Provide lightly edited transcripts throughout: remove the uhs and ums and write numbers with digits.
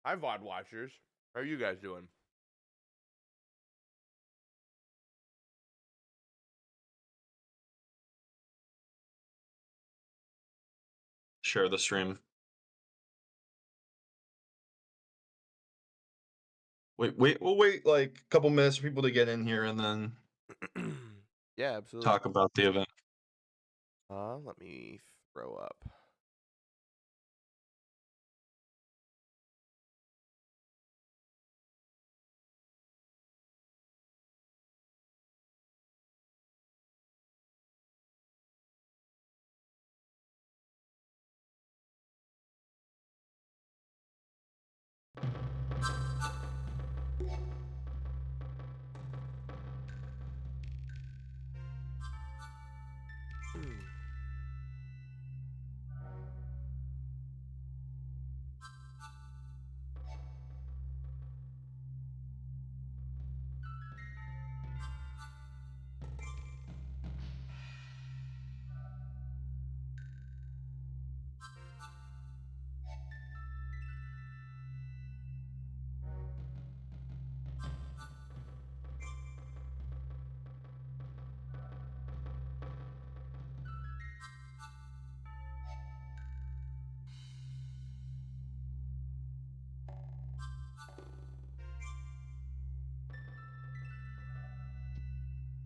Hi, VOD watchers. How are you guys doing? Share the stream. We'll wait like a couple minutes for people to get in here and then Yeah, absolutely. talk about the event. Let me throw up.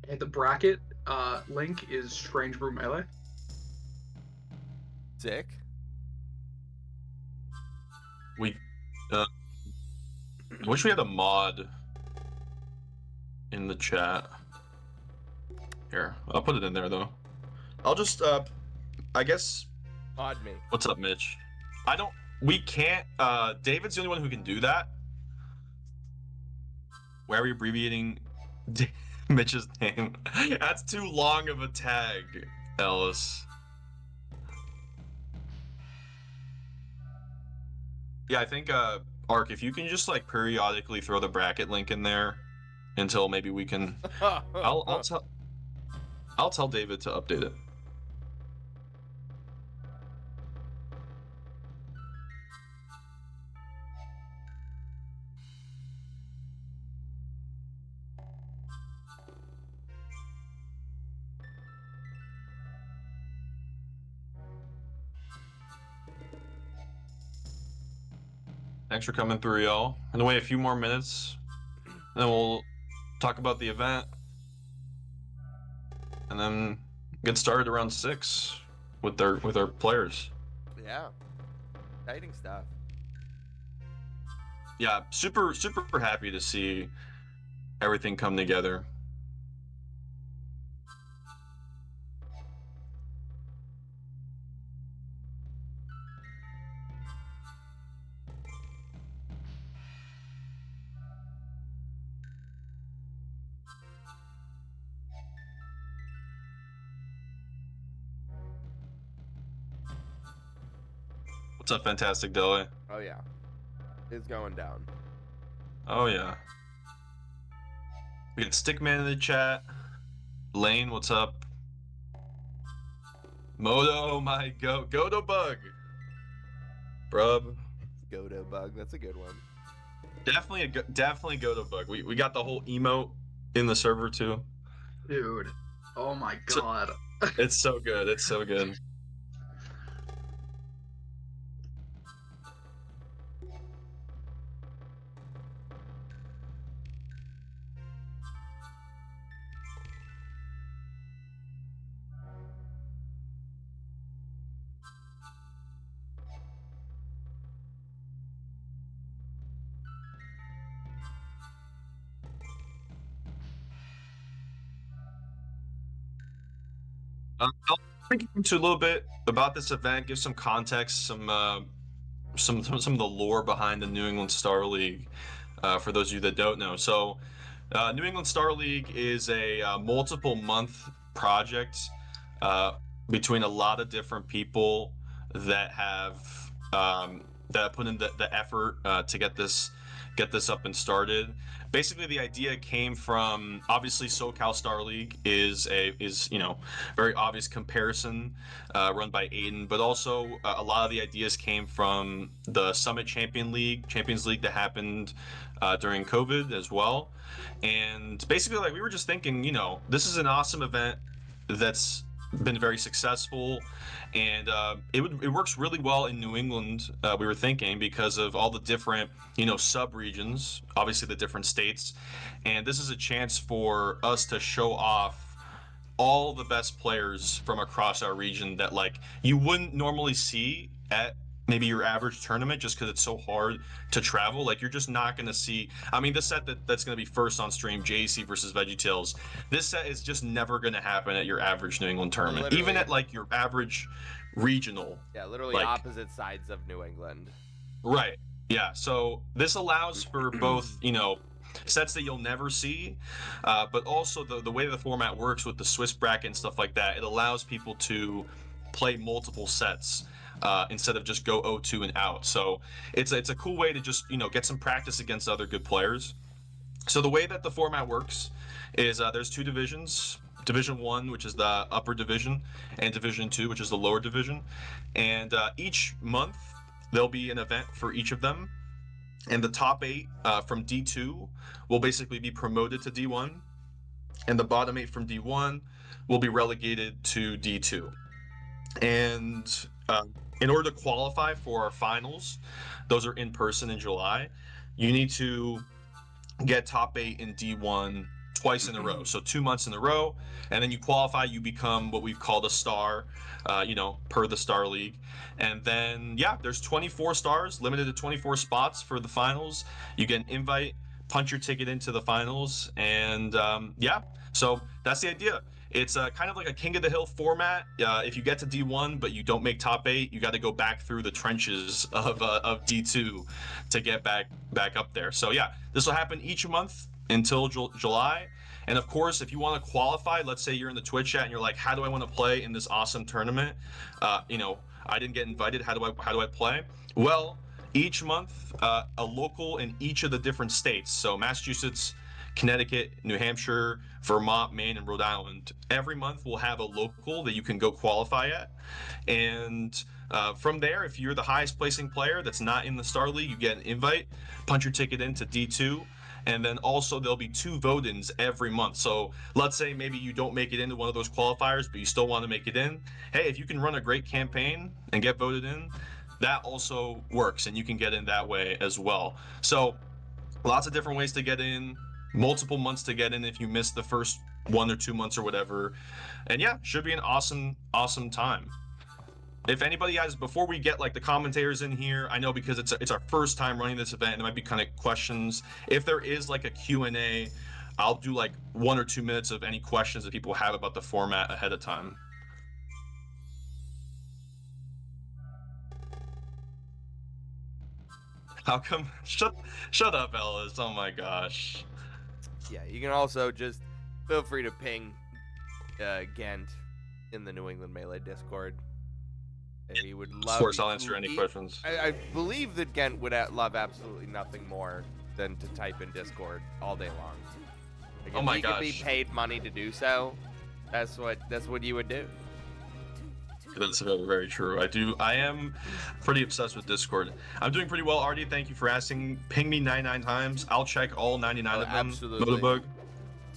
And the bracket link is Strange Brew Melee. Sick. We I wish we had a mod in the chat. Here, I'll put it in there though. I'll just I guess Odd me. what's up, Mitch? We can't David's the only one who can do that. Why are we abbreviating Mitch's name? That's too long of a tag, Ellis. Yeah, I think Ark, if you can just like periodically throw the bracket link in there until maybe we can I'll tell David to update it. Thanks for coming through, y'all. And wait a few more minutes, and then we'll talk about the event, and then get started around 6 with our players. Yeah. Exciting stuff. Yeah, super happy to see everything come together. What's up, Fantastic Deli? Oh, yeah. It's going down. Oh yeah. We got Stickman in the chat. Lane, what's up? Moto, my go to bug. Brub. Go to bug. That's a good one. Definitely go to bug. We got the whole emote in the server too. Dude. Oh my So- god. It's so good. It's so good. I'll get into a little bit about this event, give some context, some of the lore behind the New England Star League, for those of you that don't know. So, New England Star League is a multiple month project between a lot of different people that have put in the effort to get this get this up and started. Basically, the idea came from, obviously, SoCal Star League is very obvious comparison, run by Aiden, but also a lot of the ideas came from the Summit Champions League that happened during COVID as well. And basically, like, we were just thinking, this is an awesome event that's been very successful, and it works really well in New England. We were thinking, because of all the different sub regions, obviously the different states, and this is a chance for us to show off all the best players from across our region that, like, you wouldn't normally see at maybe your average tournament, just because it's so hard to travel. Like, you're just not going to see, I mean, this set that's going to be first on stream, JC versus VeggieTales, this set is just never going to happen at your average New England tournament. Literally. Even at, like, your average regional. Yeah, literally like, opposite sides of New England. Right. Yeah. So this allows for both, sets that you'll never see, but also the way the format works with the Swiss bracket and stuff like that, it allows people to play multiple sets instead of just go 0-2 and out. So it's a cool way to just get some practice against other good players. So the way that the format works is there's two divisions. Division 1, which is the upper division, and Division 2, which is the lower division. And each month there'll be an event for each of them. And the top 8 from D2 will basically be promoted to D1. And the bottom 8 from D1 will be relegated to D2. And in order to qualify for our finals, those are in person in July, you need to get top 8 in D1 twice in a row, so 2 months in a row, and then you qualify, you become what we've called a star, per the Star League. And then there's 24 stars, limited to 24 spots for the finals. You get an invite, punch your ticket into the finals, and so that's the idea. It's kind of like a King of the Hill format. If you get to D1 but you don't make top 8, you got to go back through the trenches of D2 to get back up there. So this will happen each month until July. And of course, if you want to qualify, let's say you're in the Twitch chat and you're like, how do I want to play in this awesome tournament? I didn't get invited. How do I play? Well, each month, a local in each of the different states. So Massachusetts, Connecticut, New Hampshire, Vermont, Maine, and Rhode Island. Every month we'll have a local that you can go qualify at. And from there, if you're the highest placing player that's not in the Star League, you get an invite, punch your ticket into D2. And then also there'll be 2 vote-ins every month. So let's say maybe you don't make it into one of those qualifiers, but you still want to make it in. Hey, if you can run a great campaign and get voted in, that also works, and you can get in that way as well. So lots of different ways to get in, multiple months to get in if you miss the first 1 or 2 months or whatever. And should be an awesome time. If anybody has, before we get like the commentators in here, I know because it's our first time running this event, and there might be kind of questions. If there is like a Q&A, I'll do like 1 or 2 minutes of any questions that people have about the format ahead of time. How come? Shut up, Ellis. Oh my gosh. Yeah, you can also just feel free to ping Gent in the New England Melee Discord. He would love. Of course, I'll answer any questions. I believe that Gent would love absolutely nothing more than to type in Discord all day long. Like, oh my gosh! If he could be paid money to do so, that's what you would do. That's very, very true. I am pretty obsessed with Discord. I'm doing pretty well, Artie. Thank you for asking. Ping me 99 times. I'll check all 99 of them. Absolutely. Motobug.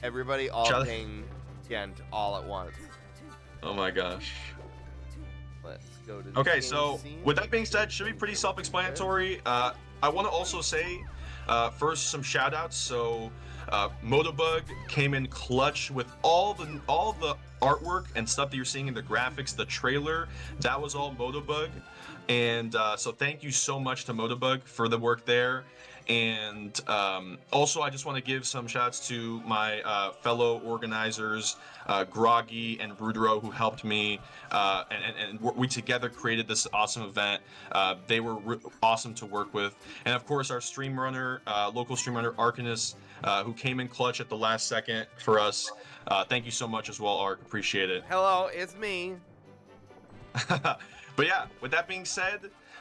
Everybody ping Gent all at once. Oh my gosh. Let's go to the okay, game so scene. with that being said, should be pretty self-explanatory. I want to also say first some shout outs. So Motobug came in clutch with all the artwork and stuff that you're seeing in the graphics, the trailer. That was all Motobug, and so thank you so much to Motobug for the work there. And also, I just want to give some shouts to my fellow organizers, Groggy and Rudro, who helped me, and we together created this awesome event. They were awesome to work with. And of course, our stream runner, local stream runner, Arcanus, who came in clutch at the last second for us. Thank you so much as well, Ark. Appreciate it. Hello, it's me. But yeah, with that being said,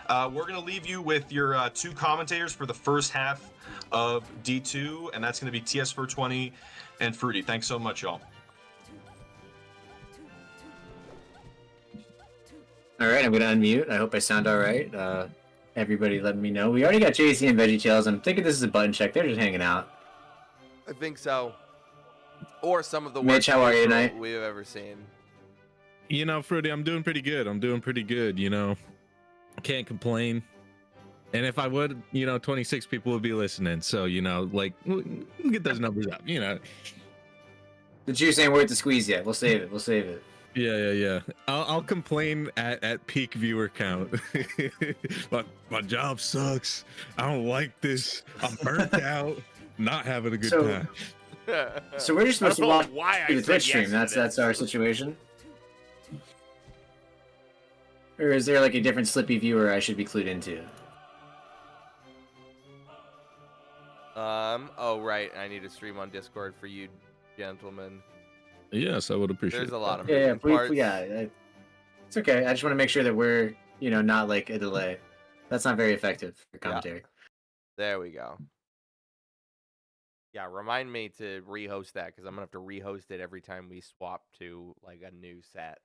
we're going to leave you with your 2 commentators for the first half of D2, and that's going to be TS420 and Fruity. Thanks so much, y'all. All right, I'm going to unmute. I hope I sound all right. Everybody let me know. We already got JC and VeggieTales. I'm thinking this is a button check. They're just hanging out. I think so. Or some of the Mitch, worst how are you neutral tonight? we've ever seen. You know, Fruity, I'm doing pretty good. You know, can't complain. And if I would, you know, 26 people would be listening. So, you know, like, we'll get those numbers up, you know. The juice ain't worth the squeeze yet. We'll save it. Yeah. I'll complain at peak viewer count. my job sucks. I don't like this. I'm burnt out. Not having a good time. So we're just supposed to I don't watch know why I the said Twitch yes stream. to That's our situation. Or is there like a different Slippy viewer I should be clued into? Oh right, I need to stream on Discord for you gentlemen. Yes, I would appreciate There's a lot of Yeah, moving parts. it's okay. I just want to make sure that we're, you know, not like a delay. That's not very effective for commentary. There we go. Yeah, remind me to rehost that because I'm gonna have to rehost it every time we swap to like a new set.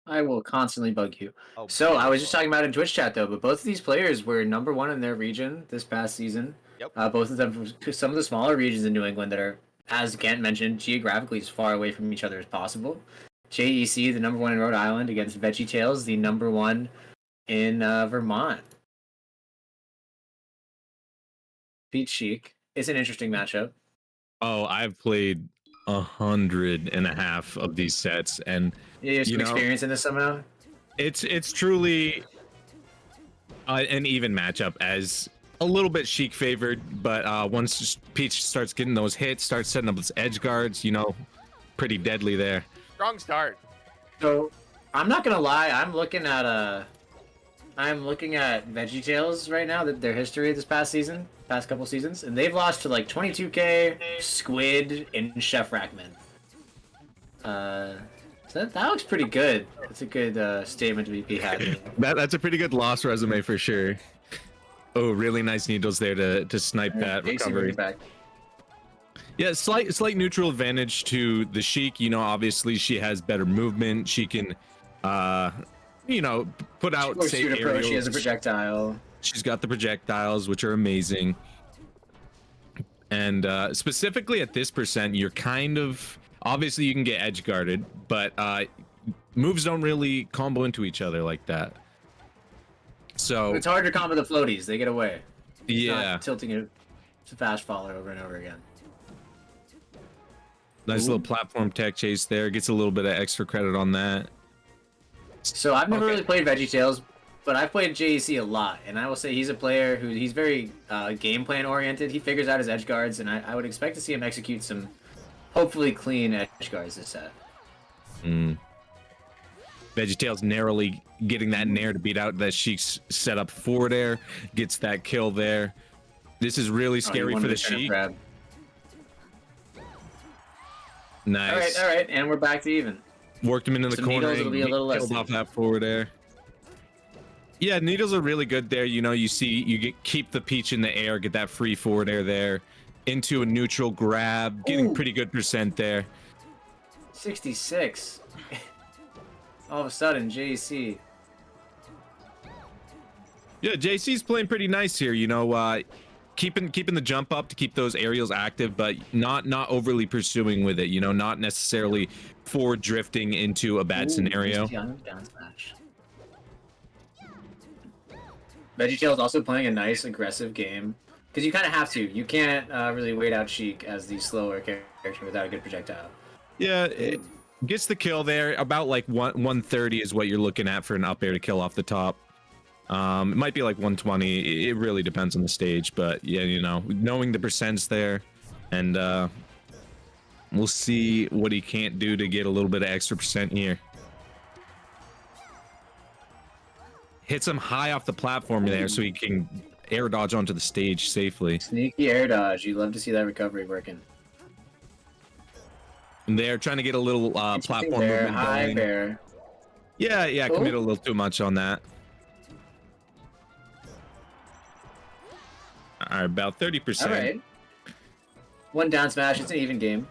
I will constantly bug you. Oh, So I was just beautiful. talking about in Twitch chat though, but both of these players were #1 in their region this past season. Yep. Both of them from some of the smaller regions in New England that are, as Kent mentioned, geographically as far away from each other as possible. JEC, the #1 in Rhode Island, against VeggieTales, the #1 in Vermont. Pete Chic. It's an interesting matchup. Oh, I've played 150 of these sets, and You have some You know- experience in this somehow? it's truly an even matchup, as a little bit Sheik favored, but once Peach starts getting those hits, starts setting up his edge guards, you know, pretty deadly there. Strong start. So I'm not gonna lie, I'm looking at VeggieTales right now, their history this past couple seasons, and they've lost to like 22K, Squid, and Chef Rackman. So that looks pretty good. That's a good statement to be had. That's a pretty good loss resume for sure. Oh, really nice needles there to snipe that JC, recovery. back. Yeah, slight neutral advantage to the Sheik. You know, obviously she has better movement. She can, you know, put out Or safe shoot approach, aerials. she has a projectile. She's got the projectiles, which are amazing. And specifically at this percent, you're kind of, obviously you can get edge guarded, but moves don't really combo into each other like that. So It's hard to combo the floaties, they get away. It's yeah, not tilting it to fast follow over and over again. nice little platform tech chase there. Gets a little bit of extra credit on that. So I've never Okay. really played VeggieTales, but I've played JEC a lot, and I will say he's a player he's very game plan oriented. He figures out his edge guards, and I would expect to see him execute some hopefully clean edge guards this set. VeggieTales narrowly getting that nair to beat out that Sheik's set up forward air. Gets that kill there. This is really Oh, he scary wanted for the to turnip Sheik. grab. Nice. All right, and we're back to even. Worked him into the Some corner. needles, it'll be a little less killed than- off that forward air. Yeah, needles are really good there. You know, you keep the Peach in the air, get that free forward air there, into a neutral grab, getting Ooh. pretty good percent there. 66. All of a sudden, JEC. Yeah, JC's playing pretty nice here. You know, keeping the jump up to keep those aerials active, but not overly pursuing with it. You know, not necessarily forward drifting into a bad scenario. Down smash. VeggieTales also playing a nice aggressive game, because you kind of have to. You can't really wait out Sheik as the slower character without a good projectile. Yeah, it gets the kill there. About like 130 is what you're looking at for an up air to kill off the top. It might be like 120. It really depends on the stage, but yeah, you know, knowing the percents there, and we'll see what he can't do to get a little bit of extra percent here. Hits him high off the platform there, so he can air dodge onto the stage safely. Sneaky air dodge. You love to see that recovery working. And they're trying to get a little platform There, movement high going. bear. Yeah, Cool. commit a little too much on that. All right, about 30%. All right. One down smash. It's an even game.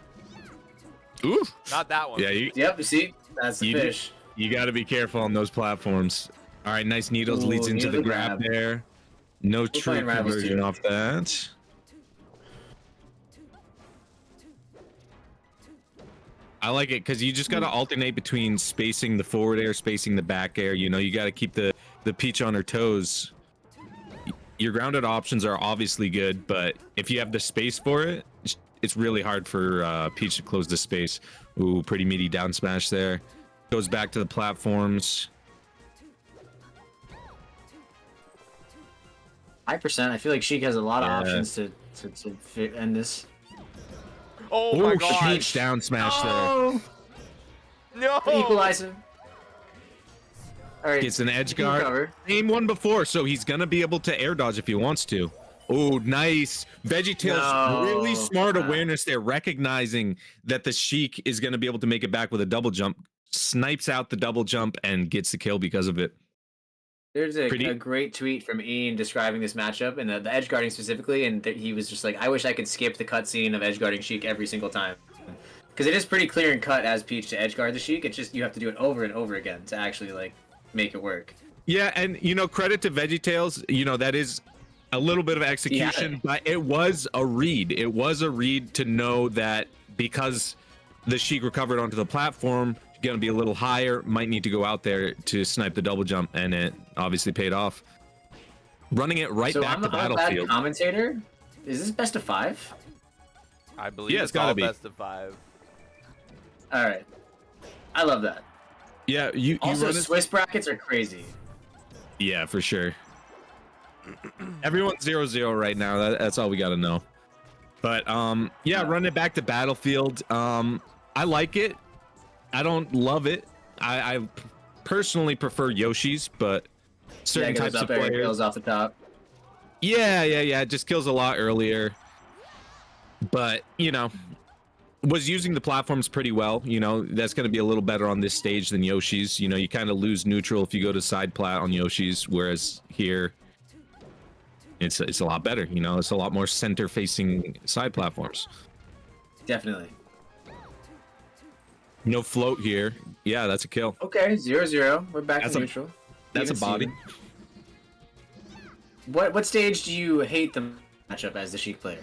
Ooh. Not that one. Yeah, Yep. You see, that's the You do- fish. you got to be careful on those platforms. All right, nice needles Ooh, leads into needle the grab grab. there. No true playing Rivals conversion too. off that. I like it because you just got to alternate between spacing the forward air, spacing the back air. You know, you got to keep the Peach on her toes. Your grounded options are obviously good, but if you have the space for it, it's really hard for Peach to close the space. Ooh, pretty meaty down smash there. Goes back to the platforms. 5%. I feel like Sheik has a lot of Yeah. options to fit end this. Oh Ooh, my gosh. Peach down smash there. Oh, No. the equalizer. All right. Gets an edge you can guard. recover. Same one before, so he's gonna be able to air dodge if he wants to. Oh, nice. VeggieTales, No. really smart Wow. awareness there, recognizing that the Sheik is gonna be able to make it back with a double jump. Snipes out the double jump and gets the kill because of it. There's a Pretty- great tweet from Ian describing this matchup and the edge guarding specifically, and he was just like, I wish I could skip the cutscene of edge guarding Sheik every single time. Because it is pretty clear and cut as Peach to edge guard the Sheik. It's just you have to do it over and over again to actually like make it work. Yeah, and credit to VeggieTales, that is a little bit of execution, but it was a read. It was a read to know that because the Sheik recovered onto the platform, going to be a little higher, might need to go out there to snipe the double jump, and it obviously paid off. Running it right So back I'm to a bad Battlefield. commentator. Is this best of 5? I believe Yeah, it's it's gotta all be. best of 5. All right. I love that. Yeah, you Also, run it. Swiss brackets are crazy. Yeah, for sure. Everyone's 0-0 right now. That's all we got to know. But yeah, run it back to Battlefield. I like it. I don't love it. I personally prefer Yoshi's, but certain yeah, types of up air players. kills off the top. Yeah. It just kills a lot earlier. But, was using the platforms pretty well. That's going to be a little better on this stage than Yoshi's. You kind of lose neutral if you go to side plat on Yoshi's, whereas here it's a lot better. It's a lot more center facing side platforms. Definitely. No float here. Yeah, that's a kill. Okay, 0-0. We're back That's to a- neutral. That's a Even body. Steven. What stage do you hate the matchup as the Sheik player?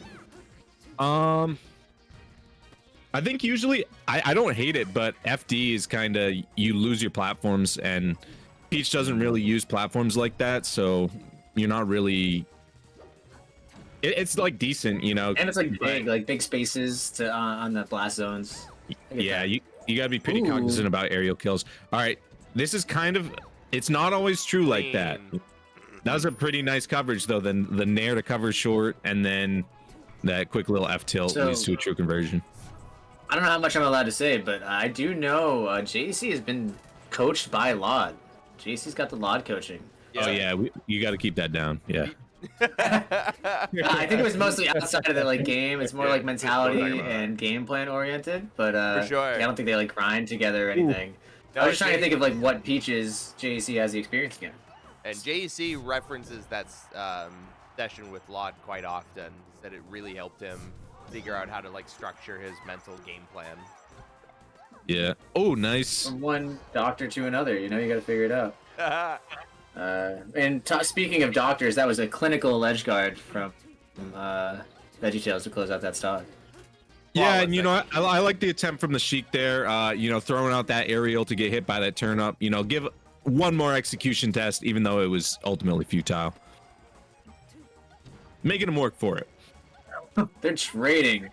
I think usually I don't hate it, but FD is kind of, you lose your platforms, and Peach doesn't really use platforms like that, so you're not really. It's like decent, And it's like but- big spaces to on the blast zones. I get Yeah, that. you got to be pretty Ooh. cognizant about aerial kills. All right, this is kind of, it's not always true like that. That was a pretty nice coverage though. Then the nair to cover short, and then that quick little F tilt So- leads to a true conversion. I don't know how much I'm allowed to say, but I do know JC has been coached by Lod. JC's got the Lod coaching. Oh yeah, you got to keep that down. Yeah. I think it was mostly outside of the game. It's more like mentality Talking about that. and game plan oriented. But For sure. yeah, I don't think they grind together or anything. I was just trying to think of what Peaches JC has the experience again. And JC references that session with Lod quite often. He said it really helped him figure out how to structure his mental game plan. Yeah. Oh, nice. From one doctor to another, you got to figure it out. And speaking of doctors, that was a clinical edge guard from VeggieTales to close out that stock. Yeah, Flawless and I like the attempt from the Sheik there. Throwing out that aerial to get hit by that turn up. Give one more execution test, even though it was ultimately futile. Making him work for it. They're trading.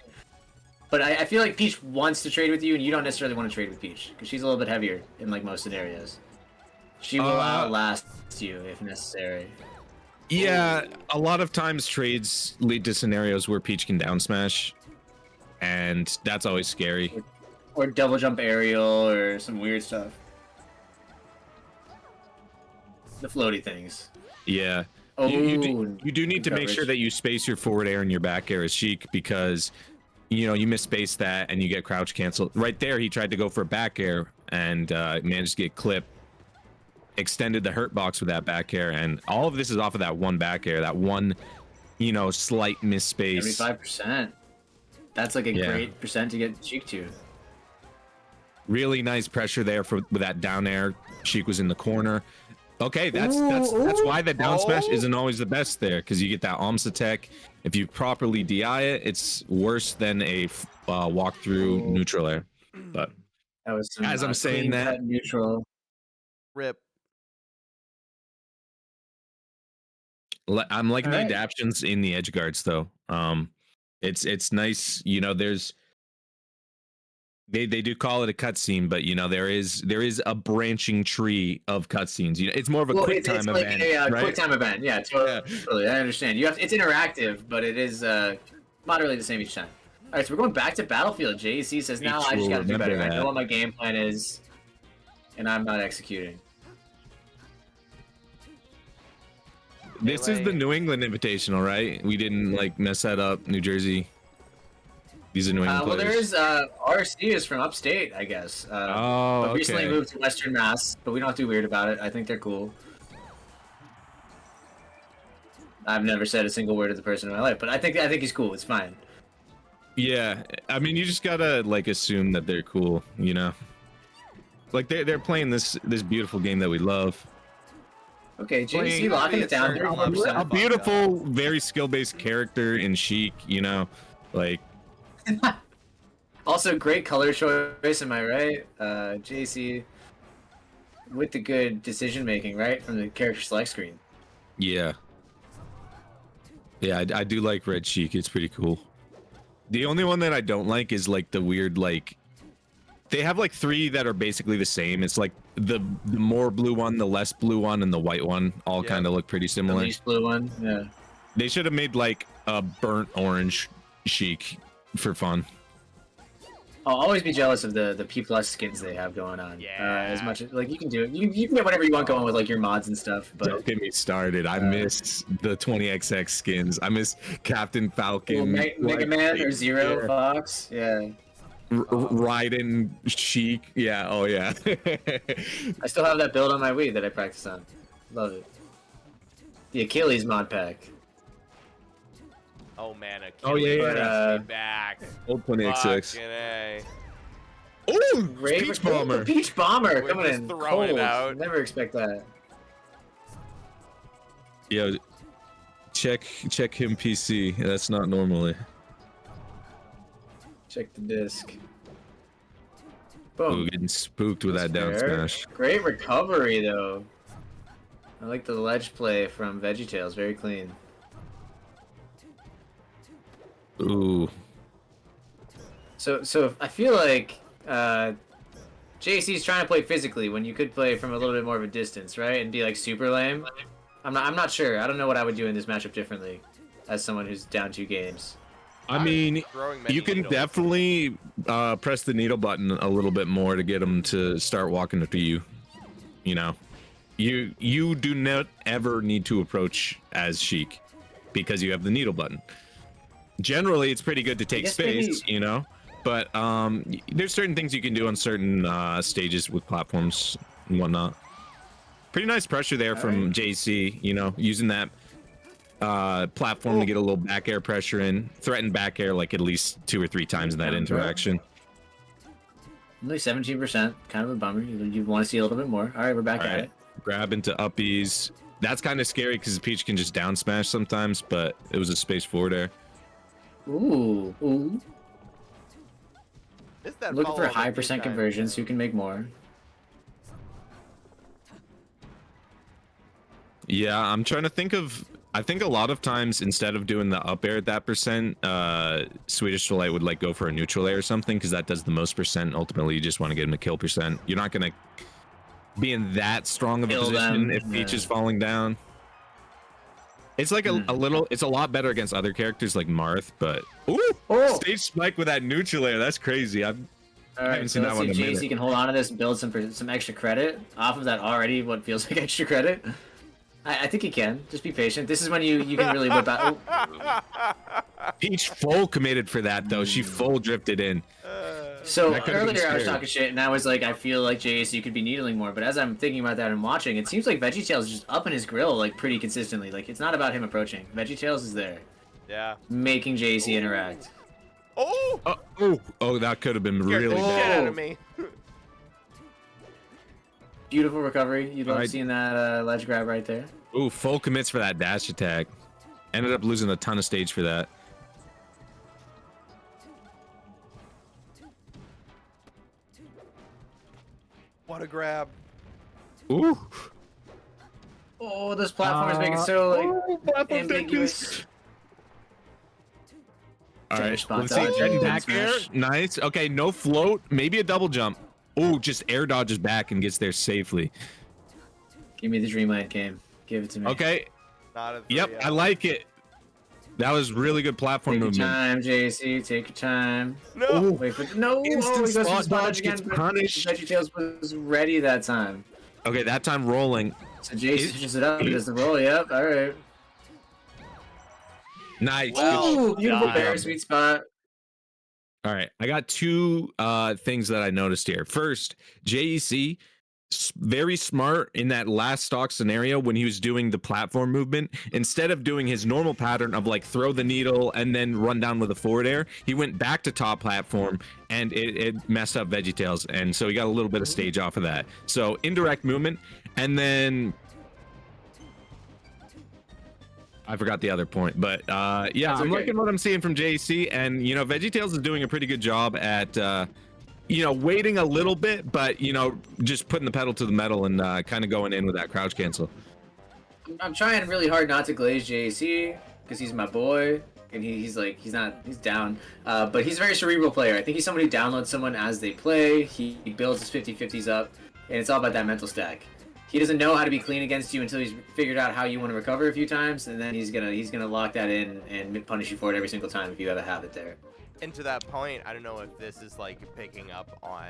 But I feel like Peach wants to trade with you, and you don't necessarily want to trade with Peach, because she's a little bit heavier in most scenarios. She will outlast you if necessary. Yeah, a lot of times trades lead to scenarios where Peach can down smash, and that's always scary. Or double jump aerial, or some weird stuff. The floaty things. Yeah. Oh, You do need to good make sure coverage. that you space your forward air and your back air as Sheik, because you misspace that and you get crouch canceled. Right there, he tried to go for a back air and managed to get clipped. extended the hurt box with that back air, and all of this is off of that one back air, that one, you know, slight miss space. 75%. That's like a great percent to get Sheik to. Really nice pressure there with that down air. Sheik was in the corner. Okay, that's why the down smash isn't always the best there, because you get that Alms attack. If you properly DI it, it's worse than a walk through neutral air. But that was some, as I'm saying that, neutral. Rip. I'm liking the adaptions in the edge guards though. It's nice, you know. There's they do call it a cutscene, but you know there is a branching tree of cutscenes. You know, it's more of a quick time event, like right? Quick time event, yeah, totally. I understand. It's interactive, but it is moderately the same each time. All right, so we're going back to Battlefield. JEC says, "Now I just got to do better. I know what my game plan is, and I'm not executing." This is the New England Invitational, right? We didn't like mess that up. New Jersey. These are New England well, players. there is RC is from upstate, I guess. But recently moved to Western Mass, but we don't have to be weird about it. I think they're cool. I've never said a single word to the person in my life, but I think he's cool. It's fine. Yeah, I mean, you just gotta like assume that they're cool, you know. Like they're playing this beautiful game that we love. Okay, JC locking it down. A beautiful, very skill-based character in Sheik, you know, like. Also, great color choice, am I right? JC with the good decision making, right, from the character select screen. Yeah. Yeah, I do like Red Sheik. It's pretty cool. The only one that I don't like is like the weird, like, they have like 3 that are basically the same. It's like the more blue one, the less blue one, and the white one all kind of look pretty similar. The least blue one, yeah. They should have made like a burnt orange Sheik for fun. I'll always be jealous of the P+ skins they have going on. Yeah. As much as like you can do it, you can get whatever you want going with like your mods and stuff. But Don't get me started. I miss the 20XX skins. I miss Captain Falcon, Mega Man or Zero Fox. Yeah. Raiden, Sheik. Yeah. Oh yeah. I still have that build on my Wii that I practice on. Love it. The Achilles mod pack. Oh man, yeah. back. Old 20XX. Oh, Peach Bomber. Peach Bomber We're coming just in throwing cold. it out. Never expect that. Yo, check him PC. That's not normally. Check the disc. Ooh, Boom. getting spooked with that down smash. Great recovery though. I like the ledge play from VeggieTales. Very clean. Ooh. So I feel like JC's trying to play physically when you could play from a little bit more of a distance, right? And be like super lame. I'm not sure. I don't know what I would do in this matchup differently as someone who's down 2 games. I mean, you can definitely press the needle button a little bit more to get them to start walking to you. You know, you do not ever need to approach as Sheik because you have the needle button. Generally, it's pretty good to take space, you know, but there's certain things you can do on certain stages with platforms and whatnot. Pretty nice pressure there from JC, you know, using that platform to get a little back air pressure in, threaten back air like at least 2 or 3 times in that interaction. Only 17%, kind of a bummer. You want to see a little bit more. All right, we're back at it. Grab into uppies. That's kind of scary because Peach can just down smash sometimes, but it was a space forward air. Ooh. Looking for high percent time. conversions. Who can make more? Yeah, I'm trying to think of. I think a lot of times instead of doing the up air at that percent, Swedish Delight would like go for a neutral air or something because that does the most percent. Ultimately, you just want to get him to kill percent. You're not gonna be in that strong of a position if Peach is falling down. It's like a little. It's a lot better against other characters like Marth, but stage spike with that neutral air. That's crazy. I haven't seen that one in a minute. JC can hold on to this and build some extra credit off of that already. What feels like extra credit. I think he can. Just be patient. This is when you can really whip out. Peach full committed for that though. She full drifted in. So That could've been earlier I was scary. talking shit, and I was like, I feel like JAC could be needling more. But as I'm thinking about that and watching, it seems like VeggieTales is just up in his grill like pretty consistently. Like it's not about him approaching. VeggieTales is there, Yeah. making JAC interact. Oh! Oh, that could have been Scared really the bad. shit out of me. Beautiful recovery. You'd love Alright. seeing that ledge grab right there. Ooh, full commits for that dash attack. Ended up losing a ton of stage for that. What a grab. Ooh. Oh, this platform is making it so like ambiguous. All right, Spot let's see. dodge, Getting and back there. smash. Nice. Okay, no float. Maybe a double jump. Oh, just air dodges back and gets there safely. Give me the Dreamland game. Give it to me. Okay. Not a Yep, 3 I like it. That was really good platform Take your movement. time, JC. Take your time. No. Wait for no. Instant Oh, he goes for spot the spot dodge again. gets but punished. VeggieTales was ready that time. Okay, that time rolling. So JC switches it up. Does the roll? Yep. All right. Nice. Well Ooh, beautiful done. bear, sweet spot. All right, I got two things that I noticed here. First, JEC, very smart in that last stock scenario when he was doing the platform movement. Instead of doing his normal pattern of like throw the needle and then run down with a forward air, he went back to top platform and it messed up VeggieTales, and so he got a little bit of stage off of that. So indirect movement, and then I forgot the other point, but yeah, That's I'm okay. liking what I'm seeing from JC, and you know, VeggieTales is doing a pretty good job at you know, waiting a little bit, but you know, just putting the pedal to the metal and kind of going in with that crouch cancel. I'm trying really hard not to glaze JC because he's my boy, and he's down. But he's a very cerebral player. I think he's somebody who downloads someone as they play. He builds his 50-50s up, and it's all about that mental stack. He doesn't know how to be clean against you until he's figured out how you want to recover a few times, and then he's gonna lock that in and punish you for it every single time if you have a habit there. And to that point, I don't know if this is like picking up on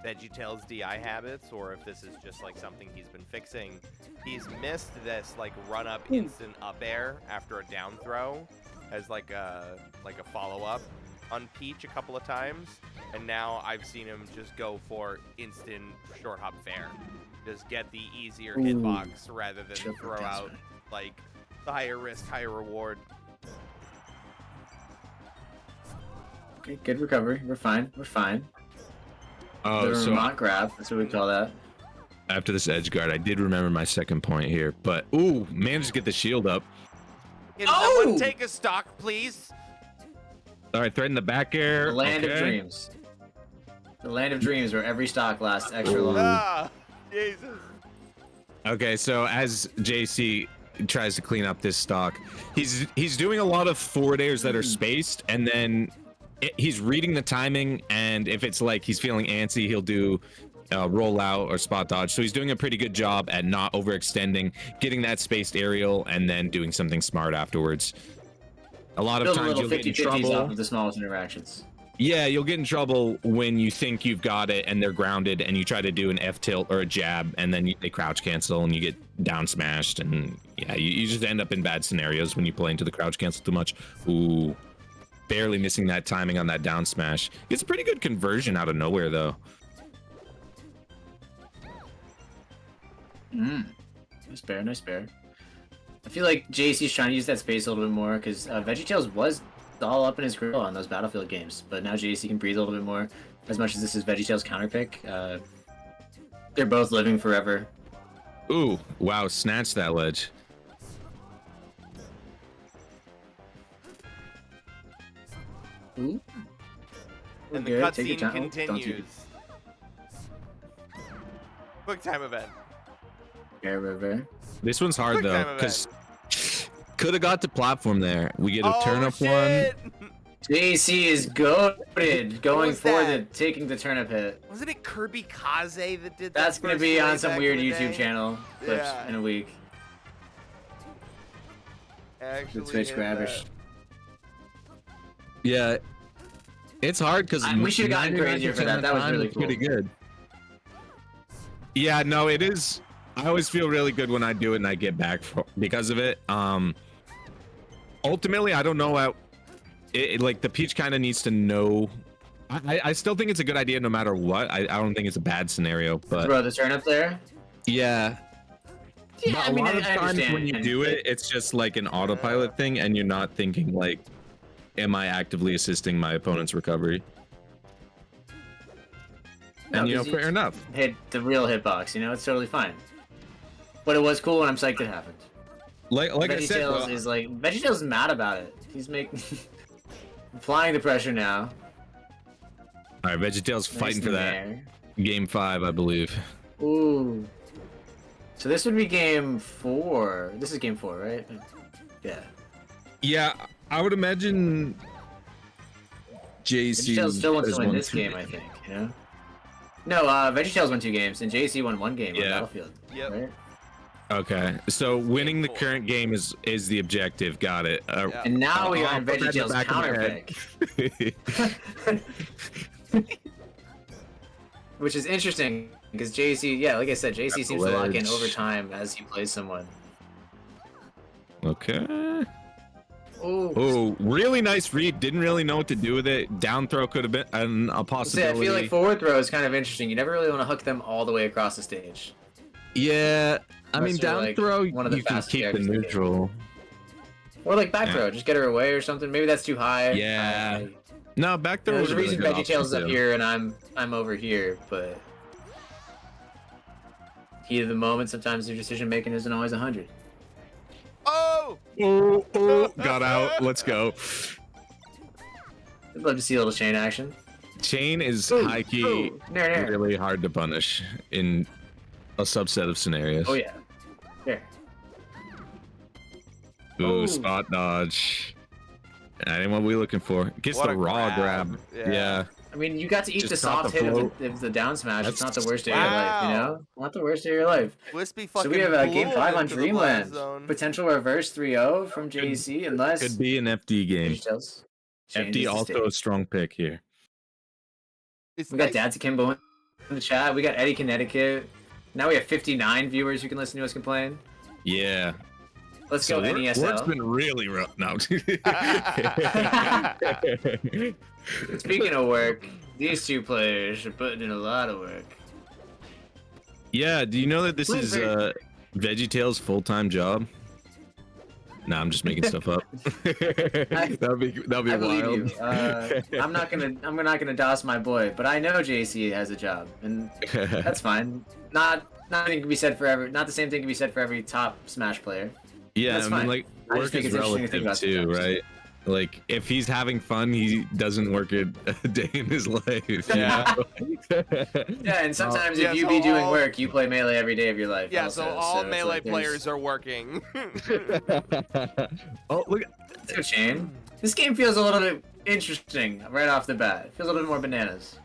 VeggieTales' DI habits, or if this is just like something he's been fixing. He's missed this like run up instant up air after a down throw as like a follow up on Peach a couple of times, and now I've seen him just go for instant short hop fair. Just get the easier hitbox rather than Triple throw dance, out man. like the higher risk, higher reward. Okay, good recovery. We're fine. We're fine. Oh, The so remote grab. That's what we call that. after this edge guard, I did remember my second point here, but ooh, managed to get the shield up. Can Oh! someone take a stock, please? All right, threading the back air. The land of okay. dreams. The land of dreams where every stock lasts extra long. Ah, Jesus. Okay, so as JC tries to clean up this stock, he's doing a lot of forward airs that are spaced, and then he's reading the timing, and if it's like he's feeling antsy, he'll do roll out or spot dodge. So he's doing a pretty good job at not overextending, getting that spaced aerial, and then doing something smart afterwards. A lot of Build a times little you'll get in 50-50s trouble. off of the smallest interactions. Yeah, you'll get in trouble when you think you've got it and they're grounded, and you try to do an F tilt or a jab, and then they crouch cancel and you get down smashed, and yeah, you just end up in bad scenarios when you play into the crouch cancel too much. Ooh, barely missing that timing on that down smash. It's a pretty good conversion out of nowhere though. Nice bear, nice bear. I feel like JC's trying to use that space a little bit more because VeggieTales was all up in his grill on those Battlefield games, but now JC can breathe a little bit more. As much as this is VeggieTales counter pick, they're both living forever. Ooh, wow, snatched that ledge. Ooh. And the Good, take your cutscene time. Oh, don't you- continues. Quick time event. Bear, bear, bear. This one's hard Quick time though, event. because could have got to platform there. We get a Oh, turn up shit! JC is goated, going was for that? taking the turnip hit. Wasn't it Kirby Kaze that did that? That's gonna first be way on some back weird in the YouTube day? channel clips Yeah. in a week. Actually, The Twitch did grabbers. Yeah, it's hard because We should've gotten crazier for that. That was really cool. pretty good. Yeah, no, it is. I always feel really good when I do it and I get back because of it. Ultimately, I don't know how. Like the Peach kind of needs to know I still think it's a good idea no matter what. I don't think it's a bad scenario, but Throw the turnip there. yeah. Yeah, But I mean, a lot of I times when understand. you do it, it's just like an autopilot thing, and you're not thinking like, am I actively assisting my opponent's recovery? No, And you know, 'cause fair enough. Hit the real hitbox, you know, it's totally fine. But it was cool, and I'm psyched it happened. Like I said, VeggieTales well, is like VeggieTales is mad about it. He's making applying the pressure now. all right, VeggieTale's fighting Nice for that there. game 5, I believe. Ooh. So this would be game 4. This is game 4, right? Yeah. Yeah, I would imagine JC VeggieTales still wants has to win won this 2 game, I think. You know. No, VeggieTales won 2 games, and JC won 1 game on Yeah. Battlefield. Yep. Right? Okay, so winning the Game 4. current game is the objective. Got it. Yeah. And now we are I'll in put that in the VeggieTales back of my counter head. pick. Which is interesting because JC, yeah, like I said, JC That's seems to lock in ledge. over time as he plays someone. Okay. Oh, Oh, really nice read. Didn't really know what to do with it. Down throw could have been a see, I possibility. feel like forward throw is kind of interesting. You never really want to hook them all the way across the stage. Yeah, I Unless mean you're, down like, throw one of the you can fastest keep the characters in the game. neutral. Or like back Yeah. throw, just get her away or something. Maybe that's too high. Yeah. No, back throw. There's a was reason good VeggieTales is option, up too. here and I'm over here, but heat of the moment, sometimes your decision making isn't always 100. Oh! Oh, got out. Let's go. I'd love to see a little chain action. Chain is Ooh, high key ooh, nair, nair. really hard to punish in a subset of scenarios. Oh yeah. There. Ooh, Oh. spot dodge. That ain't what we looking for. Gets What the a raw grab. grab. Yeah. I mean, you got to eat Just the caught soft the hit float. of the down smash. It's not the That's- worst day of your life, you Wow. know? Not the worst day of your life. Wispy So fucking we have blew game him 5 on into the blast Dreamland. zone. Potential reverse 3-0 from JC, unless Could be an FD game. VeggieTales changes FD the also stage. a strong pick here. It's We got nice- Dad's Akimbo in the chat. We got Eddie Connecticut. Now we have 59 viewers who can listen to us complain. Yeah. Let's So go work's NESL. been really rough now. Speaking of work, these two players are putting in a lot of work. Yeah, do you know that this Wait, is wait. VeggieTale's full-time job? Nah, I'm just making stuff up. that'd be I believe wild. you. I'm not gonna DOS my boy, but I know JC has a job, and that's fine. Nothing can be said for every. Not the same thing can be said for every top Smash player. Yeah, That's I mean, fine. like, I just work think is it's interesting to think relative about too, sometimes. right? Like, if he's having fun, he doesn't work a day in his life. Yeah. Yeah, and sometimes yeah, if you so be doing all- work, you play Melee every day of your life. Yeah, also, so all it's melee like there's- players are working. Oh, look. Let's go, Shane. This game feels a little bit interesting right off the bat. It feels a little bit more bananas.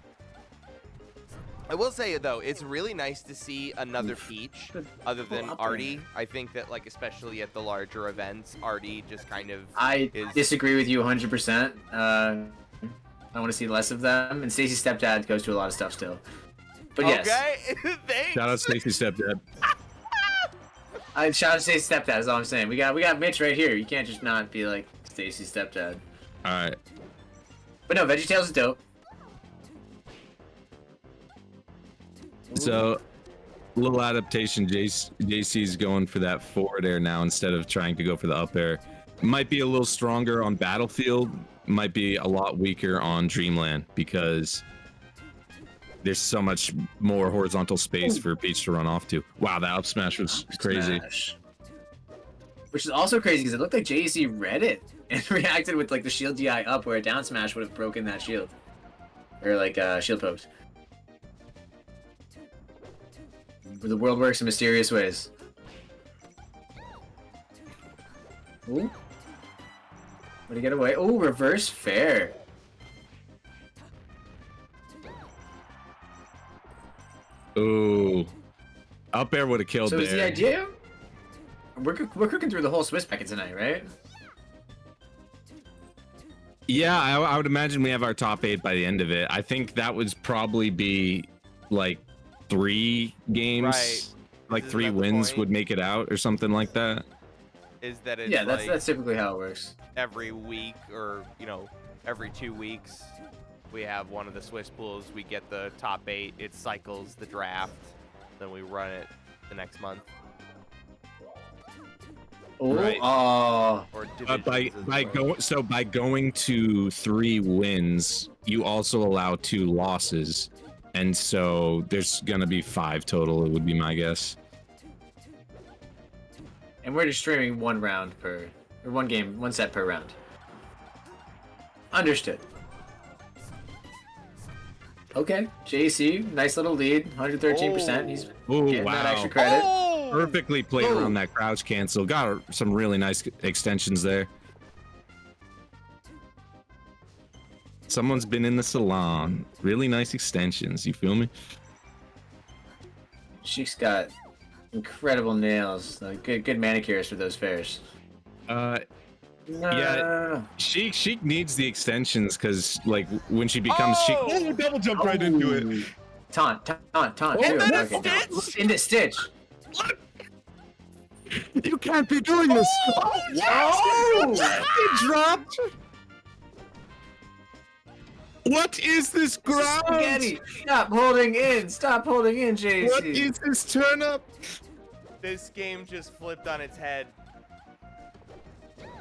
I will say though, it's really nice to see another Peach other than Up there. Artie. I think that like especially at the larger events, Artie just kind of I is disagree with you 100%. I want to see less of them. And Stacy's stepdad goes to a lot of stuff still. But yes, Okay, thanks. Shout out Stacy Stepdad. shout out to Stacy's stepdad is all I'm saying. We got Mitch right here. You can't just not be like Stacy's stepdad. All right. But no, VeggieTales is dope. So, little adaptation. JC's going for that forward air now instead of trying to go for the up air. Might be a little stronger on Battlefield. Might be a lot weaker on Dreamland because there's so much more horizontal space for Peach to run off to. Wow, that up smash was crazy. Smash. Which is also crazy because it looked like JC read it and reacted with like the shield DI up where a down smash would have broken that shield. Or like shield poked. Where the world works in mysterious ways. Ooh. Way to get away. Ooh, reverse fair. Ooh. Up air would have killed So there. is the idea? We're cooking through the whole Swiss packet tonight, right? Yeah, I would imagine we have our top 8 by the end of it. I think that would probably be like 3 games. Right. Like Isn't 3 that the wins point? would make it out or something like that. Is that it's Yeah, like that's typically how it works. every week or every 2 weeks. We have one of the Swiss pools. We get the top 8. It cycles the draft. Then we run it the next month. Oh, Right. Or by divisions by going to 3 wins, you also allow 2 losses, and so there's gonna be 5 total. It would be my guess. and we're just streaming one set per round. Understood. Okay, JC, nice little lead, 113%. He's Oh getting that wow! extra credit. Oh! Perfectly played Ooh. around that crouch cancel. Got some really nice extensions there. Someone's been in the salon. Really nice extensions. You feel me? She's got incredible nails. Like good manicures for those fairs. Yeah. She needs the extensions because like when she becomes she double jump right into it. Taunt too. And then a Okay. stitch! Into Stitch. You can't be doing this. Oh, yes! It dropped. What is this ground? Spaghetti. Stop holding in, JC. What is this turn up? This game just flipped on its head.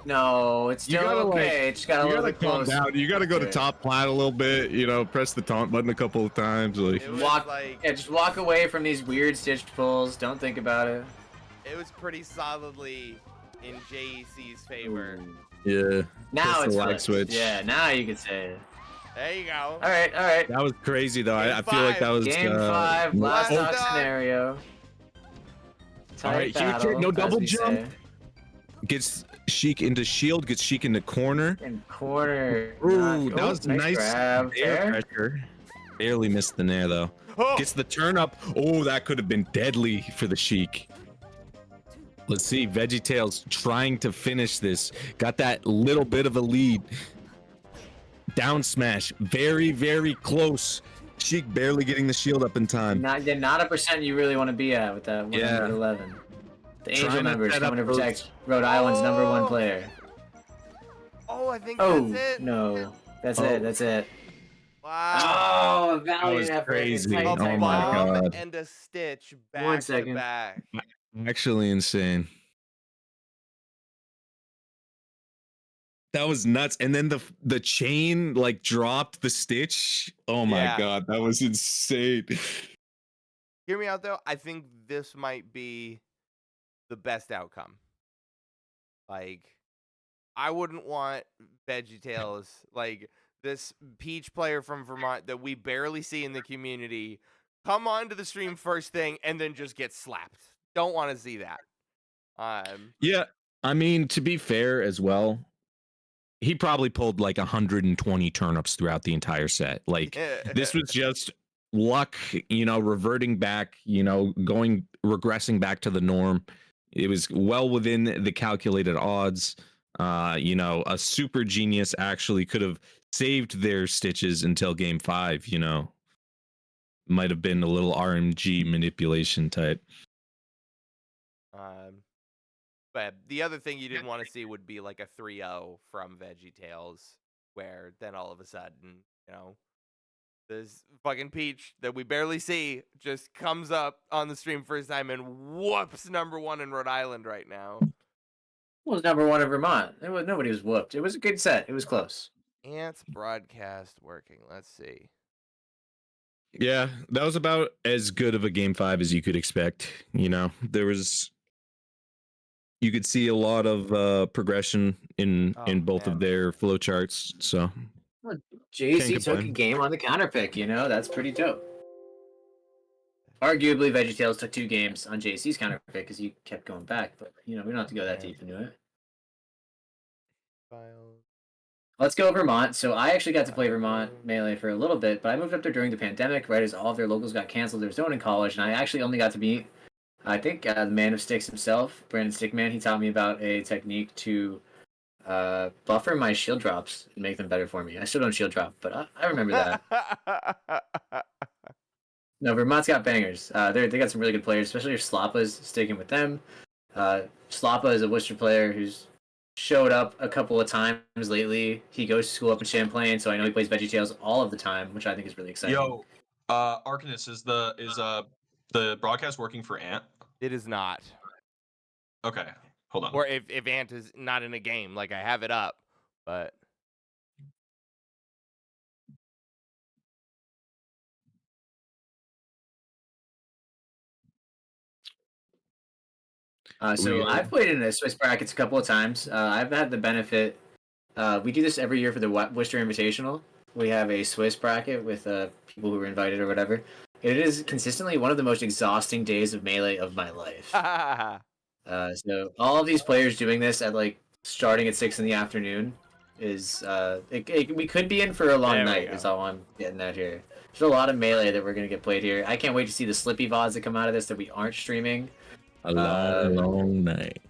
No, it's You still gotta, okay. It's got a You little gotta bit calm close. down. You gotta go to top plat a little bit. You know, press the taunt button a couple of times. Like, It was Walk, like yeah, just walk away from these weird stitched pulls. Don't think about it. it was pretty solidly in JEC's favor. yeah. Now Press it's the lag flipped. switch. Yeah, now you can say it. There you go. All right. That was crazy though. I Game feel like that was Game 5, last oh, knock God. scenario. Tight All right, huge battle, hit, no as double we jump. say. gets Sheik into shield, gets Sheik into corner. In corner. Ooh, that was nice. Grab Air there. pressure. Barely missed the nair though. Oh! Gets the turn up. Oh, that could have been deadly for the Sheik. Let's see, VeggieTales trying to finish this. Got that little bit of a lead. Down smash, very, very close. Sheik barely getting the shield up in time. Not a percent you really want to be at with that 111. The Angel Trying to members set coming to up those- protect Rhode Island's number one Oh! player. Oh, I think Oh, that's it. no. That's Oh. it. That's it. Wow. Oh, valiant was effort. crazy. It's A Oh tight, my tight. bomb God. and a stitch back 1 to second. back. Actually insane. That was nuts. And then the chain like dropped the stitch. Oh my Yeah. God, that was insane. Hear me out though. I think this might be the best outcome. Like, I wouldn't want VeggieTales, like this Peach player from Vermont that we barely see in the community, come onto the stream first thing and then just get slapped. Don't want to see that. Yeah, I mean, to be fair as well, he probably pulled like 120 turnips throughout the entire set. Like this was just luck, reverting back, regressing back to the norm. It was well within the calculated odds. A super genius actually could have saved their stitches until game 5, might have been a little RNG manipulation type. But the other thing you didn't want to see would be like a 3-0 from VeggieTales, where then all of a sudden, this fucking Peach that we barely see just comes up on the stream first time and whoops number 1 in Rhode Island right now. Well, it's number 1 in Vermont. Nobody was whooped. It was a good set. It was close. Ant's broadcast working. Let's see. Yeah, that was about as good of a game 5 as you could expect. You could see a lot of progression in both man. of their flow charts. So JC Can't took a complain. game on the counter pick, that's pretty dope. Arguably, VeggieTales took 2 games on JC's counter pick because he kept going back, but we don't have to go that deep into it. Let's go Vermont. So I actually got to play Vermont Melee for a little bit, but I moved up there during the pandemic, right as all of their locals got canceled. There was no one in college, and I actually only got to meet, I think, the man of sticks himself, Brandon Stickman. He taught me about a technique to buffer my shield drops and make them better for me. I still don't shield drop, but I remember that. No, Vermont's got bangers. They got some really good players, especially if Slappa's sticking with them. Slappa is a Worcester player who's showed up a couple of times lately. He goes to school up in Champlain, so I know he plays VeggieTales all of the time, which I think is really exciting. Yo, Arcanus, is the broadcast working for Ant? It is not. Okay, hold on. Or if Ant is not in a game, like I have it up, but So I've played in the Swiss brackets a couple of times. I've had the benefit. We do this every year for the Worcester Invitational. We have a Swiss bracket with people who are invited or whatever. It is consistently one of the most exhausting days of Melee of my life. So all of these players doing this at like starting at 6 in the afternoon is we could be in for a long night. Is all I'm getting at here. There's a lot of Melee that we're gonna get played here. I can't wait to see the Slippy VODs that come out of this that we aren't streaming. A long night.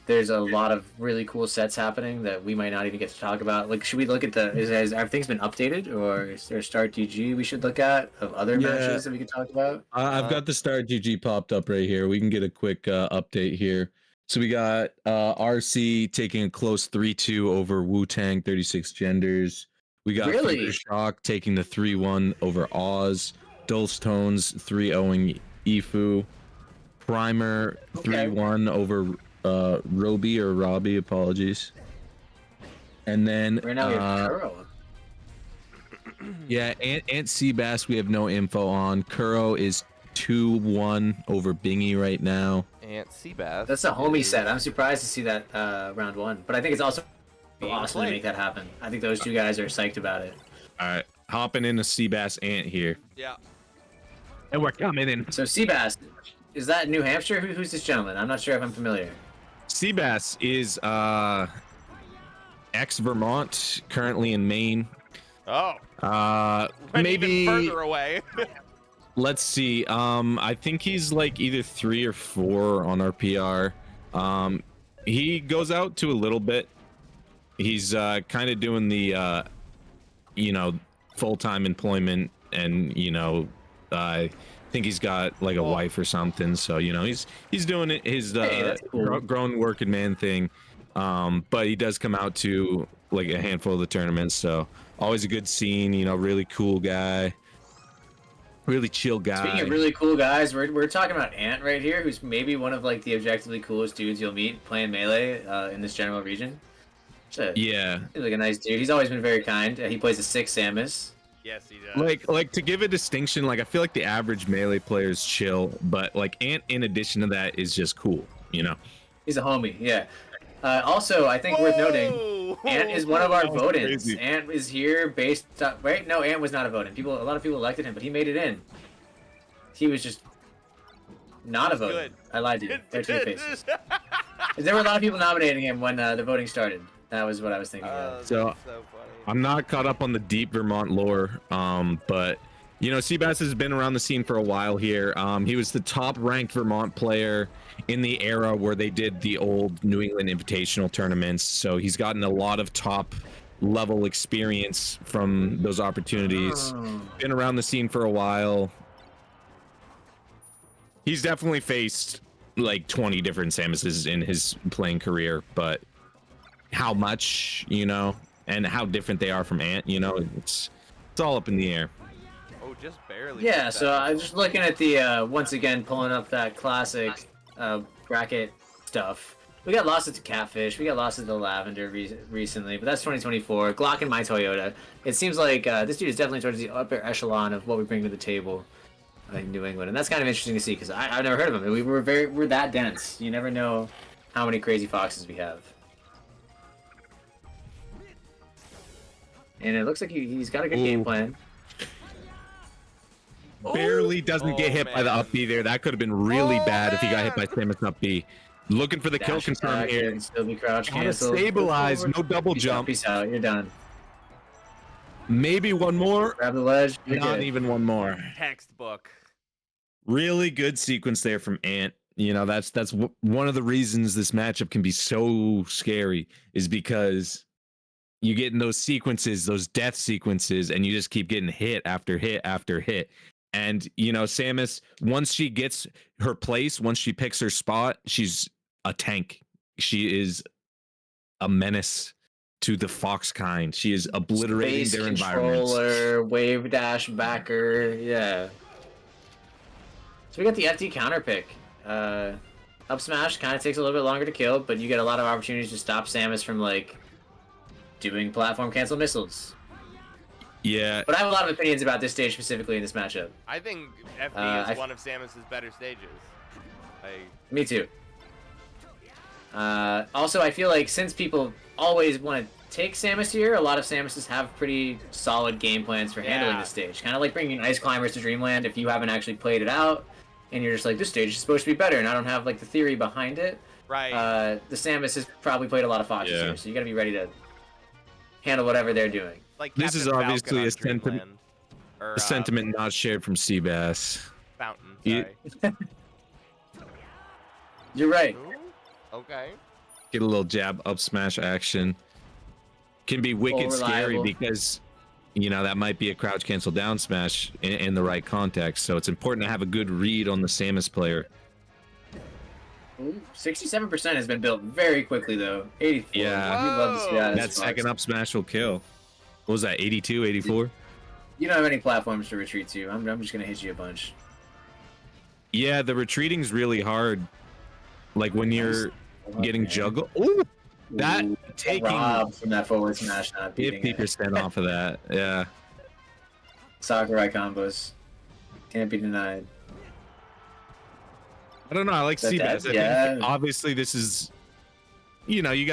There's a lot of really cool sets happening that we might not even get to talk about. Like, should we look at has everything's been updated, or is there a Start DG we should look at of other matches that we could talk about? I've got the Start GG popped up right here. We can get a quick update here. So we got RC taking a close 3-2 over Wu-Tang 36 Genders. We got Really? Shock taking the 3-1 over Oz. Dulce Tones 3-0ing Ifu. Primer 3-1 over Robbie, apologies. And then Right now we have Kuro. yeah, Ant Seabass we have no info on. Kuro is 2-1 over Bingy right now. Ant Seabass. That's a homie set. I'm surprised to see that round one, but I think it's also awesome to make that happen. I think those two guys are psyched about it. All right, hopping into Seabass Ant here. Yeah. And we're coming in. So Seabass, is that New Hampshire? Who's this gentleman? I'm not sure if I'm familiar. Seabass is ex-Vermont, currently in Maine. Oh. Maybe even further away. Let's see. I think he's like either 3 or 4 on our PR. He goes out to a little bit. He's kind of doing the full-time employment, and I think he's got like a wife or something. So he's doing it his cool. grown working man thing. But he does come out to like a handful of the tournaments. So always a good scene. Really cool guy. Really chill guy. Speaking of really cool guys, we're talking about Ant right here, who's maybe one of like the objectively coolest dudes you'll meet playing Melee in this general region. Yeah. He's like a nice dude. He's always been very kind. He plays a 6 Samus. Yes, he does. Like to give a distinction, like I feel like the average Melee player is chill, but like Ant in addition to that is just cool, He's a homie, yeah. Also, I think worth noting, Ant is one of our vote-ins. Ant is here based on, right? No, Ant was not a vote-in. A lot of people elected him, but he made it in. He was just not a vote-in. I lied to you. There are two faces. There were a lot of people nominating him when the voting started. That was what I was thinking of. So funny. I'm not caught up on the deep Vermont lore, but Seabass has been around the scene for a while here. He was the top-ranked Vermont player in the era where they did the old New England Invitational tournaments, so he's gotten a lot of top-level experience from those opportunities. Been around the scene for a while. He's definitely faced like 20 different Samuses in his playing career, but how much, and how different they are from Ant, it's all up in the air. Oh, just barely. Yeah, so I'm just looking at the, once again, pulling up that classic bracket stuff. We got losses to Catfish, we got losses to Lavender recently, but that's 2024. Glock and my Toyota. It seems like this dude is definitely towards the upper echelon of what we bring to the table in New England, and that's kind of interesting to see because I've never heard of him. We're that dense. You never know how many crazy foxes we have. And it looks like he's got a good game plan. Barely doesn't get hit by the up B there. That could have been really bad if he got hit by Samus up B. Looking for the kill confirm here. And still be crouch Gotta canceled. stabilize, no double jump. Peace out, you're done. Maybe one more. Grab the ledge. Not even one more. Textbook. Really good sequence there from Ant. That's one of the reasons this matchup can be so scary is because you get in those sequences, those death sequences, and you just keep getting hit after hit after hit. And, Samus, once she gets her place, once she picks her spot, she's a tank. She is a menace to the fox kind. She is obliterating Space their environments. controller, wave dash backer, yeah. So we got the FD counter pick. Up smash kind of takes a little bit longer to kill, but you get a lot of opportunities to stop Samus from like doing platform cancel missiles. Yeah. But I have a lot of opinions about this stage specifically in this matchup. I think FD is one of Samus's better stages. Me too. Also, I feel like since people always want to take Samus here, a lot of Samuses have pretty solid game plans for handling this stage. Kind of like bringing Ice Climbers to Dreamland if you haven't actually played it out, and you're just like, this stage is supposed to be better, and I don't have like the theory behind it. Right. The Samus has probably played a lot of Foxes here, so you got to be ready to handle whatever they're doing. Like this Captain is obviously a Falcon on sentiment, Dreamland. Or, a sentiment not shared from Seabass. Fountain. Sorry. You're right. Ooh, okay. Get a little jab up smash action. Can be wicked scary because, you know, that might be a crouch cancel down smash in the right context. So it's important to have a good read on the Samus player. 67% has been built very quickly though. 84. Yeah. We'd love to see that. That second up smash will kill. What was that? 82, 84? You don't have any platforms to retreat to. I'm just gonna hit you a bunch. Yeah, the retreating's really hard. Like when you're getting juggled. Ooh, that taking Rob from that forward smash, not beating 50% off of that. Yeah. Sakurai combos can't be denied. I don't know. I like Seabass. I think obviously this is, you know, you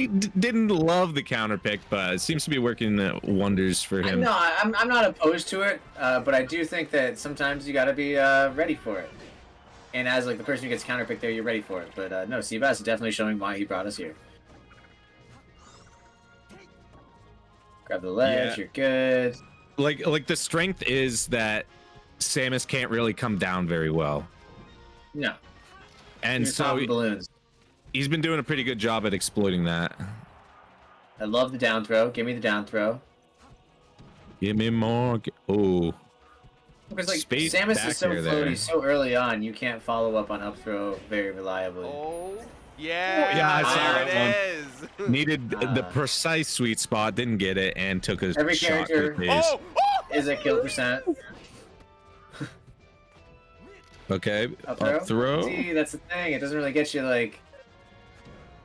didn't love the counter pick, but it seems to be working wonders for him. No, I'm not opposed to it, but I do think that sometimes you got to be ready for it. And as like the person who gets counter picked there, you're ready for it. But no, Seabass is definitely showing why he brought us here. Grab the ledge, you're good. Like the strength is that Samus can't really come down very well. No. And so balloons. He's been doing a pretty good job at exploiting that. I love the down throw. Give me the down throw. Give me more. Oh. Because like Samus is so floaty so early on, you can't follow up on up throw very reliably. Oh, yeah, there it is. Needed the precise sweet spot, didn't get it, and took a every shot character is a kill percent. Okay, up throw. See, that's the thing. It doesn't really get you like.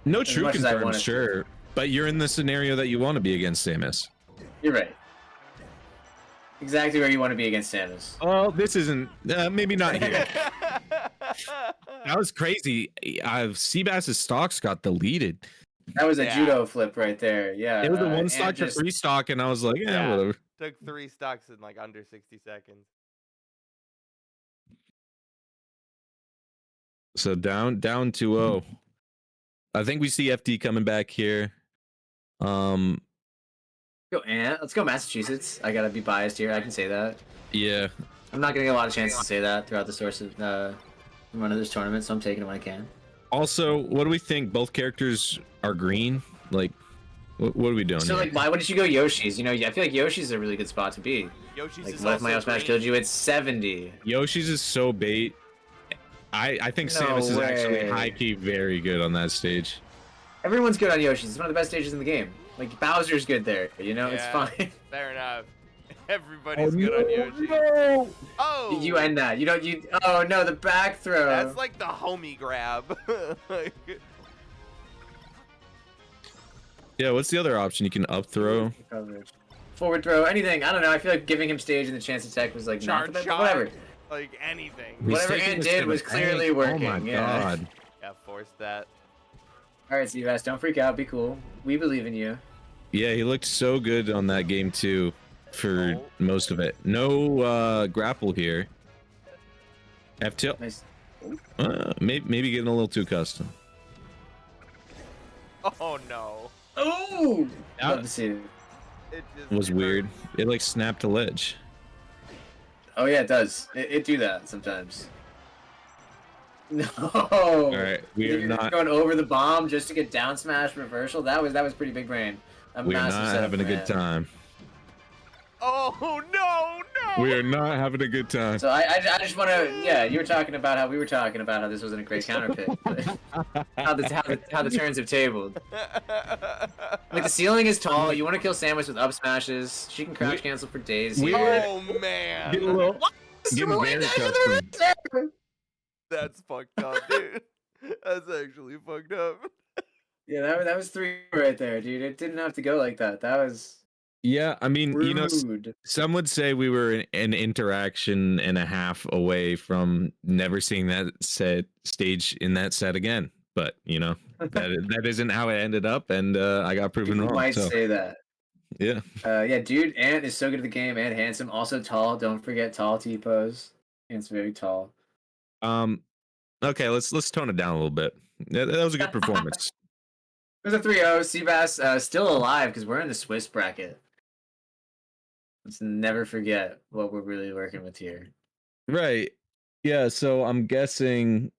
No true confirm, sure, but you're in the scenario that you want to be against Samus. You're right. Exactly where you want to be against Samus. Oh, this isn't. Maybe not here. That was crazy. Seabass's stocks got deleted. That was a judo flip right there. Yeah. It was a one stock to three stock, and I was like, yeah, whatever. Took 3 stocks in like under 60 seconds. So down 2-0. I think we see FD coming back here. Let's go Massachusetts. I gotta be biased here. I can say that. Yeah. I'm not getting a lot of chances to say that throughout the course of one of this tournament, so I'm taking it when I can. Also, what do we think? Both characters are green. Like, what are we doing? So here? like, why wouldn't you go Yoshi's? You know, I feel like Yoshi's is a really good spot to be. Yoshi's like, is what if my also up smash killed you? It's 70. Yoshi's is so bait. I think Samus is actually high key very good on that stage. Everyone's good on Yoshi's. It's one of the best stages in the game. Like Bowser's good there, you know, it's fine. Fair enough. Everybody's good on Yoshi. No. Oh! You end that. Oh no, the back throw. That's like the homie grab. Yeah, what's the other option? You can up throw. Forward throw, anything. I don't know. I feel like giving him stage and the chance attack was like not the best, but whatever. Like anything. Whatever Ant did was clearly working. Oh my god. Yeah, force that. Alright, Seabass, don't freak out. Be cool. We believe in you. Yeah, he looked so good on that game too for most of it. No grapple here. F tilt. Nice. Maybe getting a little too custom. Oh no. Oh! Love to see it. It just was weird. It like snapped a ledge. Oh yeah, it does. It do that sometimes. No. All right, we are not going over the bomb just to get down smash reversal. That was pretty big brain. We're not having a good time. Oh no, We are not having a good time. So I just want to, yeah, you were talking about how we were talking about how this wasn't a great counter pick, but how the turns have tabled. Like the ceiling is tall. You want to kill Samus with up smashes. She can crouch cancel for days. we- here. Oh man, Give a little, give him advantage custom. that's fucked up, dude. That's actually fucked up. Yeah, that was 3 right there, dude. It didn't have to go like that. That was Yeah, I mean, rude. you know, some would say we were an interaction and a half away from never seeing that set stage in that set again. But you know, that isn't how it ended up, and I got proven People wrong. might So say that. yeah, Yeah, dude, Ant is so good at the game and handsome. Also tall. Don't forget tall T-pose. Ant's very tall. okay, let's tone it down a little bit. That was a good performance. There's a 3-0. Seabass still alive because we're in the Swiss bracket. Let's never forget what we're really working with here. Right. Yeah. So I'm guessing.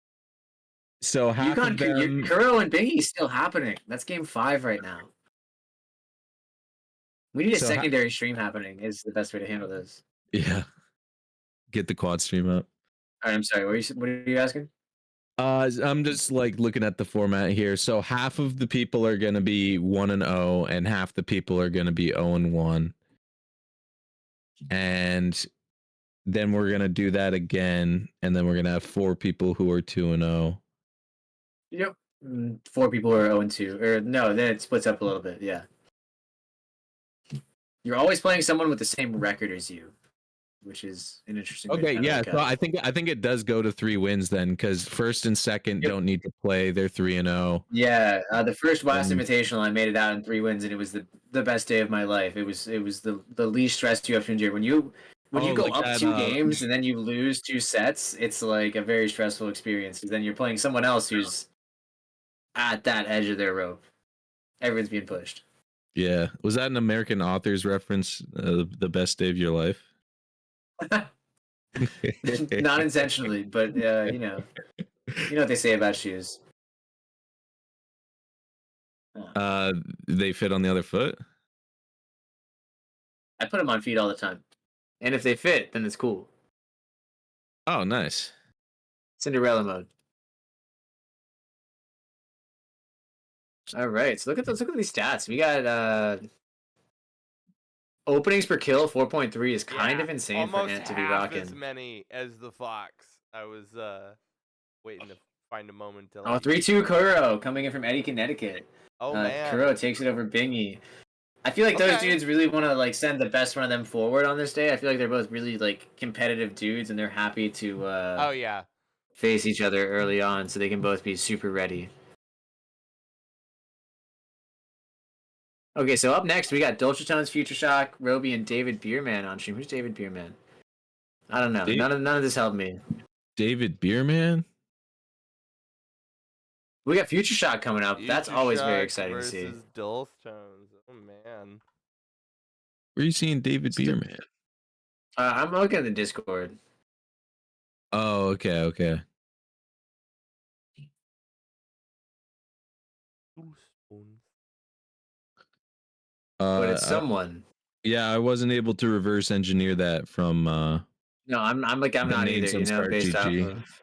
So half Yukon, of them. Kuro and Bingy still happening. That's game 5 right now. We need a So secondary stream happening. Is the best way to handle this. Yeah. Get the quad stream up. All right, I'm sorry. What are you asking? I'm just like looking at the format here. So half of the people are gonna be 1-0, and half the people are gonna be 0-1. And then we're gonna do that again, and then we're gonna have 4 people who are 2-0. Yep. 4 people are 0-2. Or no, then it splits up a little bit. Yeah. You're always playing someone with the same record as you, which is an interesting. Okay, yeah. So I think it does go to 3 wins then, because first and second don't need to play. They're 3-0. Yeah, the first West Invitational, I made it out in 3 wins, and it was the best day of my life. It was the least stress you have to endure when you go like up that, 2 games and then you lose 2 sets. It's like a very stressful experience. Then you're playing someone else who's at that edge of their rope. Everyone's being pushed. Yeah. Was that an American author's reference? The best day of your life? Not intentionally, but you know what they say about shoes. They fit on the other foot. I put them on feet all the time, and if they fit, then it's cool. Oh, nice. Cinderella mode. All right, so look at these stats. We got openings per kill 4.3 is kind of insane for Ant to be rocking. Almost as many as the Fox. I was waiting to find a moment to. Oh, 3-2 Kuro coming in from Eddie, Connecticut. Oh man, Kuro takes it over Bingy. I feel like those dudes really want to like send the best one of them forward on this day. I feel like they're both really like competitive dudes, and they're happy to oh yeah, face each other early on, so they can both be super ready. Okay, so up next we got Dolce Tones, Future Shock, Roby, and David Bierman on stream. Who's David Bierman? I don't know. None of this helped me. David Bierman? We got Future Shock coming up. That's Future always very Shock exciting to see. versus Dulce Tones. Oh man. Where are you seeing David Bierman? I'm looking at the Discord. Oh, okay. But it's someone. Yeah, I wasn't able to reverse engineer that from. No, I'm not either. You know, based off of.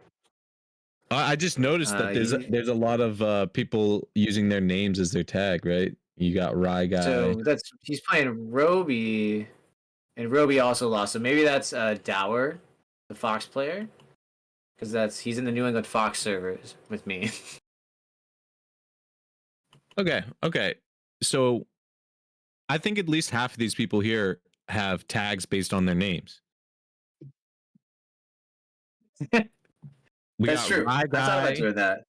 I just noticed that there's a lot of people using their names as their tag, right? You got Rye Guy. So he's playing Roby, and Roby also lost. So maybe that's Dower, the Fox player, because he's in the New England Fox servers with me. Okay. So I think at least half of these people here have tags based on their names. That's true. Rye That's how I Guy. went that.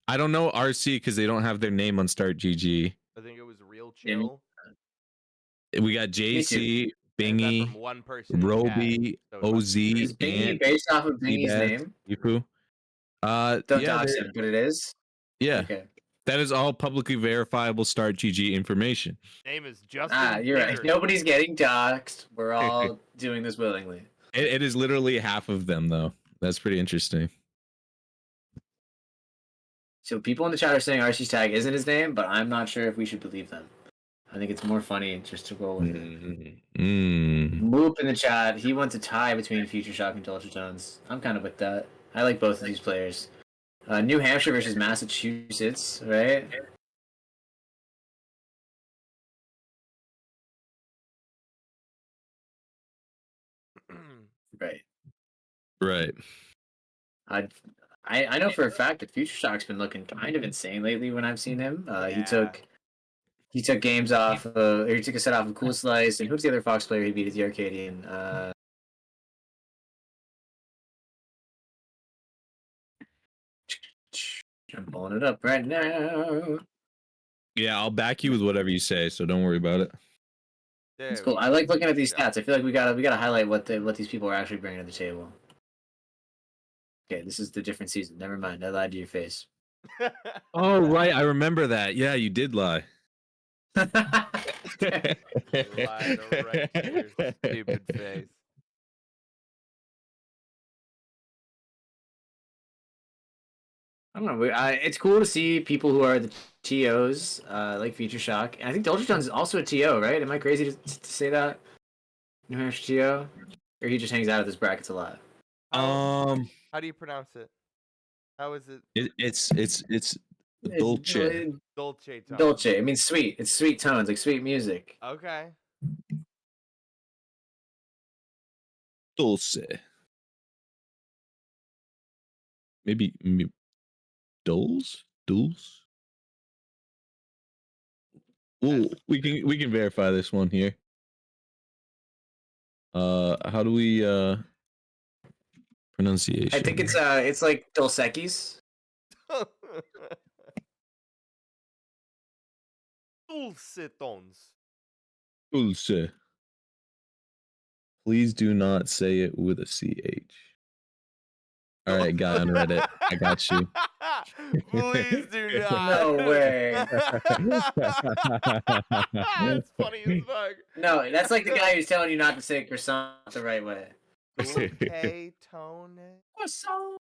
I don't know RC because they don't have their name on Start GG. I think it was Real Chill. We got JC, Bingy, From one person. Roby, OZ, Is Bingy Ant, based off of Bingy's name? Yifu. Don't dox him, but it is. Yeah. Okay. That is all publicly verifiable Start GG information. Name is Justin. You're right. Nobody's getting doxxed. We're all doing this willingly. It is literally half of them, though. That's pretty interesting. So people in the chat are saying RC's tag isn't his name, but I'm not sure if we should believe them. I think it's more funny just to roll with it. Mm. Moop in the chat. He wants a tie between Future Shock and Ultra Tones. I'm kind of with that. I like both of these players. New Hampshire versus Massachusetts, right? Right. Right. I know for a fact that Future Shock's been looking kind of insane lately when I've seen him. Yeah. He took games off. Or he took a set off of Cool Slice. And who's the other Fox player he beat at the Arcadian? I'm pulling it up right now. Yeah, I'll back you with whatever you say, so don't worry about it. That's cool. I like looking at these stats. I feel like we gotta highlight what these people are actually bringing to the table. Okay, this is the different season. Never mind. I lied to your face. Oh, right. I remember that. Yeah, you did lie. Lied right to your stupid face. I don't know. It's cool to see people who are the TOs, like Future Shock. And I think Ultra Tones is also a TO, right? Am I crazy to say that? New Hampshire TO? Or he just hangs out at this brackets a lot? How do you pronounce it? How is it? It's Dolce. Dolce tone. Dolce. It means sweet. It's sweet tones, like sweet music. Okay. Dulce. Maybe Dulce? Ooh, we can verify this one here. How do we pronunciation? I think it's like Dos Equis. Dulce tones. Dulce. Please do not say it with a CH. All right, guy on Reddit, I got you. Please do not. No way. That's funny as fuck. No, that's like the guy who's telling you not to say croissant the right way. Dulce tone. Croissant.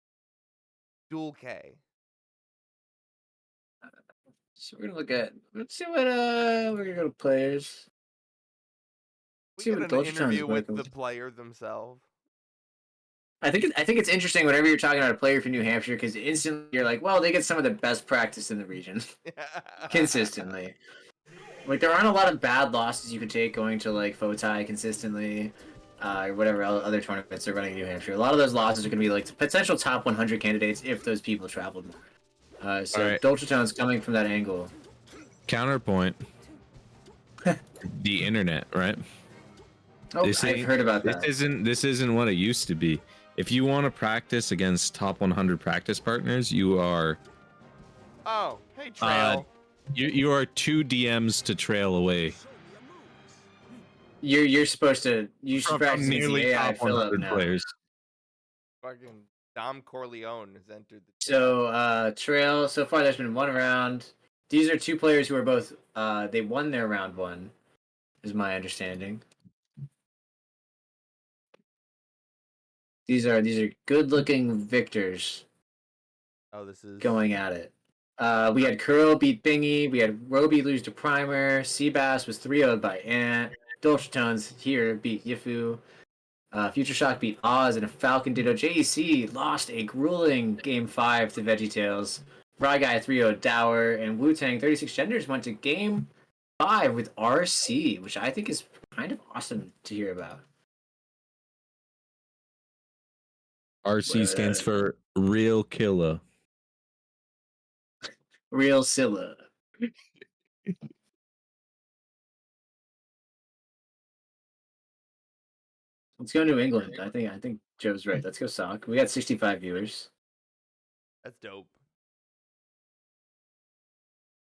Dulce. So we're gonna let's see what we're gonna go to players. We See get what an Dolce Tones interview is with working the with. player themselves. I think it's interesting whenever you're talking about a player from New Hampshire because instantly you're like, well, they get some of the best practice in the region consistently. Like there aren't a lot of bad losses you could take going to like FOTI consistently, or whatever other tournaments are running in New Hampshire. A lot of those losses are going to be like potential top 100 candidates if those people traveled more. So right. Dolce Tone's coming from that angle. Counterpoint. The internet, right? Oh, I've heard about that. This isn't what it used to be. If you want to practice against top 100 practice partners, you are. Oh, hey Trail. You are 2 DMs to trail away. You're supposed to From practice nearly AI top 100 now. players. Fucking Dom Corleone has entered the. So Trail. So far, there's been one round. These are 2 players who are both. They won their round 1, is my understanding. These are good-looking victors. Oh, this is going at it. We had Kuro beat Bingy. We had Roby lose to Primer. Seabass was 3-0'd by Ant. Dolce Tones here beat Yifu. Future Shock beat Oz and a Falcon Ditto. JEC lost a grueling Game 5 to VeggieTales. Rye Guy 3-0 Dower. And Wu-Tang 36 Genders went to Game 5 with RC, which I think is kind of awesome to hear about. RC stands for Real Killer. Real Scylla. Let's go New England. I think Joe's right. Let's go Sock. We got 65 viewers. That's dope.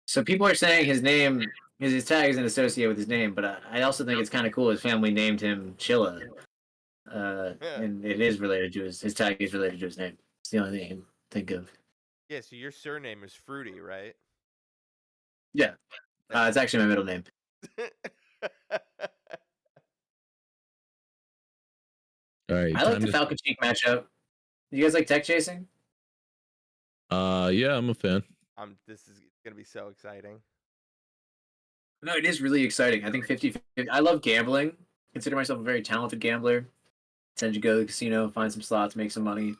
So people are saying his tag isn't associated with his name, but I also think it's kind of cool his family named him Chilla. And it is related to his tag is related to his name. It's the only thing I can think of. Yeah, so your surname is Fruity, right? Yeah. It's actually my middle name. All right. I like the Falcon Cheek matchup. You guys like tech chasing? Yeah, I'm a fan. This is gonna be so exciting. No, it is really exciting. I think 50-50. I love gambling. Consider myself a very talented gambler. Tend to go to the casino, find some slots, make some money.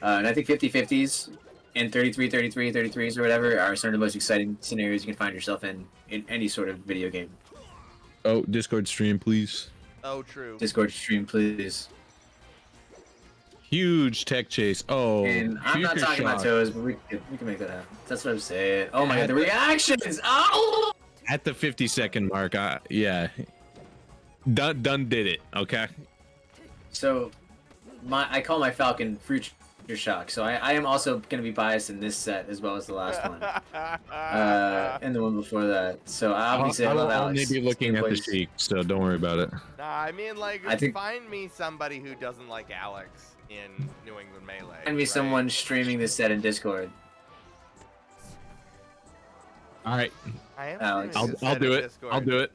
And I think 50-50s and 33-33-33s or whatever are some of the most exciting scenarios you can find yourself in any sort of video game. Oh, Discord stream, please. Oh, true. Discord stream, please. Huge tech chase. Oh, And I'm not future talking about shock. toes, but we can make that happen. That's what I'm saying. Oh my god, the reactions! Oh! At the 50-second mark. Yeah. Done did it. Okay. So, I call my Falcon Future Shock. So I am also going to be biased in this set as well as the last one, and the one before that. So obviously I love I'll Alex. only be looking at the Plays- sheik, so don't worry about it. Nah, I mean, like, I think- find me somebody who doesn't like Alex in New England Melee. Find me right? someone streaming this set in Discord. All right, I am Alex. streaming this I'll set do in it. Discord. I'll do it.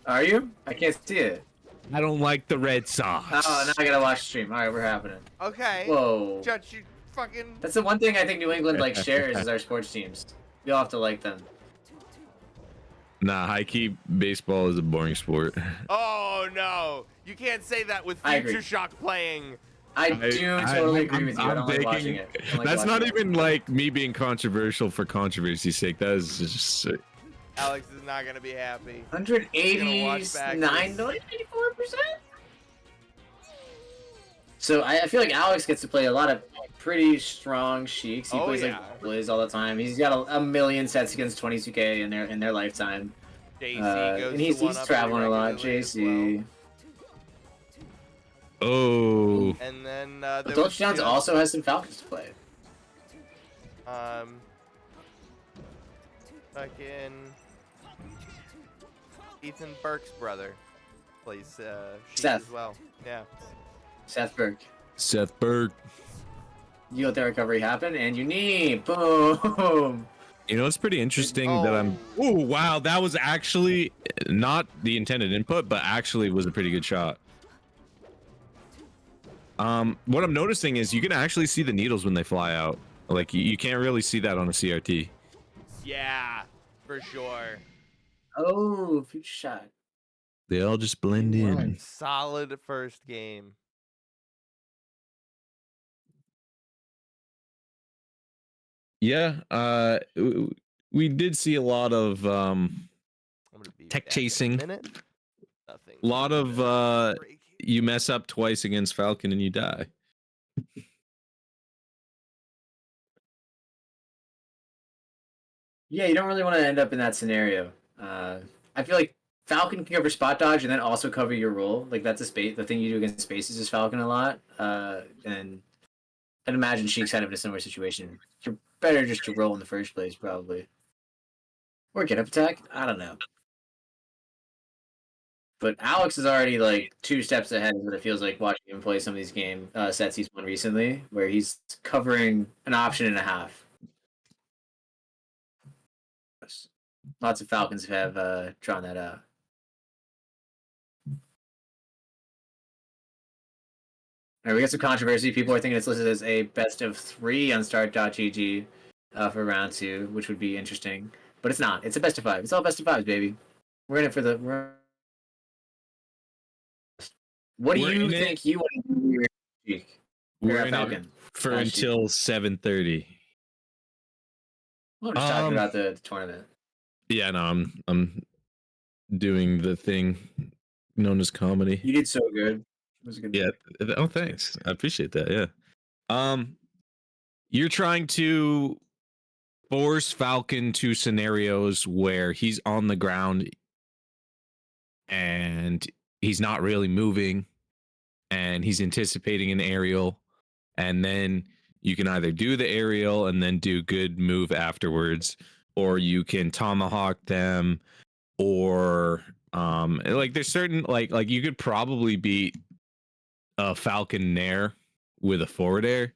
Are you? I can't see it. I don't like the Red Sox. Oh, now I gotta watch the stream. All right, we're happening. Okay. Whoa. Judge, you fucking. That's the one thing I think New England like shares is our sports teams. We all have to like them. Nah, high key baseball is a boring sport. Oh no! You can't say that with I agree. Future Shock playing. I do totally agree with you. I don't like taking- watching it. I don't like That's not watching it. even like me being controversial for controversy's sake. That is just Alex is not gonna be happy. 189 to 84%. So I feel like Alex gets to play a lot of pretty strong sheiks. He Oh, plays yeah. like Blizz all the time. He's got a million sets against 22K in their lifetime. JC goes And to he's one up traveling a lot. regularly as JC. oh. well. And then there But was Touchdowns two, also has some Falcons to play. Fucking Ethan Burke's brother plays sheik Seth. as well. Yeah. Seth Burke. Seth Berg. You let that recovery happen, and you need boom. You know, it's pretty interesting that I'm. Oh wow, that was actually not the intended input, but actually was a pretty good shot. What I'm noticing is you can actually see the needles when they fly out. Like you can't really see that on a CRT. Yeah, for sure. Oh, future shot. They all just blend in. Right. Solid first game. Yeah, we did see a lot of I'm gonna be Tech back in a chasing. minute. Nothing. lot of Break. you mess up twice against Falcon and you die. Yeah, you don't really want to end up in that scenario. I feel like Falcon can cover spot dodge and then also cover your roll. Like that's a space. The thing you do against spaces is Falcon a lot. And I'd imagine Sheik's kind of in a similar situation. You're better just to roll in the first place, probably. Or get up attack. I don't know. But Alex is already like 2 steps ahead of what it feels like watching him play some of these game sets he's won recently, where he's covering an option and a half. Lots of Falcons have drawn that out. All right, we got some controversy. People are thinking it's listed as a best of 3 on start.gg for round 2, which would be interesting. But it's not. It's a best of 5. It's all best of 5s, baby. We're in it for the... What do We're you in it- think you want to do here, Cheek? We're Or in it Falcon? for Last year. until 7:30. We're just talking about the tournament. Yeah, no, I'm doing the thing known as comedy. You did so good. It was a good. Yeah. Oh, thanks. I appreciate that. Yeah. You're trying to force Falcon to scenarios where he's on the ground and he's not really moving and he's anticipating an aerial, and then you can either do the aerial and then do good move afterwards, or you can tomahawk them, or like there's certain like you could probably beat a Falcon Nair with a forward air,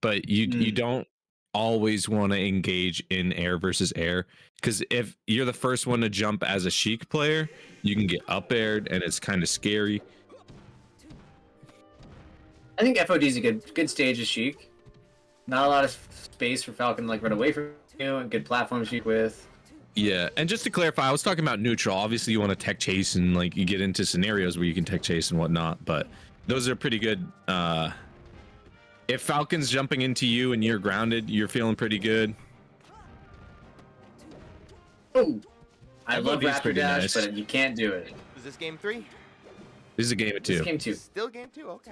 but you don't always want to engage in air versus air, because if you're the first one to jump as a Sheik player, you can get up aired and it's kind of scary. I think FOD is a good stage of Sheik. Not a lot of space for Falcon to like run away from you, and good platform Sheik with. Yeah, and just to clarify, I was talking about neutral. Obviously, you want to tech chase and like you get into scenarios where you can tech chase and whatnot, but those are pretty good. If Falcon's jumping into you and you're grounded, you're feeling pretty good. Oh, I That love VOD is Raptor pretty Dash, nice. but you can't do it. Is this game 3? This is a game of This is 2. game 2. Still game 2. Okay.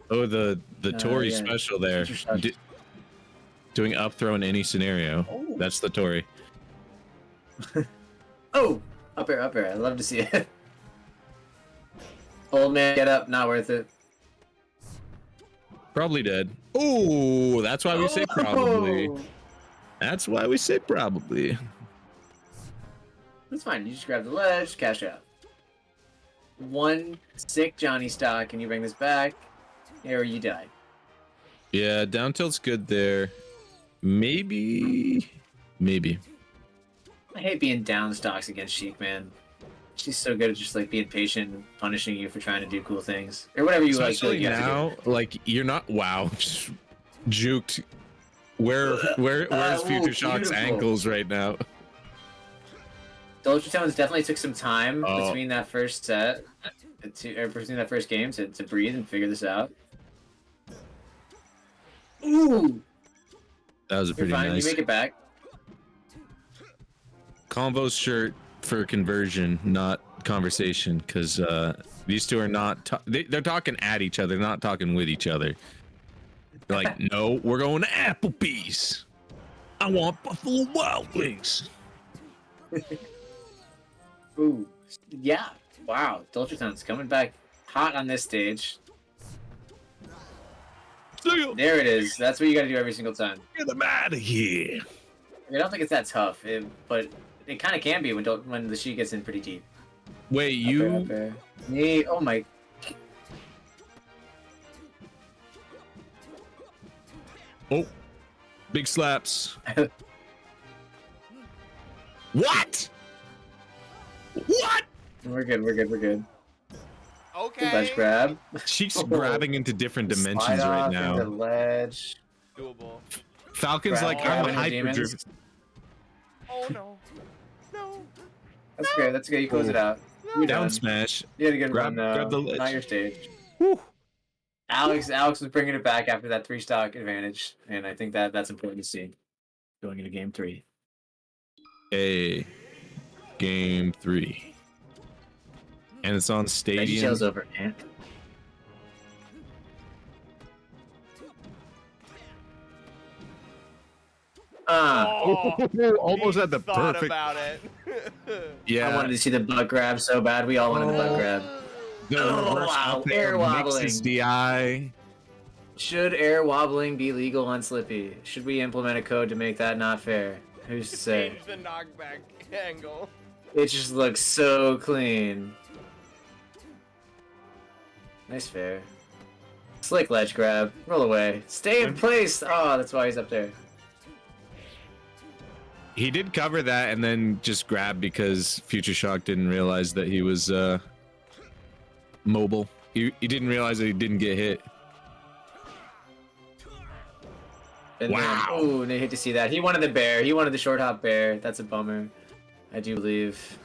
Oh, the Tori yeah. special there. Future shock. Doing up throw in any scenario. Oh. That's the Tori. Oh, up air, up air. I'd love to see it. Old man, get up. Not worth it. Probably dead. Oh, that's why we say probably. Oh. That's why we say probably. That's fine. You just grab the ledge, cash out. One sick Johnny stock, and you bring this back, or you die. Yeah, down tilt's good there. Maybe. I hate being down stocks against Sheik, man. She's so good at just like being patient and punishing you for trying to do cool things or whatever you Especially like. You have to now, like you're not just juked. Where's Future Shock's beautiful. ankles right now? Dolce Tones definitely took some time Oh. between that first set, between that first game to breathe and figure this out. Ooh, That was a you're pretty fine. nice You make it back. Convo's shirt for conversion, not conversation, because these two are not. They're talking at each other, not talking with each other. They're like, no, we're going to Applebee's. I want Buffalo Wild Wings. Ooh, yeah. Wow, Dolce Tones coming back hot on this stage. There it is. That's what you got to do every single time. Get them out of here. I don't think it's that tough, but it kind of can be when the Sheik gets in pretty deep. Wait, Up there. Me, oh my. Oh, big slaps. What? What? We're good. We're good. We're good. Okay. Good ledge grab. She's grabbing into different dimensions Slide right off now. into ledge. Doable. Falcon's Grab like, grab I'm into hyper demons. driven. Oh no. No. That's good. That's good. You close it out. Down You're done. smash. You had a good Grab- run though. grab the ledge. Not your stage. Woo. Alex was bringing it back after that 3-stock advantage, and I think that's important to see going into game 3. Hey, game 3. And it's on Stadium. VeggieTales over Ant. Oh, Almost he at the thought perfect. about it. Yeah. I wanted to see the butt grab so bad. We all wanted the butt grab. The Oh, reverse wow, up there air wobbling. mixes DI. Should air wobbling be legal on Slippy? Should we implement a code to make that not fair? Who's to say? Change the knockback angle. It just looks so clean. Nice fair. Slick ledge grab. Roll away. Stay in place! Oh, that's why he's up there. He did cover that and then just grab because Future Shock didn't realize that he was mobile. He didn't realize that he didn't get hit. And Wow. Oh, they hate to see that. He wanted the bear. He wanted the short hop bear. That's a bummer. I do believe.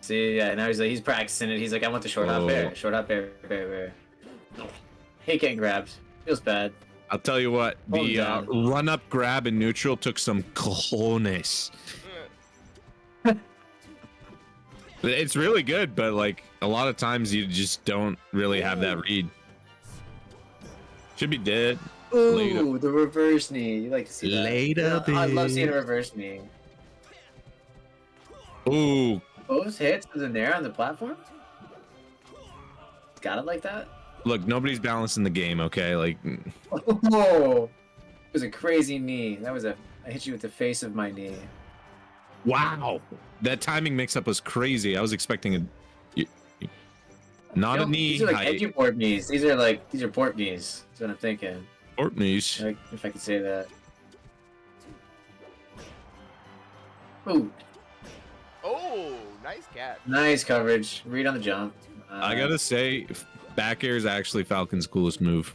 See, yeah, now he's practicing it. He's like, I want the short hop bear. Oh. Short hop bear, bear. Hate getting grabbed. Feels bad. I'll tell you what, Hold the down. run-up grab in neutral took some cojones. It's really good, but like a lot of times you just don't really have that read. Should be dead. Ooh, Later. the reverse knee. You like to see that. Later, I love seeing a bitch. reverse knee. Ooh, Both hits with an air on the platform? Got it like that? look, nobody's balancing the game, okay? Like, Oh, it was a crazy knee. I hit you with the face of my knee. wow, that timing mix-up was crazy. I was expecting not You a know, knee These are like height. edgy port knees. These are port knees. That's what I'm thinking. Or knees. Like, if I could say that. Ooh, Oh, nice catch. nice coverage. Read on the jump. I gotta say, back air is actually Falcon's coolest move.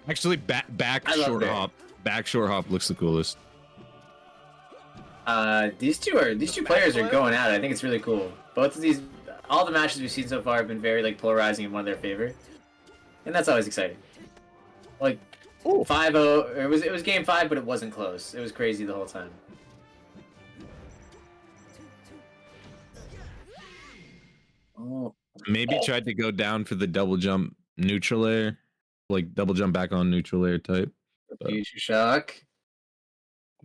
Actually, back I love short it. hop. Back short hop looks the coolest. These two players are going at it. I think it's really cool. Both of these, all the matches we've seen so far have been very like polarizing in one of their favor, and that's always exciting. Like 5-0, it was game 5, but it wasn't close. It was crazy the whole time. Oh. Maybe tried to go down for the double jump neutral air, like double jump back on neutral air type. Future shock.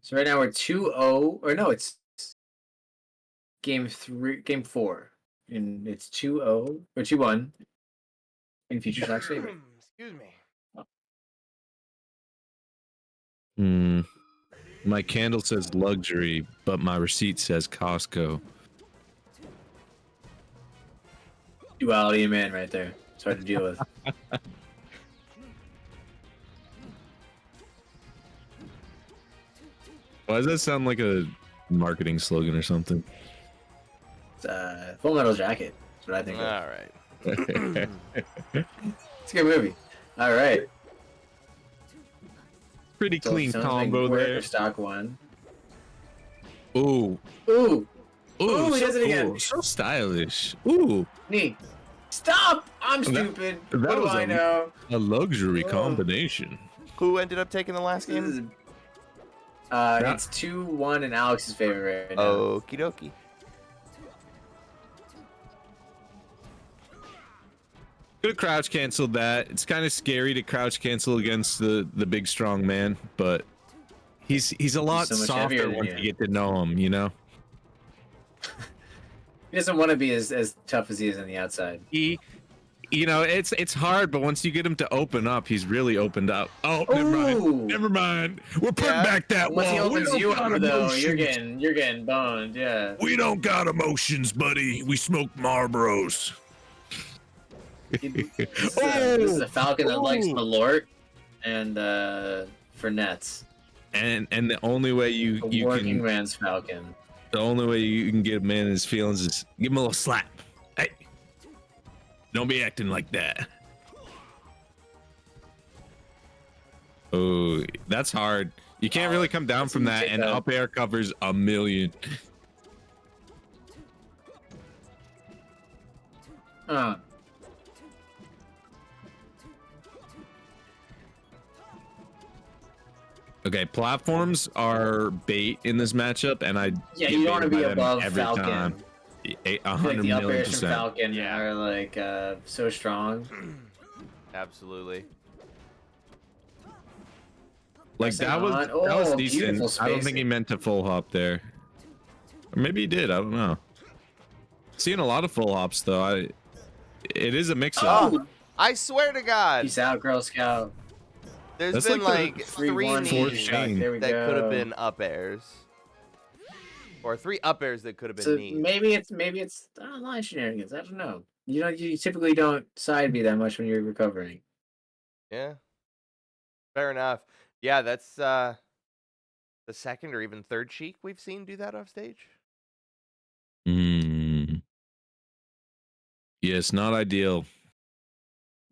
So right now we're 2-0, or no, it's game 4, and it's 2-0 or 2-1 in Future Shock's favor. Excuse me. My candle says luxury, but my receipt says Costco. Duality of man right there. It's hard to deal with. Why does that sound like a marketing slogan or something? It's Full Metal Jacket. That's what I think All of. right. It's a good movie. All right. Pretty clean combo there. Stock 1. Ooh. Ooh. Ooh, he does it again. So stylish. Ooh. Knee. Stop! I'm stupid. That What do was I know? a luxury combination. Who ended up taking the last game? It's 2-1 in Alex's favor right now. Okie dokie. Could have crouch canceled that. It's kind of scary to crouch cancel against the big strong man, but he's a lot so much heavier softer than once you. you get to know him, you know? He doesn't want to be as tough as he is on the outside. It's hard, but once you get him to open up, he's really opened up. Oh, Ooh. never mind. We're putting back that Once he wall. We opens don't you got up, though, emotions. you're getting boned. Yeah. We don't got emotions, buddy. We smoke Marlboros. This is a falcon that likes Malort and for nets. And the only way you Working can man's falcon. the only way you can get a man in his feelings is give him a little slap. Hey, don't be acting like that. Oh, that's hard. You can't really come down from that, and up air covers a million. Okay, platforms are bait in this matchup, and you don't want to be above every falcon. time. I feel like the up airs from 100,000,000%. falcon are like so strong. Absolutely. Like that was beautiful decent. I don't think spacing. he meant to full hop there, or maybe he did. I don't know. Seeing a lot of full hops though. It is a mix up. Oh, I swear to God, Peace out, Girl Scout. there's That's been like the like 3 3-1 fourth knees chain. There we that go. could have been up airs, or 3 up airs that could have been So knees. maybe it's line shenanigans. I don't know. You typically don't side B that much when you're recovering. Yeah, fair enough. Yeah, that's the second or even third Sheik we've seen do that off stage. Yeah, it's not ideal.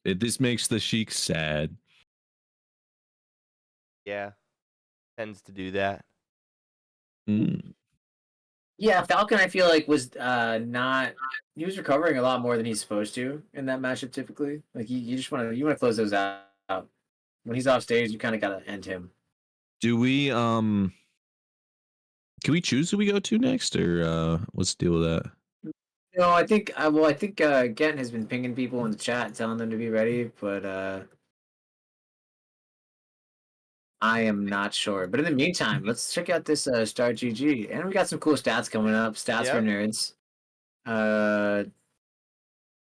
This makes the Sheik sad. Yeah, tends to do that. Yeah, Falcon I feel like was not he was recovering a lot more than he's supposed to in that matchup typically. Like you just want to close those out. When he's off stage, you kind of got to end him. Do we can we choose who we go to next, or what's the deal with that? No, I think Gent has been pinging people in the chat telling them to be ready, but I am not sure. But in the meantime, let's check out this Star GG. And we got some cool stats coming up. Stats for nerds.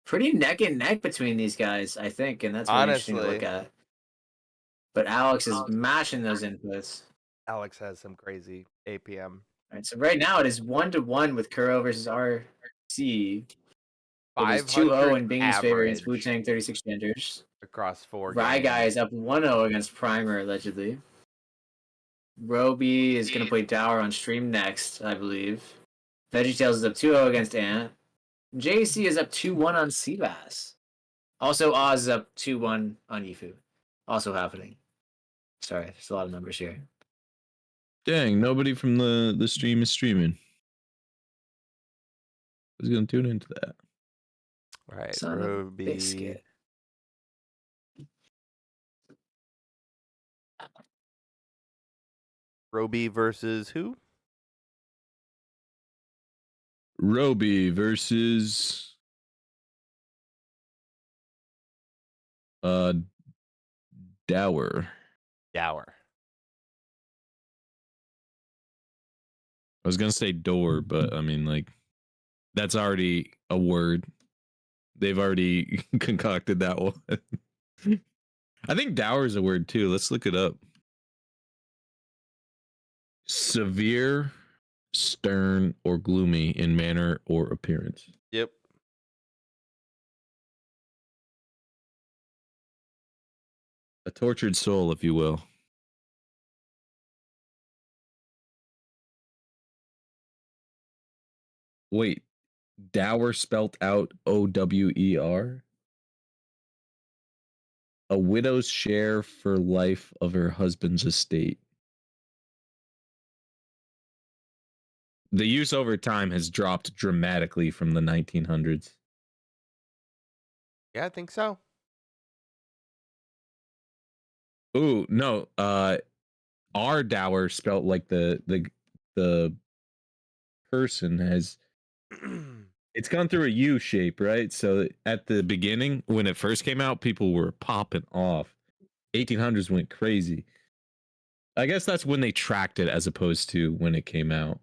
Pretty neck and neck between these guys, I think, and that's really interesting to look at. But Alex is mashing those inputs. Alex has some crazy APM. All right, so right now it is 1-1 with Kuro versus RC. It is 2-0 in Bing's favor against average Wu-Tang 36 Genders. across 4 Rye games. Guy is up 1-0 against Primer, allegedly. Roby is going to play Dower on stream next, I believe. VeggieTales is up 2-0 against Ant. JC is up 2-1 on Seabass. Also, Oz is up 2-1 on Yifu. Also happening. Sorry, there's a lot of numbers here. Dang, nobody from the stream is streaming. I was gonna tune into that. All right, Son of a Ruby. biscuit. Roby versus who? Roby versus Dower. Dower. I was gonna say door, but I mean like that's already a word. They've already concocted that one. I think dour is a word too. Let's look it up. Severe, stern, or gloomy in manner or appearance. Yep. A tortured soul, if you will. Wait, dower spelt out Ower? A widow's share for life of her husband's estate. The use over time has dropped dramatically from the 1900s. Yeah, I think so. Ooh, no. Our dower spelt like the person has. It's gone through a U shape, right? So at the beginning, when it first came out, people were popping off. 1800s went crazy. I guess that's when they tracked it as opposed to when it came out.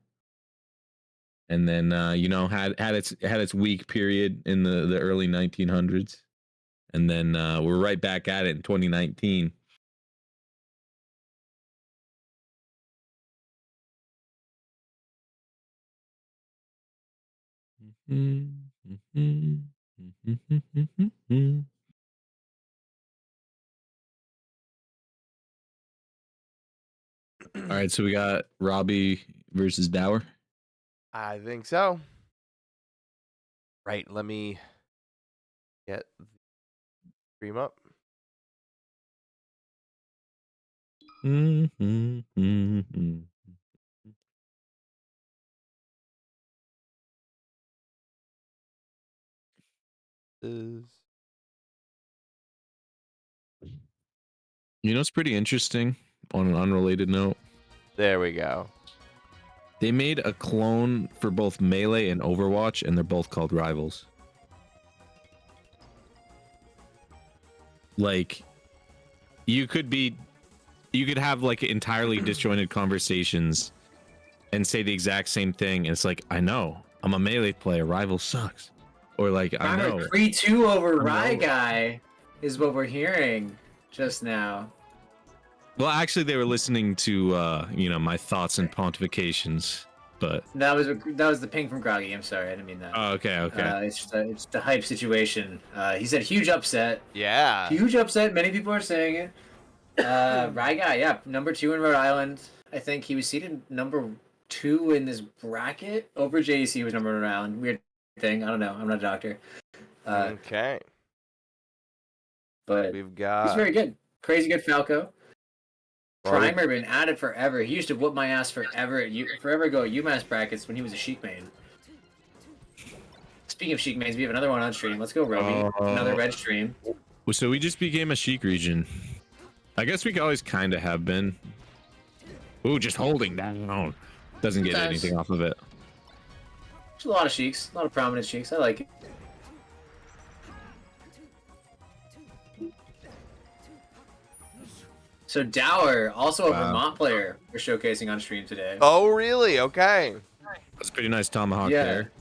And then had its weak period in the early 1900s, and then we're right back at it in 2019. All right, so we got Robbie versus Dower. I think so. Right, let me get the stream up. You know, it's pretty interesting on an unrelated note. There we go. They made a clone for both Melee and Overwatch, and they're both called Rivals. Like, you could have like entirely disjointed conversations and say the exact same thing. And it's like, I know, I'm a Melee player. Rivals sucks. Or like, I know. 3-2 over Rye Guy is what we're hearing just now. Well, actually, they were listening to my thoughts and pontifications, but that was the ping from Groggy. I'm sorry, I didn't mean that. Oh, okay. It's the hype situation. He said huge upset. Yeah. Huge upset. Many people are saying it. Rye Guy, yeah, number 2 in Rhode Island. I think he was seated number 2 in this bracket over JEC was number 1 in Rhode Island. Weird thing. I don't know. I'm not a doctor. Okay. But We've got. he's very good. Crazy good Falco. Primer been at it forever. He used to whoop my ass forever ago at UMass brackets when he was a Sheik main. Speaking of Sheik mains, we have another one on stream. Let's go, Roby. Another red stream. So we just became a Sheik region. I guess we always kind of have been. Ooh, just holding down. Doesn't get anything off of it. There's a lot of Sheiks. A lot of prominent Sheiks. I like it. So Dower, also a Vermont player, we're showcasing on stream today. Oh, really? Okay. That's a pretty nice tomahawk there.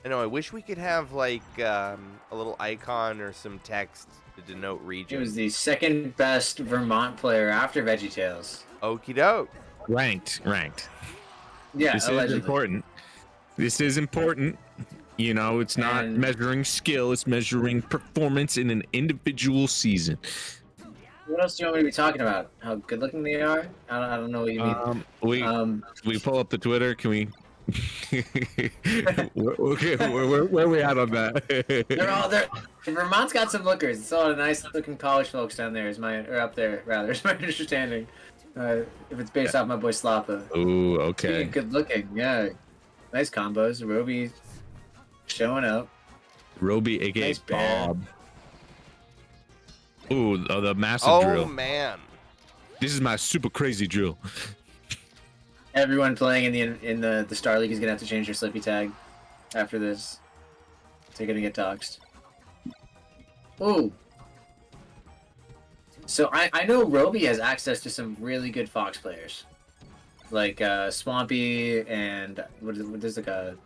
I know. I wish we could have like a little icon or some text to denote region. He was the second best Vermont player after VeggieTales. Okie doke. Ranked. Yeah, this allegedly. is important. This is important. You know, it's not measuring skill; it's measuring performance in an individual season. What else do you want me to be talking about? How good looking they are? I don't know what you mean. We pull up the Twitter. Can we? Okay, where are we at on that? They're all there. Vermont's got some lookers. It's all nice looking college folks down there. Up there rather. Is my understanding. If it's based off my boy Slappa. Ooh, Speaking okay. of good looking, yeah. Nice combos. Roby showing up. Roby, aka Nice bear. Bob. Ooh, the massive Oh drill. man. This is my super crazy drill. Everyone playing in the Star League is gonna have to change their Slippy tag after this. They're gonna get doxxed. Ooh. So I know Roby has access to some really good Fox players, like Swampy and there's like a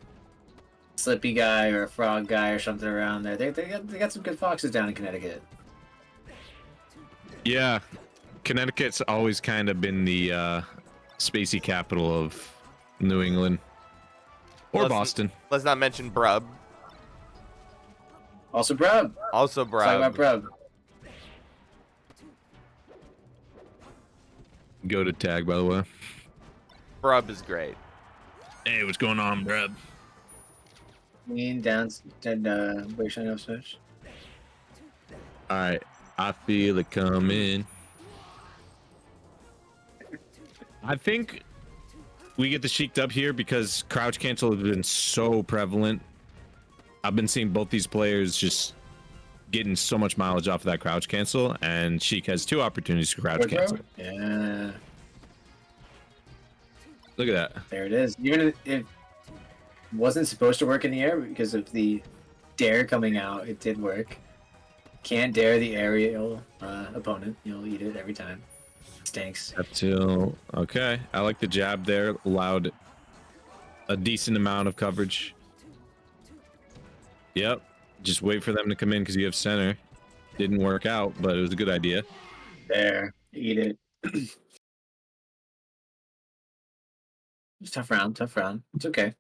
Slippy guy or a Frog guy or something around there. They got some good Foxes down in Connecticut. Yeah, Connecticut's always kind of been the spacey capital of New England or Boston. Let's not mention Brub. Also Brub. Also Let's talk about Brub. Brub. Go to tag, by the way. Brub is great. Hey, what's going on, Brub? Lean down and wait, shine up switch. All right, I feel it coming. I think we get the Sheiked up here because crouch cancel has been so prevalent. I've been seeing both these players just getting so much mileage off of that crouch cancel, and Sheik has 2 opportunities to crouch cancel. Yeah. Look at that. There it is. Even if it wasn't supposed to work in the air because of the dare coming out, it did work. Can't dare the aerial opponent. You'll eat it every time. Stinks. Up till okay. I like the jab there. Allowed a decent amount of coverage. Yep. Just wait for them to come in because you have center. Didn't work out, but it was a good idea. There. Eat it. It's tough round. Tough round. It's okay.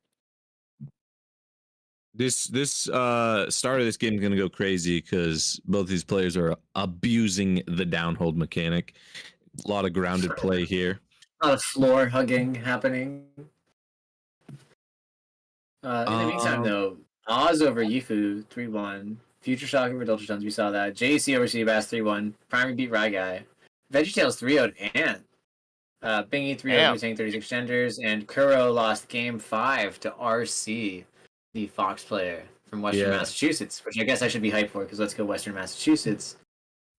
This start of this game is gonna go crazy because both these players are abusing the downhold mechanic. A lot of grounded play here. A lot of floor hugging happening. In the meantime, though, Oz over Yifu 3-1. Future Shock over Dolce we saw that. JC over Seabass 3-1. Primary beat Rye Guy. VeggieTales 3-0'd Ant. Bingy 3-0 Tank 36 Genders. And Kuro lost game 5 to RC, the Fox player from Western Massachusetts, which I guess I should be hyped for because let's go Western Massachusetts.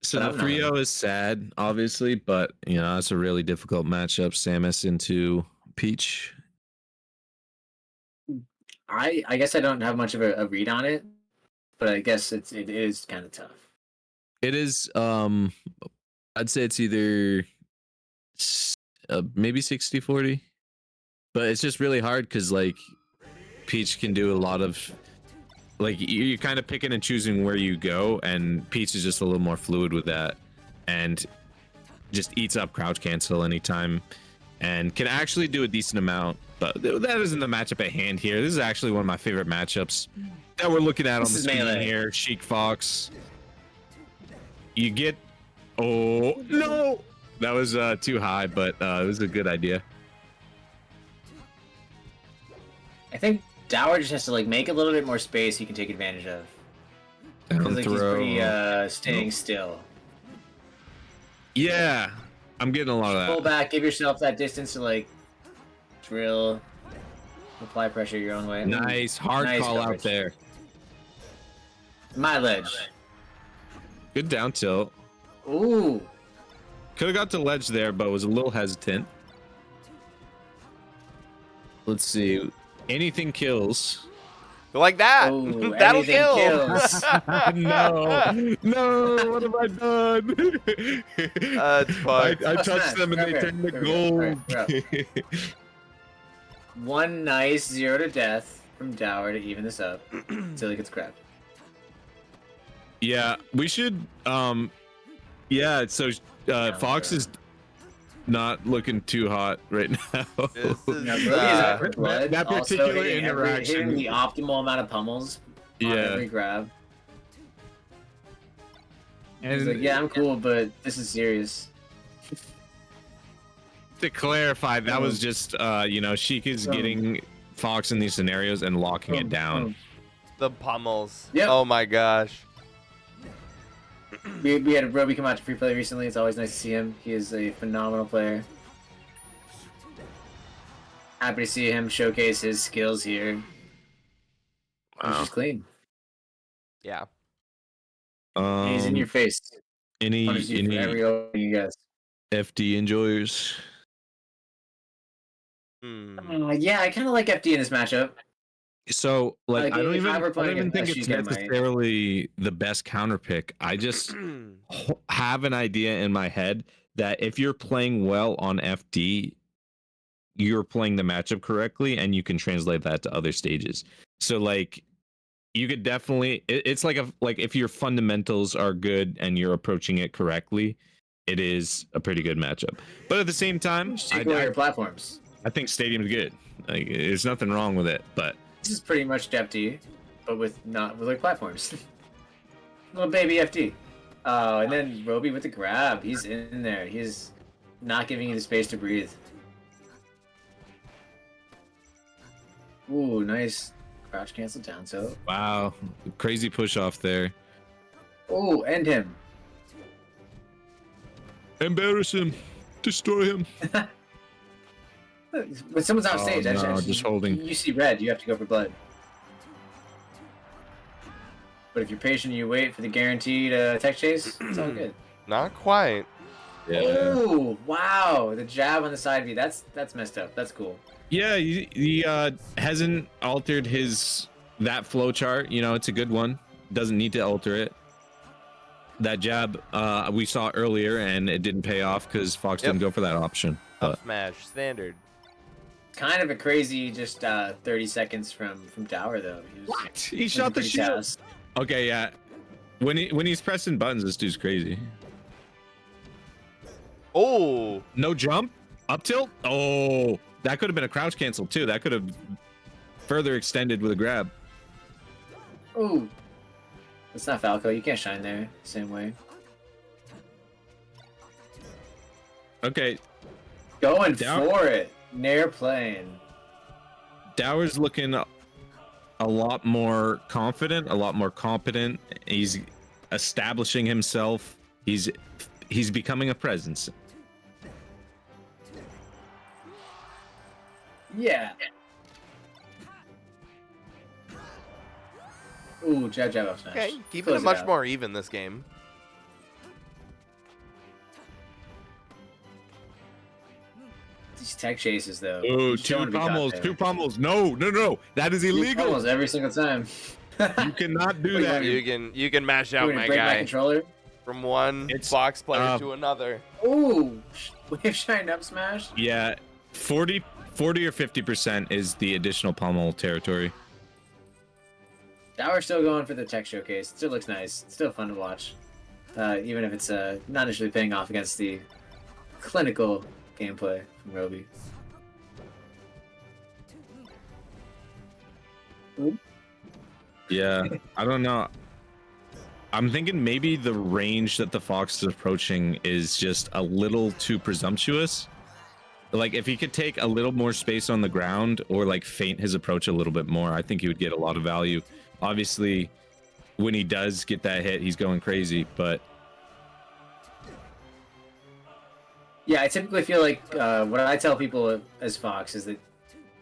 So the 3-0 is sad, obviously, but you know, it's a really difficult matchup. Samus into Peach. I guess I don't have much of a read on it, but I guess it is kind of tough. It is I'd say it's either maybe 60-40, but it's just really hard because like Peach can do a lot of like you're kind of picking and choosing where you go, and Peach is just a little more fluid with that and just eats up crouch cancel anytime and can actually do a decent amount. But that isn't the matchup at hand here. This is actually one of my favorite matchups that we're looking at on the screen here. Sheik Fox. You get no, that was too high, but it was a good idea. I think Dower just has to like make a little bit more space he can take advantage of. Because like he's pretty staying still. Yeah, I'm getting a lot of that. Pull back, give yourself that distance to like drill, apply pressure your own way. Nice hard nice call coverage. out there. My ledge. Good down tilt. Ooh. Could have got to ledge there, but was a little hesitant. Let's see. Anything kills. Like that. Ooh, That'll kill. Kills. No, what have I done? It's fine. I touched them and they turned to gold. One nice 0 to death from Dower to even this up until he gets grabbed. Yeah, we should. Yeah, so Fox is not looking too hot right now. That particular interaction, hitting the optimal amount of pummels on every grab. And he's like, yeah, I'm cool, but this is serious. To clarify, that was just Sheik is getting Fox in these scenarios and locking it down. The pummels. Yep. Oh my gosh. We had Roby come out to free play recently. It's always nice to see him. He is a phenomenal player. Happy to see him showcase his skills here. He's Wow. just clean. Yeah. He's in your face. Punishes you for every opening you guess. FD enjoyers? Yeah, I kind of like FD in this matchup. So, like, Like, I don't if I were even playing think it's SGK, I might. necessarily the best counter pick. I just have an idea in my head that if you're playing well on FD, you're playing the matchup correctly, and you can translate that to other stages. So, like, you could definitely. It's like if your fundamentals are good and you're approaching it correctly, it is a pretty good matchup. But at the same time, Take away your platforms. I think Stadium's good. Like, there's nothing wrong with it, but This is pretty much FD, but with like platforms. Little baby FD. Oh, and then Roby with the grab. He's in there. He's not giving you the space to breathe. Ooh, nice crouch cancel down so. wow, crazy push off there. Ooh, end him. Embarrass him, destroy him. When someone's on Oh, stage, no, actually, just holding. You see red, you have to go for blood. But if you're patient, you wait for the guaranteed tech chase. It's all good. Not quite. Yeah, Oh wow, the jab on the side B. That's messed up. That's cool. yeah. He hasn't altered that flow chart. You know, it's a good one. Doesn't need to alter it. That jab we saw earlier, and it didn't pay off because Fox didn't go for that option. Up But smash standard. Kind of a crazy, just 30 seconds from Tower though. He shot the pretty shield. fast. Okay, yeah. When he's pressing buttons, this dude's crazy. Oh, No jump, up tilt. Oh, that could have been a crouch cancel too. That could have further extended with a grab. Ooh, it's not Falco. You can't shine there same way. Okay, Going Down- for it. Nair playing. Dower's looking a lot more confident, a lot more competent. He's establishing himself. He's becoming a presence. Yeah. Ooh, jab up smash. okay. Keeping Close it much out. more even this game. These tech chases though. Oh, You just don't wanna be caught there. two pummels. No, that is Two illegal. pummels every single time. You cannot do Wait, that. You can mash out Doing my break my guy controller. from one It's, box player to another. Ooh, wave shine up smash. Yeah, 40 or 50% is the additional pummel territory. Dower's still going for the tech showcase. Still looks nice. It's still fun to watch. Even if it's not initially paying off against the clinical gameplay from Roby. Yeah, I don't know. I'm thinking maybe the range that the Fox is approaching is just a little too presumptuous. Like, if he could take a little more space on the ground or like feint his approach a little bit more, I think he would get a lot of value. Obviously, when he does get that hit, he's going crazy, but Yeah, I typically feel like what I tell people as Fox is that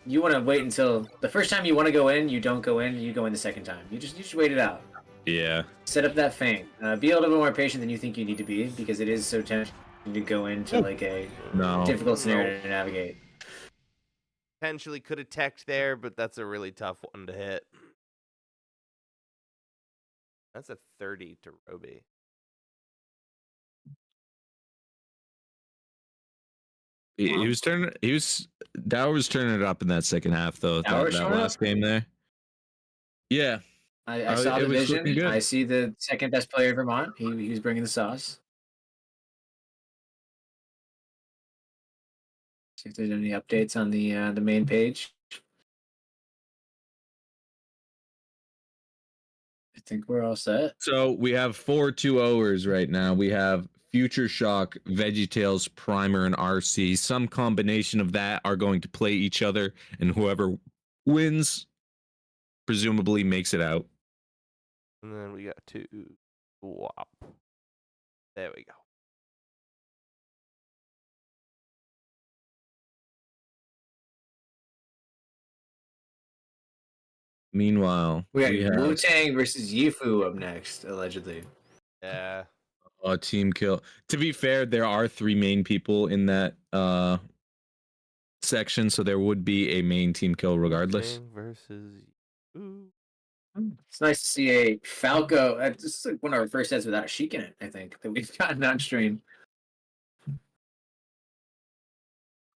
you want to wait until the first time you want to go in, you don't go in, you go in the second time. You just wait it out. yeah. Set up that feint. Be a little bit more patient than you think you need to be because it is so tempting to go into like a No. difficult scenario to navigate. Potentially could have teched there, but that's a really tough one to hit. That's a 30 to Roby. Dower was turning it up in that second half though. Dower That showing last up? game there. Yeah. I saw it the was looking vision. good. I see the second best player in Vermont. He was bringing the sauce. See if there's any updates on the main page. I think we're all set. So we have 4 2-0ers right now. We have Future Shock, VeggieTales, Primer, and RC. Some combination of that are going to play each other, and whoever wins presumably makes it out. And then we got two swap. There we go. Meanwhile, We we got have Wu Tang versus Yifu up next, allegedly. Yeah. a team kill. To be fair, there are 3 main people in that section, so there would be a main team kill regardless. King versus. Ooh. It's nice to see a Falco. This is like one of our first sets without a Sheik in it, I think, that we've gotten on stream.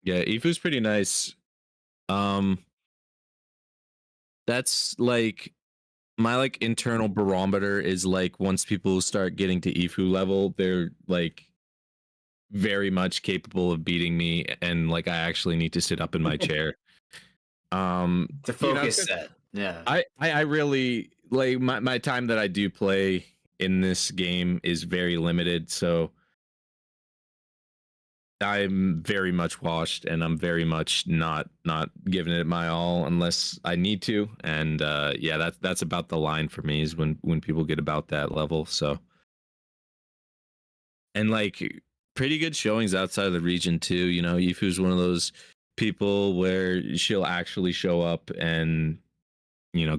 Yeah, Ifu's pretty nice. Um, that's like my like internal barometer is like once people start getting to Ifu level, they're like very much capable of beating me, and like I actually need to sit up in my chair. The You know, focus 'cause set. Yeah. I really like my time that I do play in this game is very limited, so I'm very much washed, and I'm very much not giving it my all unless I need to. And yeah, that's about the line for me is when people get about that level. So, and like pretty good showings outside of the region too. You know, Yifu's one of those people where she'll actually show up and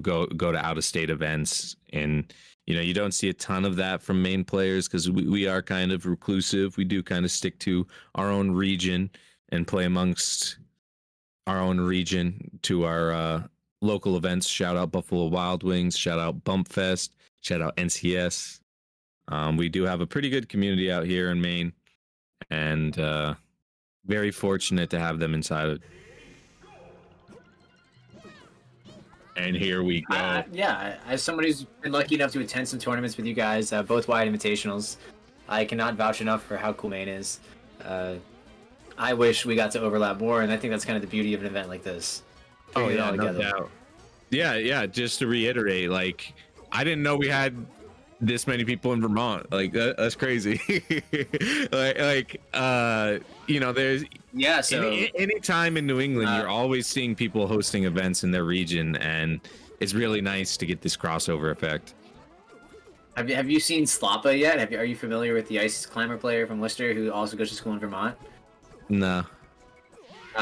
go to out of state events. And you don't see a ton of that from main players because we are kind of reclusive. We do kind of stick to our own region and play amongst our own region to our local events. Shout out Buffalo Wild Wings, shout out Bump Fest, shout out NCS. We do have a pretty good community out here in Maine, and very fortunate to have them inside of. And here we go. Yeah, as somebody who's been lucky enough to attend some tournaments with you guys, both wide invitationals, I cannot vouch enough for how cool Maine is. I wish we got to overlap more, and I think that's kind of the beauty of an event like this. Oh Bringing it yeah, all no together. doubt. Yeah. Just to reiterate, like I didn't know we had this many people in Vermont. Like that's crazy. There's Yeah, so any time in New England, Uh, you're always seeing people hosting events in their region, and it's really nice to get this crossover effect. have you seen Slappa yet? Are you familiar with the Ice Climber player from Worcester who also goes to school in Vermont? No.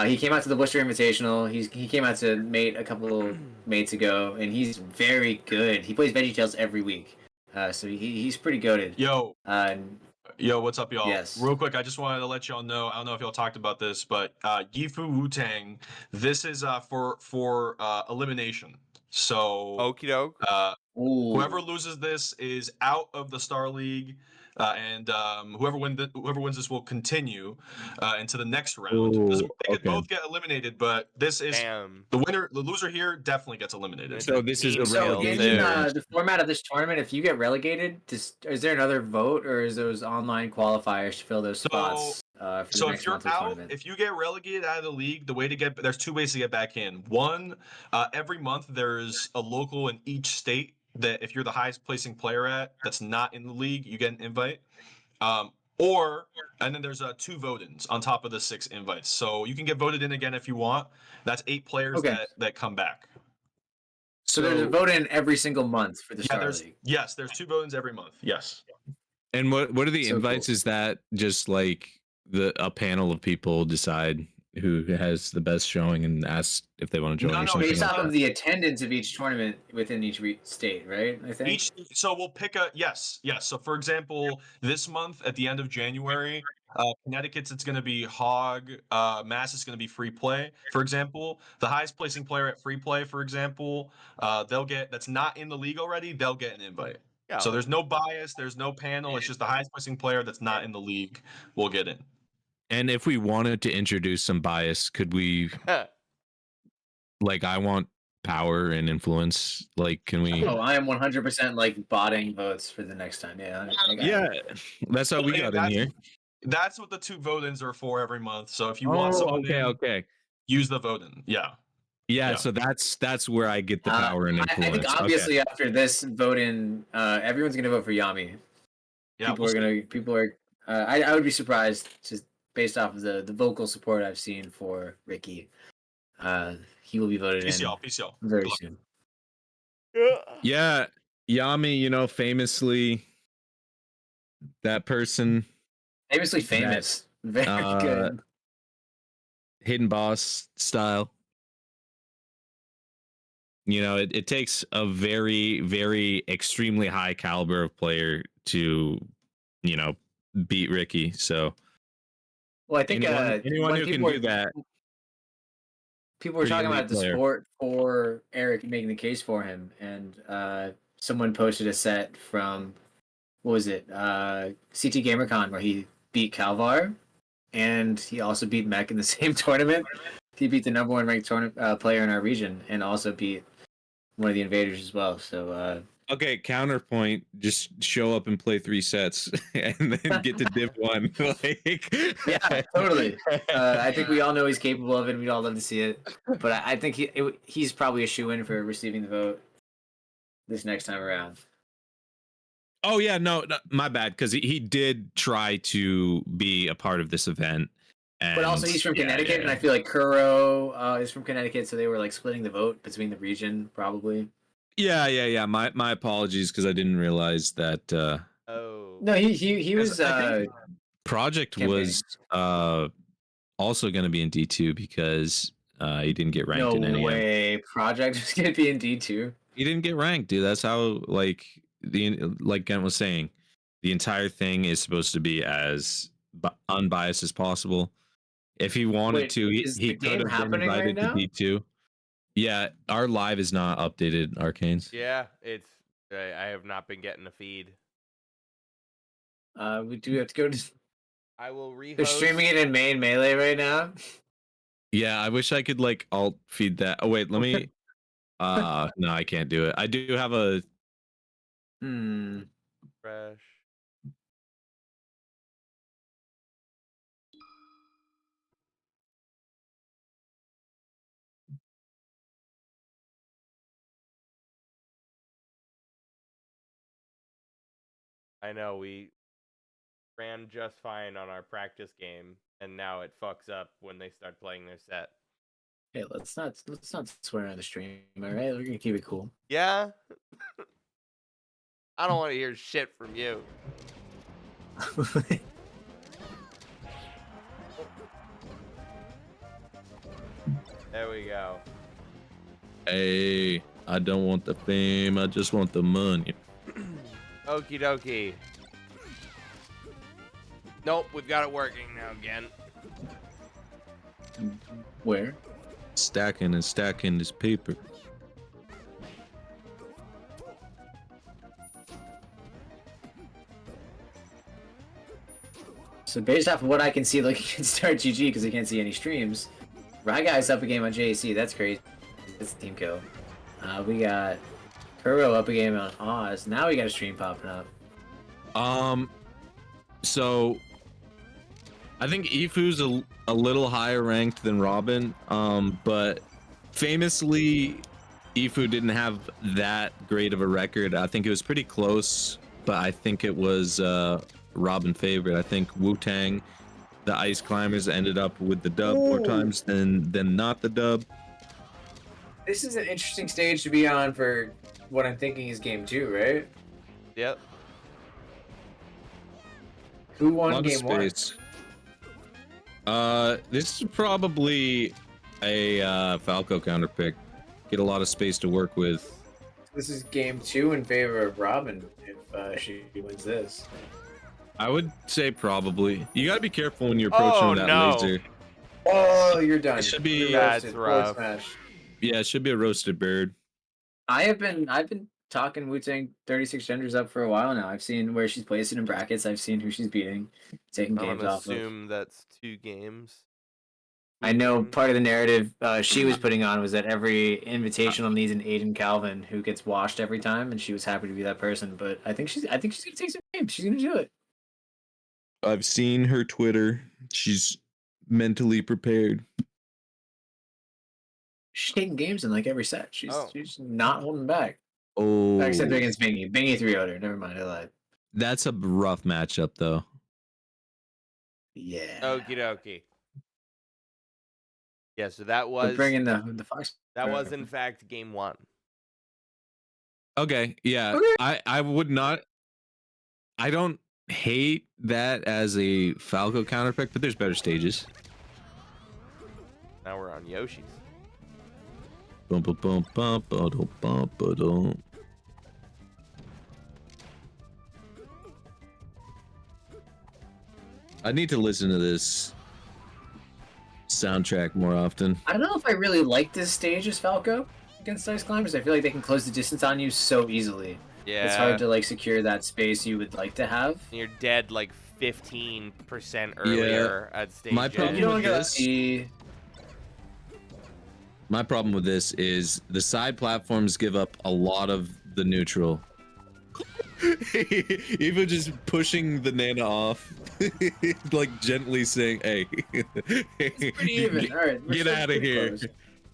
He came out to the Worcester Invitational. He came out to mate a couple mates ago, and he's very good. He plays VeggieTales every week, so he's pretty goated. Yo, Uh, Yo, what's up, y'all? Yes. Real quick, I just wanted to let y'all know. I don't know if y'all talked about this, but Yifu Wu Tang. This is for elimination. So Okie doke. whoever loses this is out of the Star League, and whoever wins this will continue into the next round. Ooh, They could okay. both get eliminated, but this is Damn. the loser here definitely gets eliminated. So this is a So relegation. in, the format of this tournament, if you get relegated, is there another vote, or is those online qualifiers to fill those spots for the So next if you're monthly out, tournament? if you get relegated out of the league, there's 2 ways to get back in. One, every month there's a local in each state that if you're the highest placing player that's not in the league, you get an invite. And then there's 2 vote-ins on top of the 6 invites. So you can get voted in again if you want. That's 8 players Okay. that come back. So there's a vote in every single month for the Star League. Yes, there's 2 vote-ins every month. Yes. And what are the So invites? cool. Is that just like a panel of people decide who has the best showing and ask if they want to join No, or no, something Based like off that? of the attendance of each tournament within each state, right? I think. So we'll pick yes. So for example, this month at the end of January, Connecticut's it's going to be Hog. Mass is going to be Free Play. For example, the highest placing player at Free Play, for example, that's not in the league already. They'll get an invite. Yeah. So there's no bias. There's no panel. It's just the highest placing player that's not in the league will get in. And if we wanted to introduce some bias, could we? Like, I want power and influence. Like, can we? Oh, I am 100% like botting votes for the next time. Yeah. Yeah, that's how we got in here. That's what the 2 vote-ins are for every month. So if you want someone okay. use the vote-in. Yeah, so that's where I get the power and influence. I think obviously after this vote in, everyone's gonna vote for Yami. Yeah, People are. I would be surprised just based off of the vocal support I've seen for Ricky. He will be voted Peace in y'all. very soon. Yeah, Yami, famously that person, Famously famous. Very good. hidden boss style. you know, it takes a very, very extremely high caliber of player to, you know, beat Ricky. So Well, I think anyone when who can do that, people were pretty talking elite about the player. sport for Eric making the case for him, and someone posted a set from what was it, CT GamerCon, where he beat Calvar, and he also beat Mech in the same tournament. He beat the number one ranked player in our region, and also beat one of the invaders as well. So Okay, counterpoint, just show up and play 3 sets and then get to Div 1. Like, yeah, totally. I think we all know he's capable of it. We'd all love to see it, but I think he's probably a shoe-in for receiving the vote this next time around. Oh yeah, no, my bad, because he did try to be a part of this event. And But also he's from Connecticut, and I feel like Kuro is from Connecticut, so they were like splitting the vote between the region, probably. Yeah. My apologies, because I didn't realize that. Oh. No, he was I think Project campaigning. was also going to be in D2 because he didn't get ranked No in NAM. way. Project was gonna be in D2. He didn't get ranked, dude. That's how, like Gent was saying, the entire thing is supposed to be as unbiased as possible. If he wanted Wait, to, is he the could game have been happening right invited to now? D2. Yeah, our live is not updated, Arcanes. Yeah, it's. I have not been getting a feed. We do have to go to. I will rehost. They're streaming it in main melee right now. Yeah, I wish I could like alt feed that. Oh wait, let me. No, I can't do it. I do have a. Fresh. I know we ran just fine on our practice game, and now it fucks up when they start playing their set. Hey, let's not swear on the stream. All right, we're gonna keep it cool. Yeah. I don't want to hear shit from you. There we go. Hey, I don't want the fame. I just want the money. Okie dokie. Nope, we've got it working now again. Where? Stacking and stacking this paper. So based off of what I can see, looking at Start GG because I can't see any streams. Rye Guy's up a game on JAC. That's crazy. That's a team kill. We got Kuro up a game on Oz. Now we got a stream popping up. So I think Ifu's a little higher ranked than Robin. But famously, Ifu didn't have that great of a record. I think it was pretty close, but I think it was Robin favorite. I think Wu-Tang, the Ice Climbers, ended up with the dub more times than not the dub. This is an interesting stage to be on for what I'm thinking is game 2, right? Yep. Who won game 1? This is probably a Falco counter pick. Get a lot of space to work with. This is game 2 in favor of Robin if she wins this. I would say probably. You gotta be careful when you're approaching that laser. Oh, you're done. It should be. That's rough. Yeah, it should be a roasted bird. I've been talking Wu-Tang 36 genders up for a while now. I've seen where she's placed it in brackets. I've seen who she's beating, taking I'm games gonna off of. assume that's 2 games. I know part of the narrative she was putting on was that every invitational needs an Aiden Calvin who gets washed every time, and she was happy to be that person. But I think she's gonna take some games. She's gonna do it. I've seen her Twitter. She's mentally prepared. She's taking games in like every set. She's not holding back. Oh, Except against Bingy. Bingy 3-0'd her. Never mind, I lied. That's a rough matchup, though. Yeah. Okie dokie. Yeah, so that was bringing the Fox. That was in fact game 1. Okay, yeah. Okay. I would not. I don't hate that as a Falco counterpick, but there's better stages. Now we're on Yoshi's. Bum, bum, bum, bum, ba-dum, bum, ba-dum. I need to listen to this soundtrack more often. I don't know if I really like this stage as Falco against Ice Climbers. I feel like they can close the distance on you so easily. Yeah. It's hard to like secure that space you would like to have. You're dead like 15% earlier at stage My problem edge. You don't with get this- the My problem with this is the side platforms give up a lot of the neutral. Even just pushing the Nana off, like gently saying, "Hey, It's pretty even. All right, we're get still out of pretty here. close.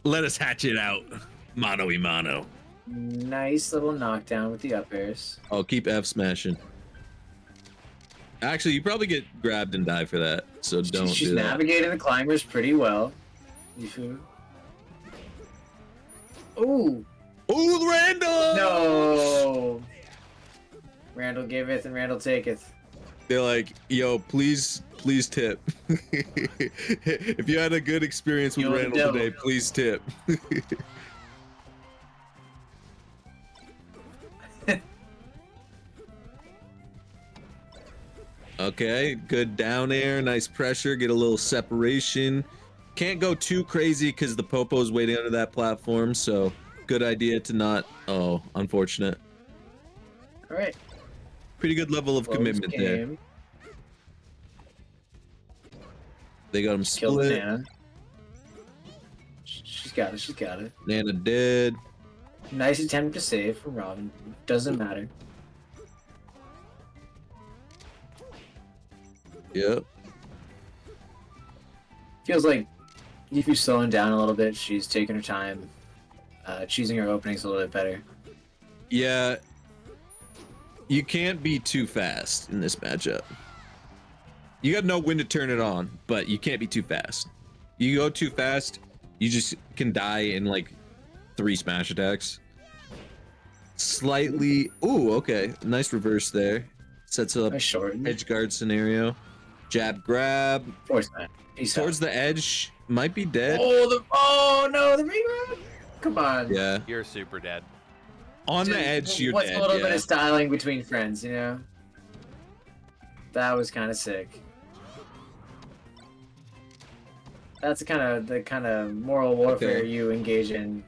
Let us hatch it out, mano y mano." Nice little knockdown with the up airs. Oh, keep F smashing. Actually, you probably get grabbed and die for that, so don't She's do that. navigating the climbers pretty well. Yifu. Ooh, Ooh, Randall! no! Randall giveth and Randall taketh. They're like, yo, please tip. If you had a good experience with Yo, the Randall devil. today, please tip. Okay, good down air, nice pressure, get a little separation. Can't go too crazy because the Popo's waiting under that platform, so good idea to not. Oh, unfortunate. All right. Pretty good level of Close commitment there. game. They got him Killed split. Nana. She's got it. She's got it. Nana dead. Nice attempt to save from Robin. Doesn't matter. Yep. Feels like Yifu's slowing down a little bit. She's taking her time, choosing her openings a little bit better. Yeah. You can't be too fast in this matchup. You gotta know when to turn it on, but you can't be too fast. You go too fast, you just can die in like 3 smash attacks. Slightly. Ooh, okay. Nice reverse there. Sets up Nice short. edge guard scenario. Jab grab. Force that. Peace out. Towards the edge. Might be dead. Oh no, the regrab! Come on. Yeah. You're super dead. On the Dude, edge, you're what's dead. a little Yeah. bit of styling between friends, you know? That was kind of sick. That's the kind of moral warfare Okay. you engage in.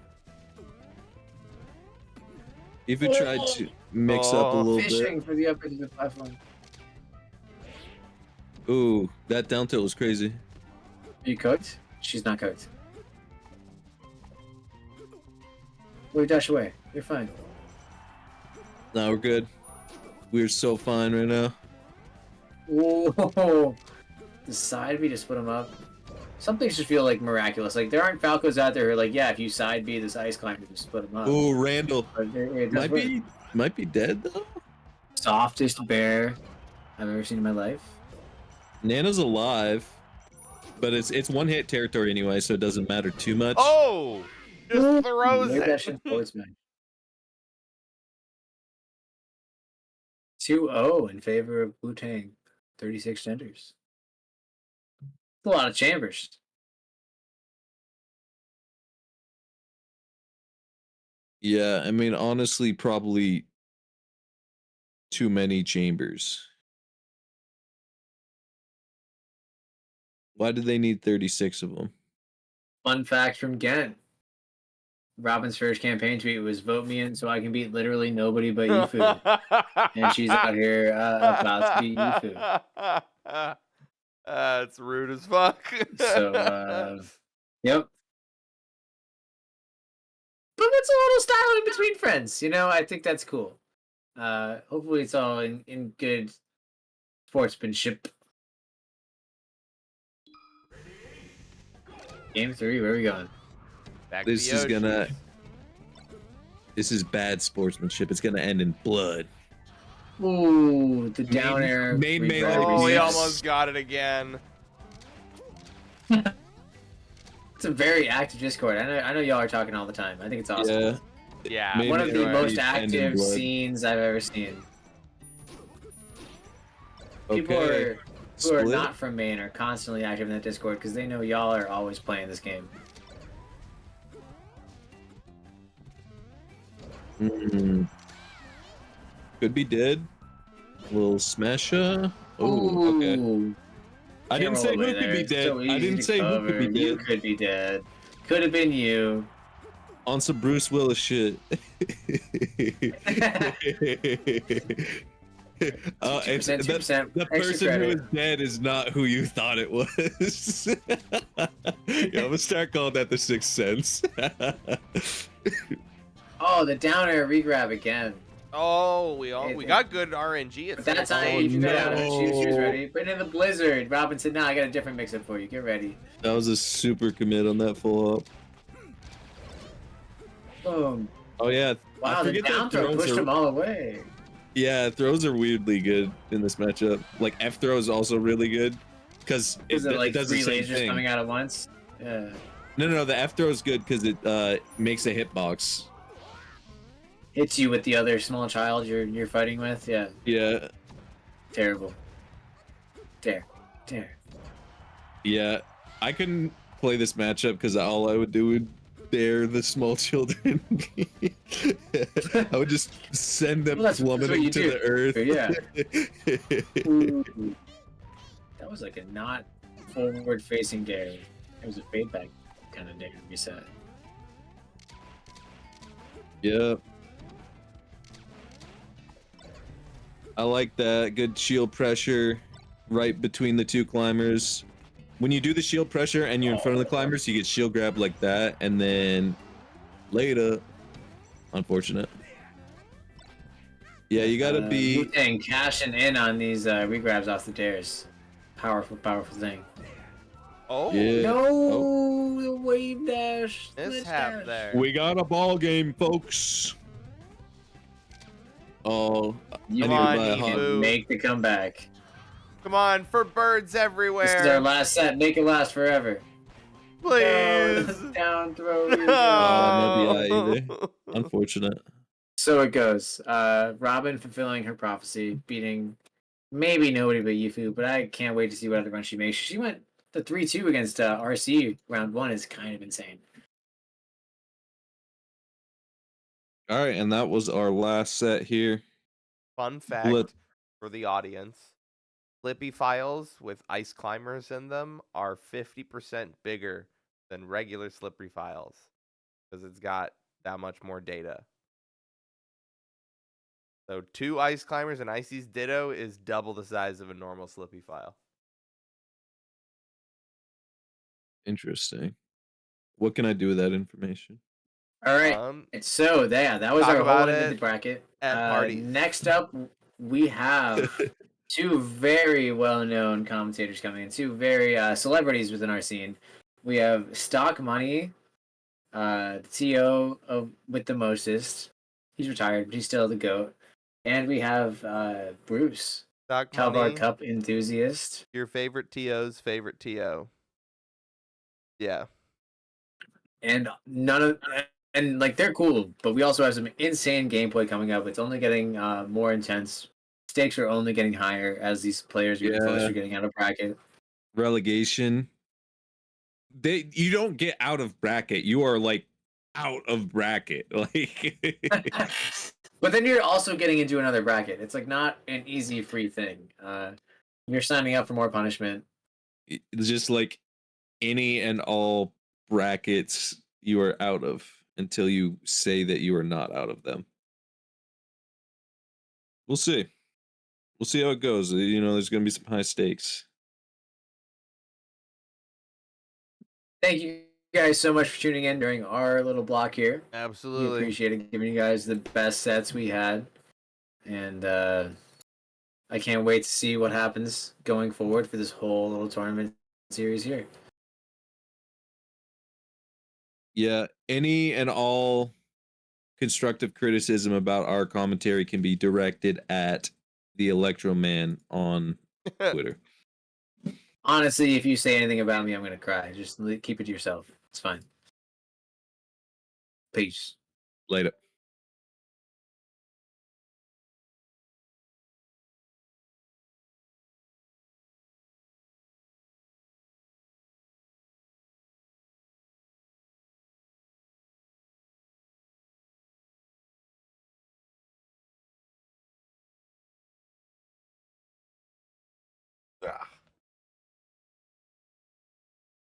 If you tried to mix up a Oh. little Fishing for the upper to the platform. bit. Ooh, that down tilt was crazy. Are you cooked? She's not cooked. Wait, dash away. You're fine. No, we're good. We're so fine right now. Whoa! The side B to split them up. Some things just feel like miraculous. Like there aren't Falcos out there who are like, yeah, if you side B this ice climber, just split them up. Ooh, Randall But it does work. might be dead though. Softest bear I've ever seen in my life. Nana's alive, but it's one hit territory anyway, so it doesn't matter too much. Oh! Just throws Maybe that it. shit forwards match. 2-0 in favor of Blue Tang. 36 genders. A lot of chambers. Yeah, I mean honestly, probably too many chambers. Why do they need 36 of them? Fun fact from Ghent. Robin's first campaign tweet was vote me in so I can beat literally nobody but Yifu. And she's out here about to beat Yifu. That's rude as fuck. So, yep. But it's a little styling between friends, you know? I think that's cool. Hopefully it's all in good sportsmanship. Game 3, where are we going? Back to This the is ocean. gonna. This is bad sportsmanship. It's gonna end in blood. Ooh, the down air. main melee Oh, he Yes. almost got it again. It's a very active Discord. I know y'all are talking all the time. I think it's awesome. Yeah. Yeah. Main One of the melee most end in active blood. scenes I've ever seen. People Okay. who are Split. not from Maine are constantly active in that Discord because they know y'all are always playing this game. Could be dead. Little smasher. Oh, okay. Ooh. I Can't didn't roll say away who could there. be It's dead. so I easy didn't to say who could be cover. You dead. could be dead. Could have been you. On some Bruce Willis shit. Two It's percent, 2%. the Extra person who credit. is dead is not who you thought it was. Yeah, I'm gonna start calling that the Sixth Sense. Oh, the down air regrab again. Oh, we got good RNG at But that some time point. you figured out she was no. ready. But in the blizzard, Robin said, "No, I got a different mix-up for you. Get ready." That was a super commit on that full up. Boom. Oh yeah, Wow, I the forget down that throw throws pushed are, them all away. yeah, throws are weirdly good in this matchup. Like F throw is also really good because Was it like does the 3 same lasers thing. coming out at once? Yeah. No, the F throw is good because it makes a hitbox. Hits you with the other small child you're fighting with. Yeah. Yeah, Terrible. Dare. yeah. I couldn't play this matchup because all I would do would dare the small children. I would just send them Well, that's what plummeting you to do. the earth. Yeah. Ooh. That was like a not forward-facing dare. It was a fade back kind of dare reset. Yeah. I like that. Good shield pressure right between the two climbers. When you do the shield pressure and you're in front of the climbers, you get shield grab like that, and then later. Unfortunate. Yeah, you gotta be. Wu-Tang cashing in on these regrabs off the dares. Powerful thing. Oh, Yeah. No, Oh. the wave dash. mishap dash. there. We got a ball game, folks. Oh, You I Come on, need to buy a Efu. hot. make the comeback. Come on, for birds This is our everywhere. last set. Make it last forever. Please. No, down throw. No. regrab. not the eye either. Unfortunate. So it goes. Robin fulfilling her prophecy, beating maybe nobody but Yifu, but I can't wait to see what other run she makes. She went the 3-2 against RC round 1 is kind of insane. All right, and that was our last set here. Fun fact Let- for the audience. Flippy files with ice climbers in them are 50% bigger than regular slippery files because it's got that much more data. So 2 ice climbers and Icy's Ditto is double the size of a normal slippy file. Interesting. What can I do with that information? All right. So that was talk our about whole end of it the bracket. at parties. Next up, we have two very well-known commentators coming in, two very celebrities within our scene. We have Stock Money, the TO with the mostest. He's retired, but he's still the GOAT. And we have Bruce, Doc Calvar Money, Cup enthusiast. your favorite TO's favorite TO. Yeah. And like they're cool, but we also have some insane gameplay coming up. It's only getting more intense. Stakes are only getting higher as these players get closer to getting out of bracket. Relegation. You don't get out of bracket. You are like out of bracket. Like But then you're also getting into another bracket. It's like not an easy free thing. You're signing up for more punishment. it's just like any and all brackets you are out of until you say that you are not out of them. We'll see. We'll see how it goes. You know, there's going to be some high stakes. Thank you guys so much for tuning in during our little block here. We Absolutely. appreciate it, giving you guys the best sets we had. And I can't wait to see what happens going forward for this whole little tournament series here. Yeah, any and all constructive criticism about our commentary can be directed at the Electro Man on Twitter. Honestly, if you say anything about me, I'm going to cry. Just keep it to yourself. It's fine. Peace. Later.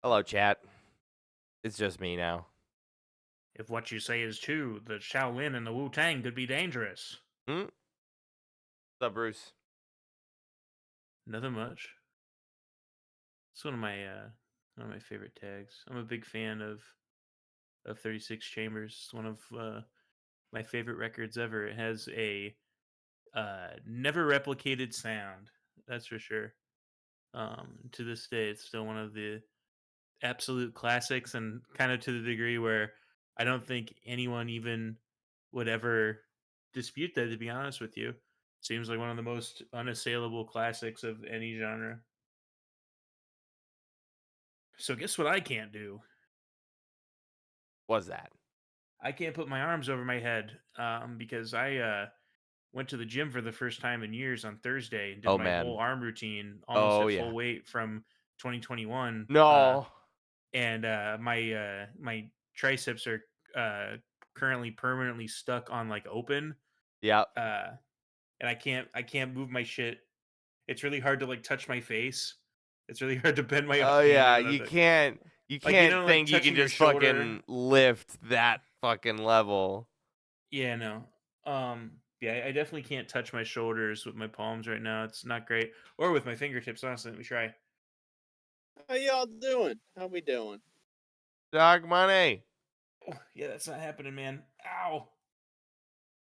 Hello, chat. It's just me now. If what you say is true, the Shaolin and the Wu Tang could be dangerous. What's up, Bruce? Nothing much. It's one of my favorite tags. I'm a big fan of 36 Chambers. It's one of my favorite records ever. It has a never replicated sound. That's for sure. To this day, it's still one of the absolute classics, and kind of to the degree where I don't think anyone even would ever dispute that, to be honest with you. Seems like one of the most unassailable classics of any genre. So guess what I can't do? What's that? I can't put my arms over my head because I went to the gym for the first time in years on Thursday and did Oh, my man. whole arm routine almost Oh, at yeah. full weight from 2021. No. And my triceps are currently permanently stuck on like open, Yep. and I can't move my shit. It's really hard to like touch my face. It's really hard to bend my Oh, hand yeah. in You the- can't Like, you know, like, think you can touching your just shoulder. fucking lift that fucking level. Yeah, no. Yeah, I definitely can't touch my shoulders with my palms right now. It's not great. Or with my fingertips, honestly. Let me try. How y'all doing? How we doing? Dog money. Oh, yeah, that's not happening, man. Ow.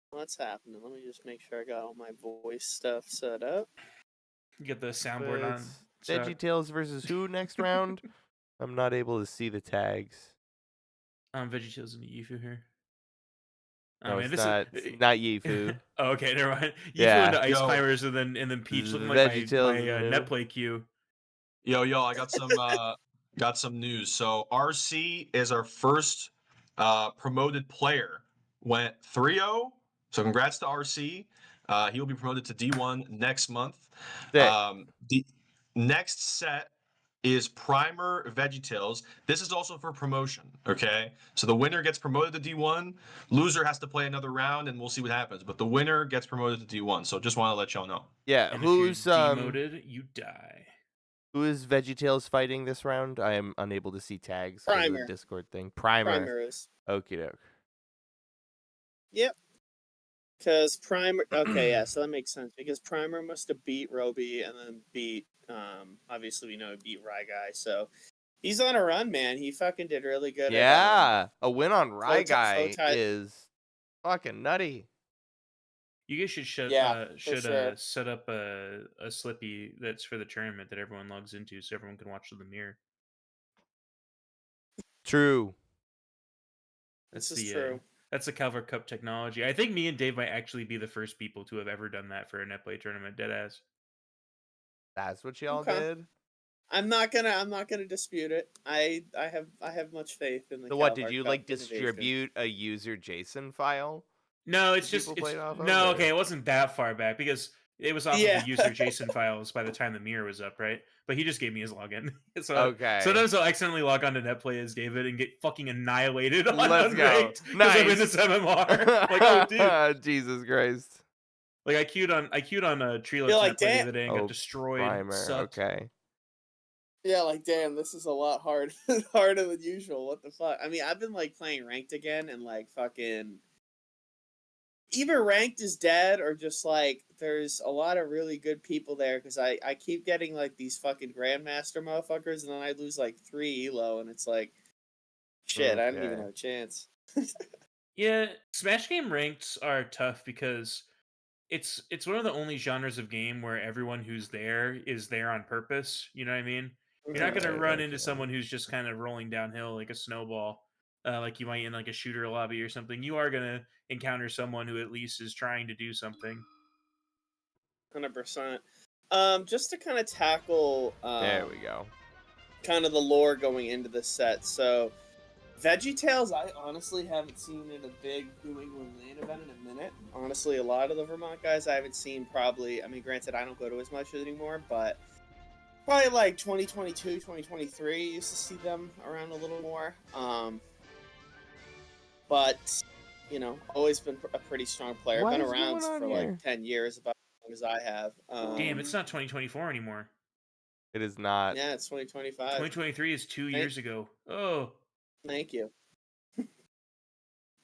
What's happening? Let me just make sure I got all my voice stuff set up. You get the soundboard on. It's VeggieTales versus who next round? I'm not able to see the tags. VeggieTales and Yifu here. No, man, it's not Yifu. Oh, okay, never mind. Yifu Yeah. into Ice Yo. Climbers and then Peach looking like my VeggieTales net play queue. Yo, I got some news. So RC is our first promoted player. Went 3-0. So congrats to RC. He will be promoted to D1 next month. Sick. The next set is Primer VeggieTales. This is also for promotion, okay? So the winner gets promoted to D1. Loser has to play another round, and we'll see what happens. But the winner gets promoted to D1. So just want to let y'all know. Yeah, And who's if you're demoted, you die. who is VeggieTales fighting this round? I am unable to see tags because of the Primer. Discord thing. Primer. Primer is. Okie doke. Yep. Because Primer. Okay, yeah, so that makes sense. Because Primer must have beat Roby and then beat. Obviously, we know he beat Rye Guy, so he's on a run, man. He fucking did really good. Yeah, a win on Rye Guy Faux-tie- is fucking nutty. You guys should Yeah, for sure. set up a Slippy that's for the tournament that everyone logs into, so everyone can watch the mirror. True. That's This is the true. that's the Calvert Cup technology. I think me and Dave might actually be the first people to have ever done that for a net play tournament. Deadass. That's what y'all Okay. did. I'm not gonna dispute it. I have much faith in the. So what did Calvar you Cup like innovation. distribute a user JSON file? No, it's That just people played off of, no. or- Okay, it wasn't that far back because it was off Yeah. of the user JSON files by the time the mirror was up, right? But he just gave me his login. So Okay. sometimes I'll accidentally log on to netplay as David and get fucking annihilated on Let's go. Unranked because I'm in Nice. this MMR. Like, oh, dude. Jesus Christ. Like I queued on Treelux You're like, netplay the damn. other day and got destroyed. Primer. Sucked. Okay. Yeah, like damn, this is a lot harder than usual. What the fuck? I mean, I've been like playing ranked again, and like fucking either ranked is dead or just like there's a lot of really good people there because I keep getting like these fucking grandmaster motherfuckers, and then I lose like 3 elo, and it's like shit. I don't even Okay. have a chance. Yeah, Smash game ranks are tough because it's one of the only genres of game where everyone who's there is there on purpose. You know what I mean? You're not gonna Right, run into okay. someone who's just kind of rolling downhill like a snowball, like you might in like a shooter lobby or something. You are gonna encounter someone who at least is trying to do something. 100%. Just to kind of tackle There we go. kind of the lore going into the set. So, VeggieTales, I honestly haven't seen in a big New England LAN event in a minute. Honestly, a lot of the Vermont guys I haven't seen probably, I mean, granted, I don't go to as much anymore, but probably like 2022, 2023, used to see them around a little more. But, you know, always been a pretty strong player. What Been is around going on for here? like 10 years, about as long as I have. Damn, it's not 2024 anymore. It is not. Yeah, it's 2025. 2023 is 2 years ago. Oh. Thank you.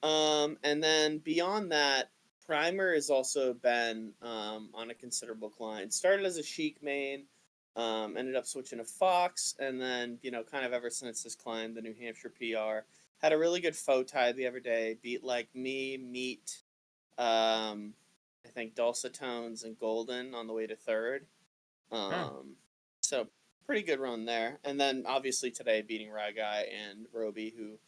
And then beyond that, Primer has also been on a considerable climb. Started as a Sheik main, ended up switching to Fox, and then, you know, kind of ever since this climb, the New Hampshire PR, had a really good foe tie the other day, beat like me, Meat, I think Dulcet Tones and Golden on the way to third. So pretty good run there. And then obviously today beating Ragai and Roby, who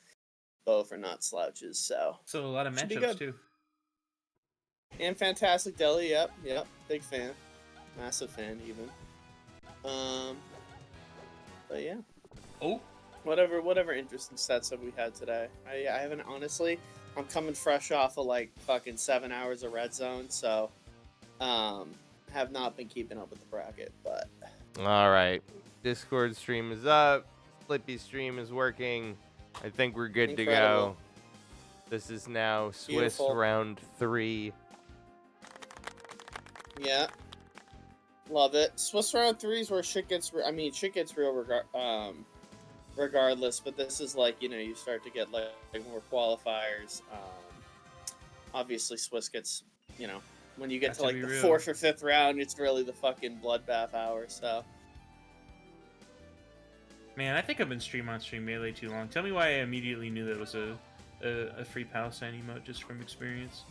both are not slouches, so So a lot of should be matchups good. too. And Fantastic Deli, yep, big fan, massive fan even. But yeah. Oh. Whatever interesting sets have we had today? I haven't honestly. I'm coming fresh off of like fucking 7 hours of Red Zone, so have not been keeping up with the bracket, but All right. Discord stream is up. Flippy stream is working. I think we're good to Incredible. go. This is now Swiss Beautiful. round 3. yeah, love it. Swiss round 3 is where shit gets. Shit gets real regardless. But this is like, you know, you start to get like more qualifiers. Obviously, Swiss gets, you know, when you get Has to to like be the real. 4th or 5th round, it's really the fucking bloodbath hour. So. Man, I think I've been stream on stream melee too long. Tell me why I immediately knew that was a free Palestine emote just from experience.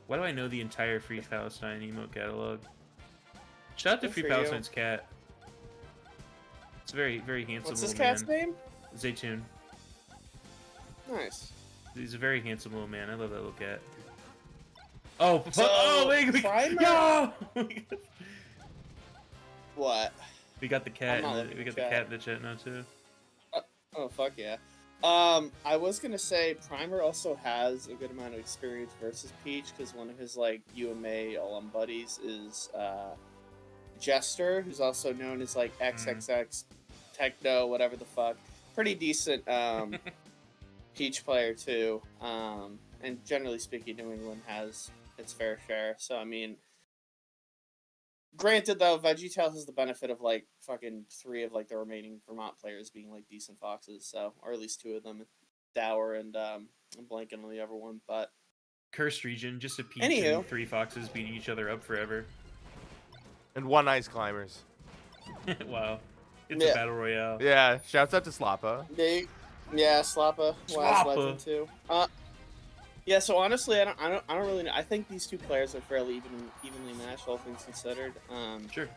Why do I know the entire Free Palestine emote catalog? Shout out to Good Free for you. Palestine's cat. It's a very, very handsome What's this little cat's man. name? Zaytoon. Nice. He's a very handsome little man. I love that little cat. Oh, So, oh, wait, Primer- no! What? We got the cat. I'm not In the, looking we got at the chat. cat in the chat now too. Oh, fuck yeah. I was gonna say Primer also has a good amount of experience versus Peach because one of his like UMA alum buddies is Jester, who's also known as like XXX Techno, whatever the fuck. Pretty decent Peach player too. And generally speaking, New England has its fair share. So I mean, granted though, VeggieTales has the benefit of like fucking 3 of like the remaining Vermont players being like decent foxes, so or at least 2 of them, Dower and I'm blanking on the other one, but Cursed region, just a Peach Anywho. and 3 foxes beating each other up forever. And 1 Ice Climbers. Wow. It's Yeah. a battle royale. Yeah, shouts out to Slappa. yeah, Slappa, Wise Slappa. Legend too. Yeah, so honestly, I don't really know. I think these 2 players are fairly evenly matched, all things considered. Sure.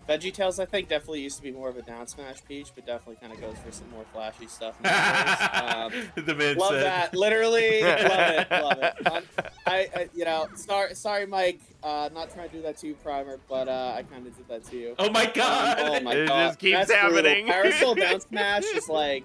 VeggieTales, I think, definitely used to be more of a down smash Peach, but definitely kind of goes for some more flashy stuff nowadays. The man Love said. that. Literally, love it. I you know, sorry, Mike. Not trying to do that to you, Primer, but I kind of did that to you. Oh my god! Oh my It god, just keeps that's brutal. happening. Parasol down smash is like,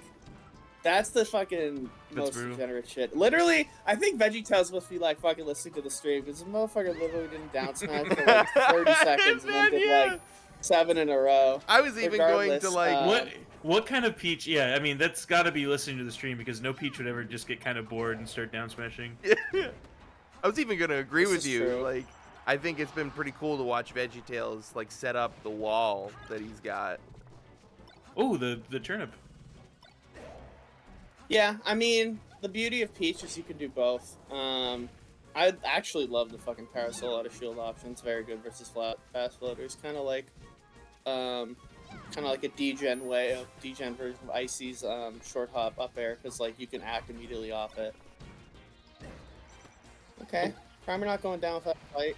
that's the fucking most brutal. degenerate shit. Literally, I think VeggieTales must be like fucking listening to the stream because the motherfucker literally didn't down smash for like 30 seconds and then did like 7 in a row. I was even going to Regardless, like What kind of Peach? Yeah, I mean that's got to be listening to the stream because no Peach would ever just get kind of bored and start down smashing. I was even gonna agree This with is you. true. Like, I think it's been pretty cool to watch VeggieTales like set up the wall that he's got. Oh, the turnip. Yeah, I mean, the beauty of Peach is you can do both. I actually love the fucking Parasol out of shield option. It's very good versus fast floaters. Kind of like a degen version of Icy's short hop up air, because like you can act immediately off it. Okay, Primer not going down without a fight.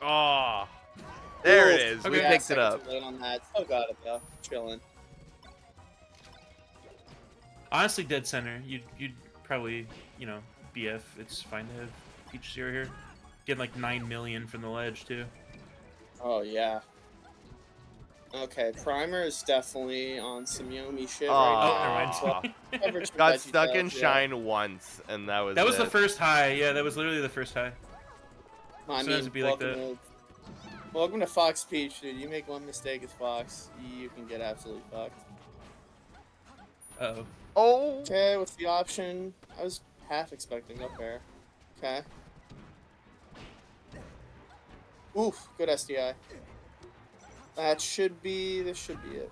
Oh, there Ooh, it is. We okay. picked it second up. too late on that. Still got it though. Chilling. Honestly, dead center. You'd probably, you know, BF. It's fine to have Peach Zero here. Get like 9 million from the ledge too. Oh yeah. Okay, Primer is definitely on some Yomi shit Oh, right now. never mind. Coverage from Got stuck in VeggieTales, yeah. Shine once, and that was That was the it. first high. Yeah, that was literally the first high. I Sometimes mean, it'd be like welcome to Fox Peach, dude. You make one mistake as Fox, you can get absolutely fucked. Uh-oh. Oh, Okay, what's the option? I was half expecting up air. Okay. Oof, good SDI. This should be it.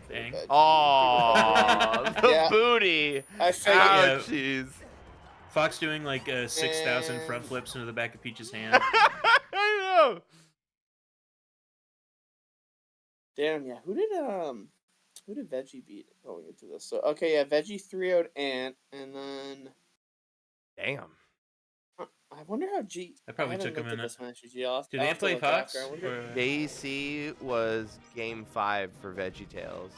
Dang. Oh, the Yeah. booty. I figured. Yeah. Ouchies. Fox doing like 6,000 front And- flips into the back of Peach's hand. I know. Damn, yeah. Who did Veggie beat going into this? So okay, yeah, Veggie 3-0'd Ant, and then Damn. I wonder how G. That probably I haven't took a looked at minute. this match. G. I'll Did have they to play look Fox? after. I wonder- Or- JC was game 5 for VeggieTales.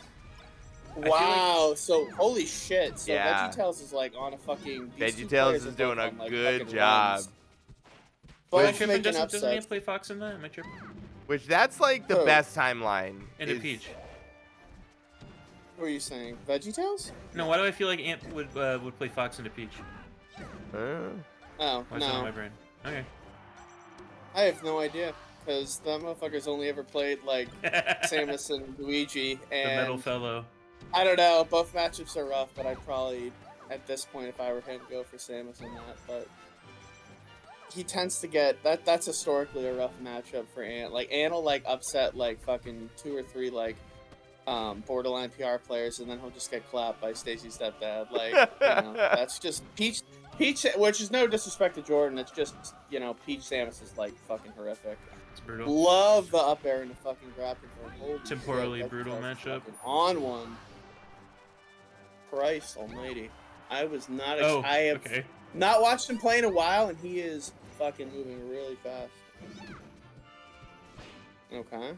feel like- Wow, so holy shit. So Yeah. VeggieTales is like on a fucking. these two VeggieTales players is are doing both a on, like, good fucking job. runs. Am I Both tripping? making Doesn't Ant upsets. play Fox in that? Am I tripping? Which that's like the Who? best timeline. And a is- Peach. What are you saying? VeggieTales? No, why do I feel like Ant would play Fox into Peach? Uh, Oh, Why is that on my no. brain? Okay. I have no idea. Because that motherfucker's only ever played, like, Samus and Luigi. The And metal fellow. I don't know. Both matchups are rough, but I'd probably, at this point, if I were him, go for Samus in that. But he tends to get that's historically a rough matchup for Ant. Like Ant will like upset like fucking 2 or 3 like borderline PR players, and then he'll just get clapped by Stacy's stepdad. Like that's just Peach, which is no disrespect to Jordan. It's just Peach Samus is like fucking horrific. It's brutal. Love the up air and the fucking grappling for holy Temporally shit, brutal that's matchup. fucking on one. Christ almighty. I was not Oh, I have okay. not watched him play in a while, and he is fucking moving really fast. Okay.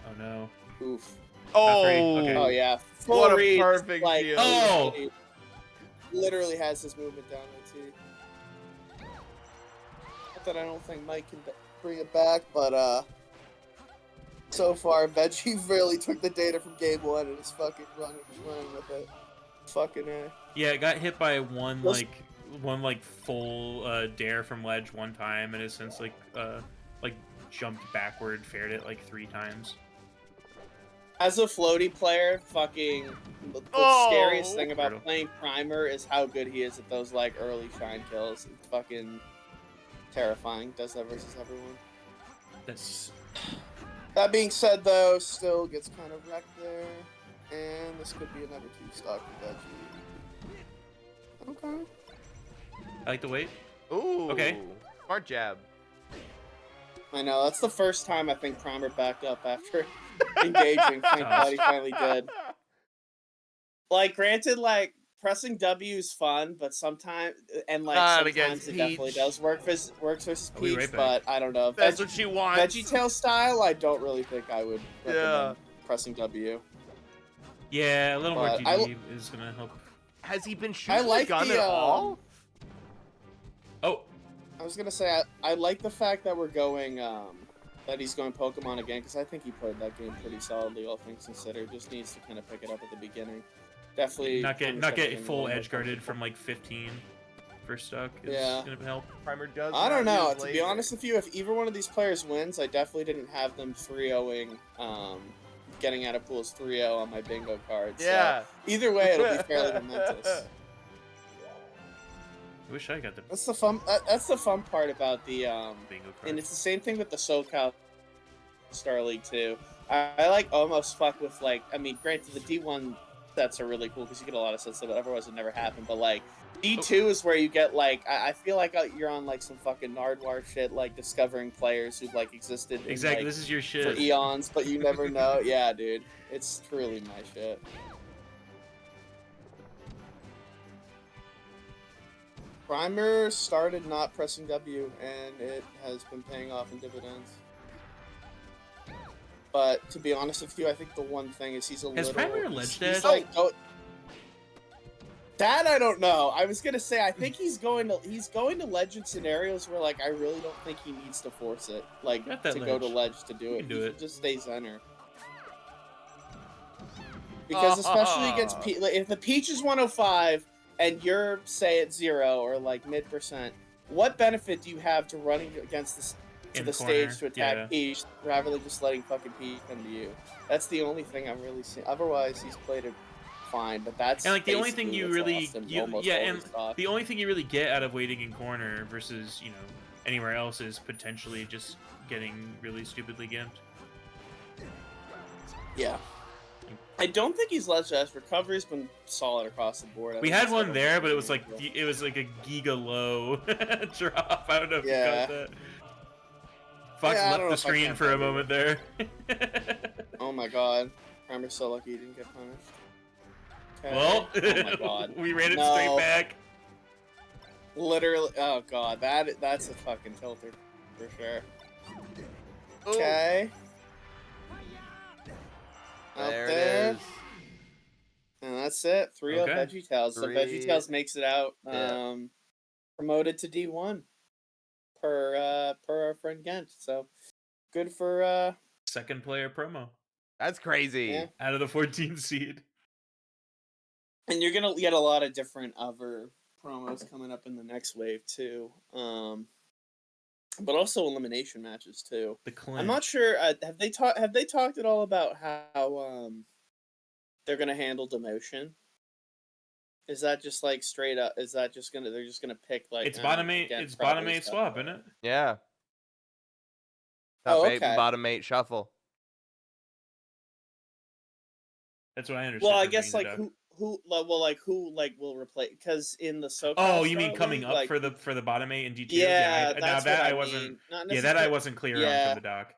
Oh no. Oof. oh, Okay. Oh yeah. Full What a read, perfect like, deal. Oh! literally has his movement down the T. Not that I don't think Mike can bring it back, but so far Veggie really took the data from game 1 and is fucking running with it. Fucking A. Yeah, it got hit by one Those- full dare from ledge one time, and has since like jumped backward, fared it like 3 times. As a floaty player, fucking the scariest thing about Brutal. playing Primer is how good he is at those like early shine kills. It's fucking terrifying. Does that versus everyone. That's That being said, though, still gets kind of wrecked there, and this could be another 2-stock for Veggie. Okay. I like the wait. Ooh. Okay. Smart jab. I know, that's the first time I think Primer backed up after engaging. Thank God he finally did. Like, granted, like, pressing W is fun, but sometimes, and like, Not sometimes against it definitely Peach. does work versus I'll be Peach, right but I don't know. That's what she wants. VeggieTale style, I don't really think I would recommend pressing W. Yeah, a little more But DD is gonna help. Has he been shooting like the gun the, at all? Oh, I was gonna say I like the fact that we're going that he's going Pokemon again, because I think he played that game pretty solidly, all things considered. Just needs to kind of pick it up at the beginning. Definitely not kinda get stepping in a full little edge more guarded from like 15 first stock is Yeah. gonna help. Primer does. I don't not know. use To be laser. honest with you, if either one of these players wins, I definitely didn't have them 3-0ing, getting out of pools 3-0 on my bingo cards. Yeah. So either way, it'll be fairly momentous. I wish I got the That's the fun. That's the fun part about the bingo card. and it's the same thing with the SoCal Star League too. I like almost fuck with like. I mean, granted, the D1 sets are really cool because you get a lot of sets that otherwise would never happen. But like D2 is where you get like. I feel like you're on like some fucking Nardwar shit, like discovering players who've like existed. in, Exactly, like, this is your for shit. eons, but you never know. Yeah, dude, it's truly my shit. Primer started not pressing W, and it has been paying off in dividends. But to be honest with you, I think the one thing is he's a Has little. Primer ledge he's dash? like, that I don't know. I was gonna say I think he's going to legend scenarios where like I really don't think he needs to force it, like Got that to go to ledge. ledge to do You it. can do He it. just stay center. Because especially against like, if the Peach is 105 and you're say at 0 or like mid%, what benefit do you have to running against this to In the the corner, stage to attack yeah. Peach rather than just letting fucking Peach come to you? That's the only thing I'm really seeing. Otherwise, he's played it fine, but that's And like the only thing basically you what's really lost him you, almost yeah, all and his stock. the only thing you really get out of waiting in corner versus anywhere else is potentially just getting really stupidly gimped. Yeah. I don't think he's less fast. Recovery's been solid across the board. I We think had it's one got there, a- but it was like a giga low drop. I don't know if you Yeah. got that. Fox Yeah, I left don't know the if I screen can for a remember. moment there. Oh my god. Primer's so lucky he didn't get punished. Okay. Well, Oh my god. we ran it No. straight back. Literally. Oh god. That's a fucking tilter for sure. Ooh, Okay. Out there there. it is. And that's it. 3-0 Okay. VeggieTales. So Three- VeggieTales makes it out. Yeah. Promoted to D1 per our friend Gent. So good for Second player promo That's crazy. yeah. out of the 14th seed. And you're gonna get a lot of different other promos coming up in the next wave too. But also elimination matches too. The clinch. I'm not sure. Have they talked at all about how they're gonna handle demotion? Is that just like straight up? Is that just gonna? They're just gonna pick like. It's I don't bottom know, eight. again, It's probably bottom eight stuff swap, like isn't it? Yeah. Oh, Top 8 and okay. bottom 8 shuffle. That's what I understand. Well, I from guess reading like the doc. who will replace? Because in the SoCal. Oh, you mean Star coming League, up like, for the bottom 8 and D2? Yeah, now that's that what I I wasn't. mean. Not Yeah, that I necessar- wasn't clear on Yeah. from the doc.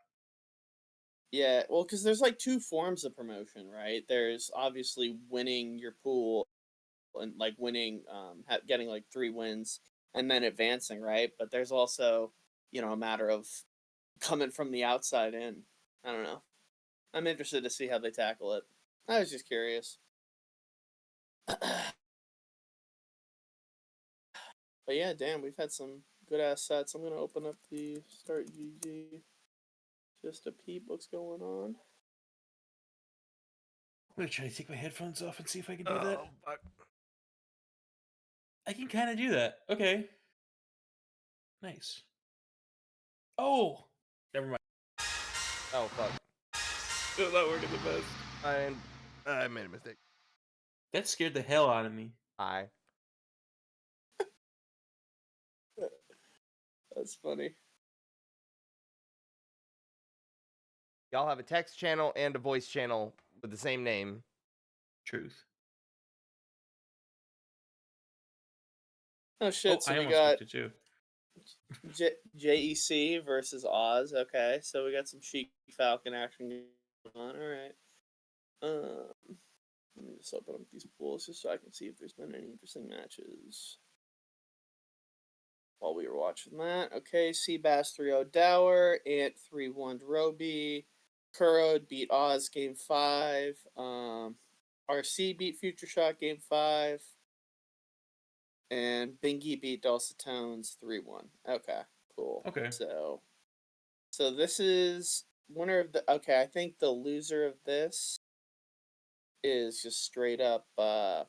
Yeah, well, because there's like two forms of promotion, right? There's obviously winning your pool and like winning, getting like 3 wins and then advancing, right? But there's also, a matter of coming from the outside in. I don't know. I'm interested to see how they tackle it. I was just curious. But yeah, damn, we've had some good ass sets. I'm gonna open up the Start GG just to peep what's going on. I'm gonna try to take my headphones off and see if I can do that. Oh, fuck. I can kind of do that. Okay. Nice. Oh, never mind. Oh, fuck. It's not working the best. I made a mistake. That scared the hell out of me. That's funny. Y'all have a text channel and a voice channel with the same name. Truth. Oh shit! So I we almost got clicked it too. JEC versus Oz. Okay, so we got some Sheik Falcon action going on. All right. Let me just open up these pools just so I can see if there's been any interesting matches while we were watching that. Okay, Seabass 3-0 Dower, Ant 3-1 Roby, Kurode beat Oz game 5. RC beat Future Shot game 5. And Bingy beat Dulcet Tones 3-1. Okay, cool. Okay. So this is winner of the. Okay, I think the loser of this is just straight up. What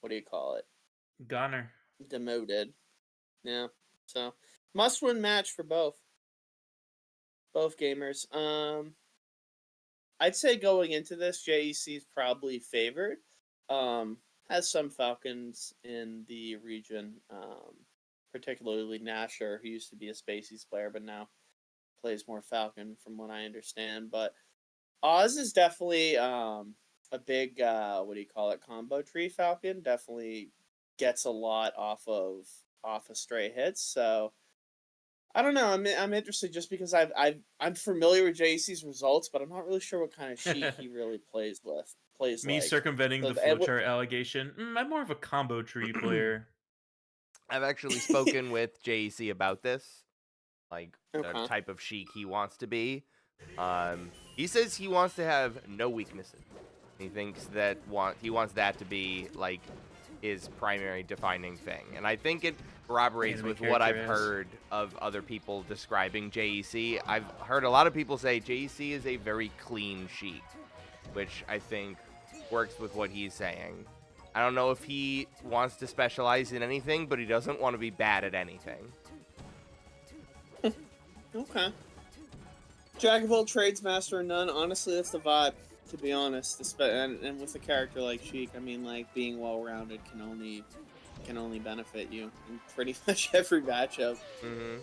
do you call it? Goner. Demoted. Yeah. So must win match for both gamers. I'd say going into this, JEC is probably favored. Has some Falcons in the region, particularly Nasher, who used to be a Spacies player, but now plays more Falcon, from what I understand. But Oz is definitely a big, combo tree Falcon. Definitely gets a lot off of stray hits. So I don't know. I'm interested just because I'm familiar with JC's results, but I'm not really sure what kind of sheet he really plays with. Me circumventing So the flowchart allegation. I'm more of a combo tree player. I've actually spoken with JEC about this, like the Okay. type of Sheik he wants to be. He says he wants to have no weaknesses. He thinks that he wants that to be like his primary defining thing, and I think it corroborates Anime with what I've character is. heard of other people describing JEC. I've heard a lot of people say JEC is a very clean Sheik, which I think works with what he's saying. I don't know if he wants to specialize in anything, but he doesn't want to be bad at anything. Okay. Jack of all trades, master of none. Honestly, that's the vibe. To be honest, and with a character like Sheik, I mean, like being well-rounded can only benefit you in pretty much every matchup. Mm-hmm.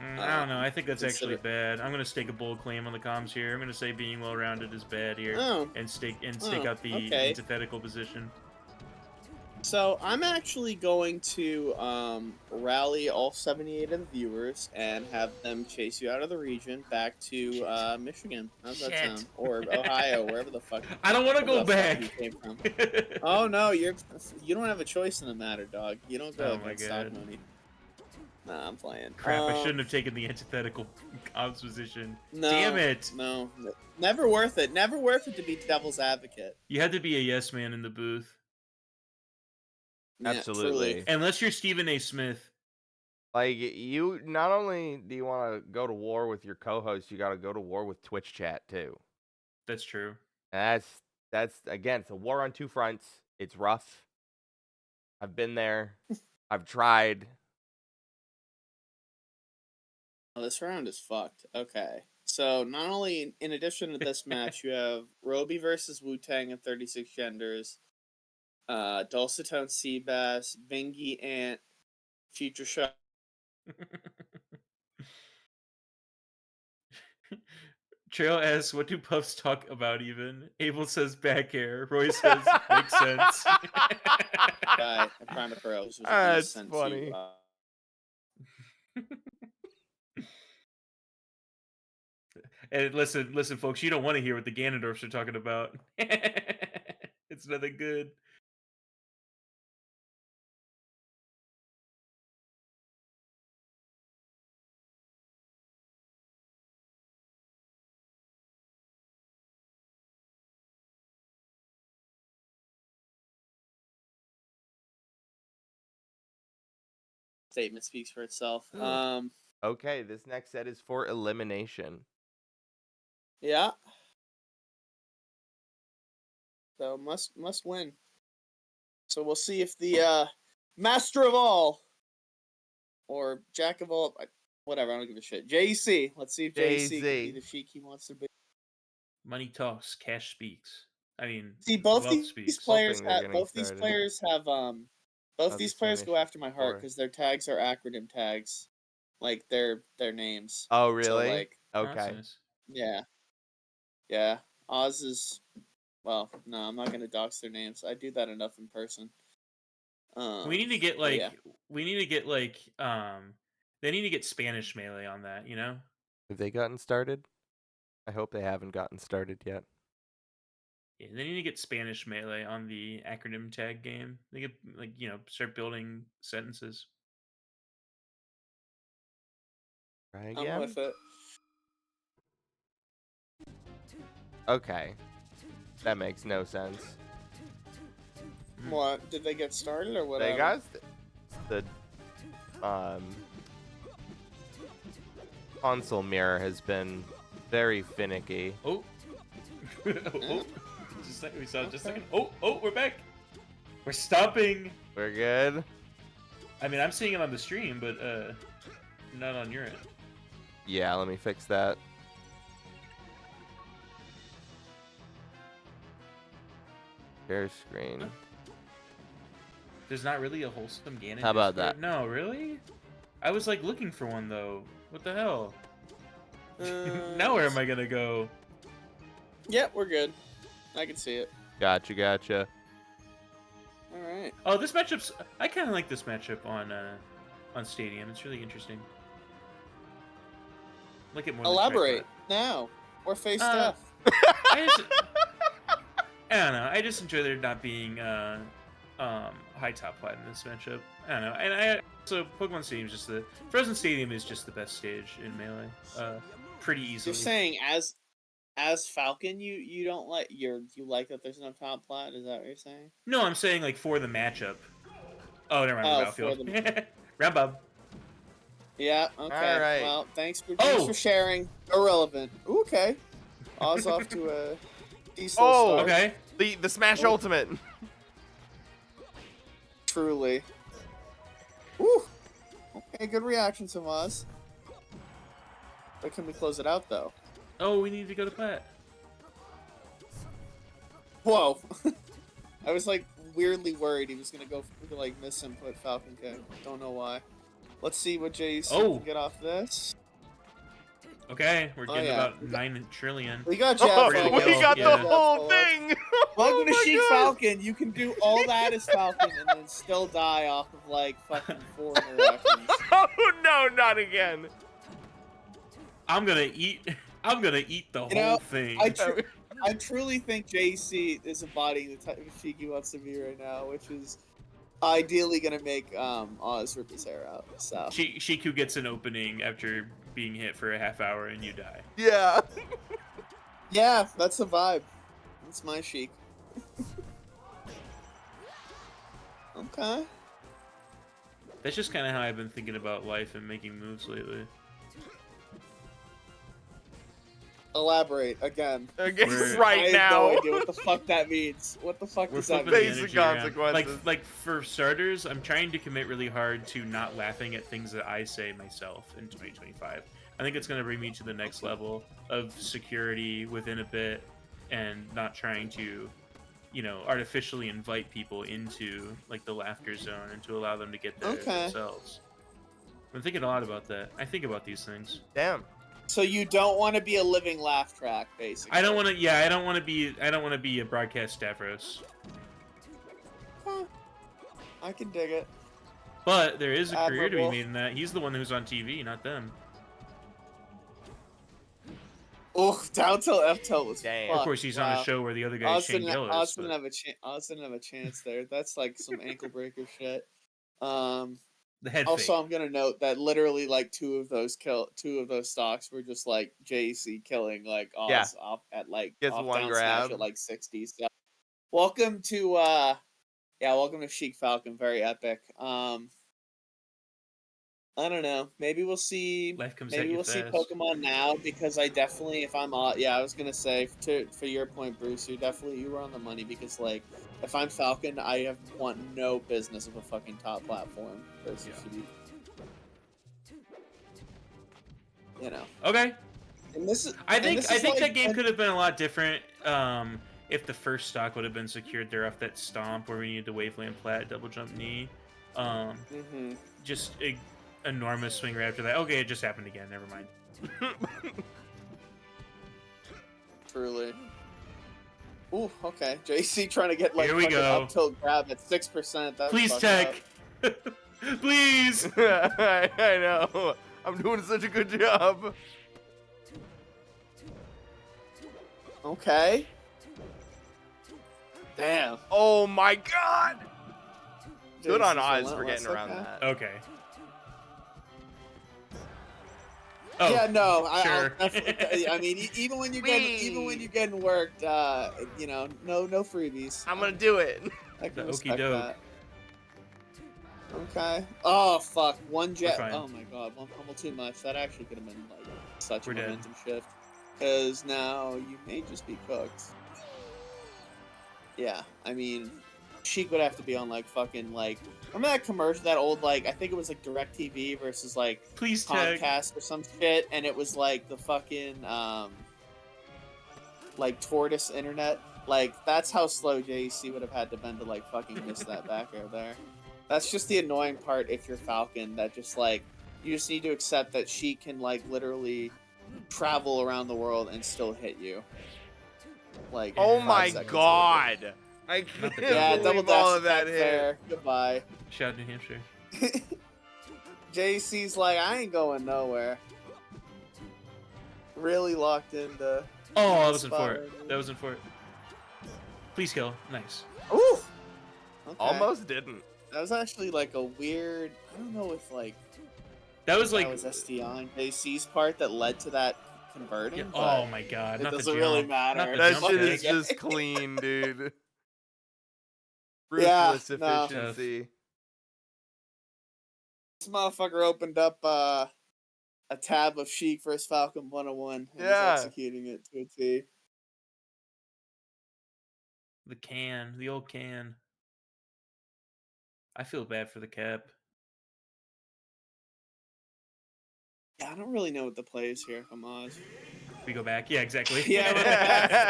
I don't know. I think that's actually consider- bad. I'm gonna stake a bold claim on the comms here. I'm gonna say being well-rounded is bad here, Oh, and stake Oh, out the okay. antithetical position. so I'm actually going to rally all 78 of the viewers and have them chase you out of the region back to Michigan. How's that Shit. sound? Or Ohio, wherever the fuck. I don't want to wherever go the fuck back. you came from. Oh no, you don't have a choice in the matter, dog. You don't go Oh my against stock God. money. Nah, I'm playing. Crap! I shouldn't have taken the antithetical comms position. No, Damn it! No, never worth it. Never worth it to be devil's advocate. You had to be a yes man in the booth, Yeah, Absolutely. truly. unless you're Stephen A. Smith. Like, you not only do you want to go to war with your co-host, you got to go to war with Twitch chat too. That's true. And that's again, it's a war on two fronts. It's rough. I've been there. I've tried. Oh, this round is fucked. Okay. So, not only in addition to this match, you have Roby versus Wu-Tang at 36 genders, Dulcitone Seabass, Vingy Ant, Future Shot. Trail asks, "What do puffs talk about?" Even Abel says back hair. Roy says makes sense. Guy, I found a pro. This was a That's sent funny. to And listen, folks, you don't want to hear what the Ganondorfs are talking about. It's nothing good. statement speaks for itself. Okay, this next set is for elimination. Yeah. So must win. So we'll see if the master of all or jack of all, whatever, I don't give a shit. JC. Let's see if JC can be JC. the sheik he wants to be. Money talks, cash speaks. I mean, See, both wealth these speaks. players Hoping they're have getting both these started. players have both How's these this players go submission after my heart score? because their tags are acronym tags, like their names. Oh, So really? like, Oh, that's Okay. nice. yeah. Oz is, well, no, I'm not gonna dox their names. I do that enough in person. We need to get but like yeah. they need to get Spanish melee on that, you know? Have they gotten started? I hope they haven't gotten started yet. Yeah, they need to get Spanish melee on the acronym tag game. They could like, start building sentences. Try I'm again? with it. Okay. That makes no sense. What, did they get started or what? They got the console mirror has been very finicky. Oh. Oh. Just like we saw just a second. Oh, we're back. We're stopping. We're good. I mean, I'm seeing it on the stream, but not on your end. Yeah, let me fix that. Share screen. There's not really a wholesome Ganon. How about Discord? that? No, really? I was like looking for one though. What the hell? Now where am I gonna go? Yeah, we're good. I can see it. Gotcha. All right. Oh, this matchup's. I kind of like this matchup on Stadium. It's really interesting. Like it more. Elaborate now. Or face death. I don't know. I just enjoy there not being high top plat in this matchup. I don't know. And so Pokemon Stadium is just Frozen Stadium is just the best stage in Melee. Pretty easily. You're saying as Falcon, you don't like you like that there's no top plat? Is that what you're saying? No, I'm saying like for the matchup. Oh, never mind. For the Round Bob. Yeah. Okay. All right. Well, thanks for sharing. Irrelevant. Okay. Oz off to a decent start. Okay. The Smash Ultimate. Truly. Woo. Okay, good reaction to Oz. But can we close it out though? Oh, we need to go to plat. Whoa. I was like weirdly worried he was gonna go for like misinput Falcon Kick. Don't know why. Let's see what JC Oh. can get off this. Okay, we're getting yeah. about 9 trillion. We got Oh, Jab Pretty Falcon. we kill, got yeah. the whole thing. Welcome to Oh my Sheik God. Falcon. You can do all that as Falcon and then still die off of like fucking 4 interactions. Oh no, not again. I'm gonna eat the You know, whole thing. I truly think JC is embodying the type of Sheik he wants to be right now, which is ideally gonna make Oz rip his hair out. So Shiku gets an opening after being hit for a half hour and you die. Yeah. yeah, that's the vibe. That's my Sheik. Okay. That's just kind of how I've been thinking about life and making moves lately. Elaborate again. We're- Right I have now. no idea what the fuck that means. What the fuck We're does that flipping the mean? Basic energy around. consequences. Like for starters, I'm trying to commit really hard to not laughing at things that I say myself in 2025. I think it's going to bring me to the next level of security within a bit, and not trying to, you know, artificially invite people into like the laughter zone and to allow them to get there Okay. themselves. I'm thinking a lot about that. I think about these things. Damn. So you don't want to be a living laugh track, basically. I don't want to. Yeah, I don't want to be a broadcast Stavros. Huh. I can dig it. But there is a career to be Admirable. made in that. He's the one who's on TV, not them. Oh, down tilt F tilt was Damn. fucked. Of course, he's on a Wow. show where the other guy's Shane Gillis. Oz but- didn't have a chance there. That's like some ankle breaker shit. The head Also, fake. I'm gonna note that literally like two of those stocks were just like JC killing like Oz Yeah. off at like Gets off one down grab. smash at like 60. So welcome to Sheik Falcon, very epic. I don't know. Maybe we'll see. Life comes at Maybe you we'll see fast. Pokemon now because I definitely, if I'm on, I was gonna say for your point, Bruce, you were on the money because like if I'm Falcon, I want no business of a fucking top platform versus you. You know. Okay. And this is. I and think this is like- that game could have been a lot different if the first stock would have been secured there off that stomp where we needed the Waveland Plat double jump knee. Mhm. Just a enormous swing right after that. Okay, it just happened again. Never mind. Truly. Ooh, okay. JC trying to get like Here we fucking go. up tilt grab at 6%. That's Please, fucked Tech. up. Please. I know. I'm doing such a good job. Okay. Damn. Oh my God. Good on JC's Oz for relentless, getting around okay. that. Okay. Oh, Yeah, no. sure. I mean, even when you're getting worked, you know, no freebies. I'm gonna do it. I can The respect okey-doke. that. Okay. Oh fuck! One jet. fine. Oh my god! One pummel too much. That actually could have been like such We're a dead. momentum shift. Because now you may just be cooked. Yeah, I mean, Sheik would have to be on like fucking like. Remember that commercial? That old like I think it was like DirecTV versus like Please, Tech. Comcast or some shit, and it was like the fucking like tortoise internet. Like that's how slow JC would have had to been to like fucking miss that back air there. That's just the annoying part if you're Falcon. That just like you just need to accept that she can like literally travel around the world and still hit you. Like Oh 5 my seconds God. I Not the can't Yeah, double believe all dash of that attack hit. fair. Goodbye. Shout out New Hampshire. JC's like, I ain't going nowhere. Really locked into. Oh, that was in spot for right it. there. That was in for it. Please kill. Nice. Ooh. Okay. Almost didn't. That was actually like a weird. I don't know if like That was like. that was SDI on JC's part that led to that converting. Yeah, but oh my god. it Not the doesn't really jump. matter. Not the That jump shit kick. is just clean, dude. Yeah, Ruthless no. efficiency. This motherfucker opened up a tab of Sheik versus Falcon 101 and Yeah. was executing it to a T. The can. The old can. I feel bad for the cap. Yeah, I don't really know what the play is here. If I'm honest. We go back. Yeah, exactly. Yeah,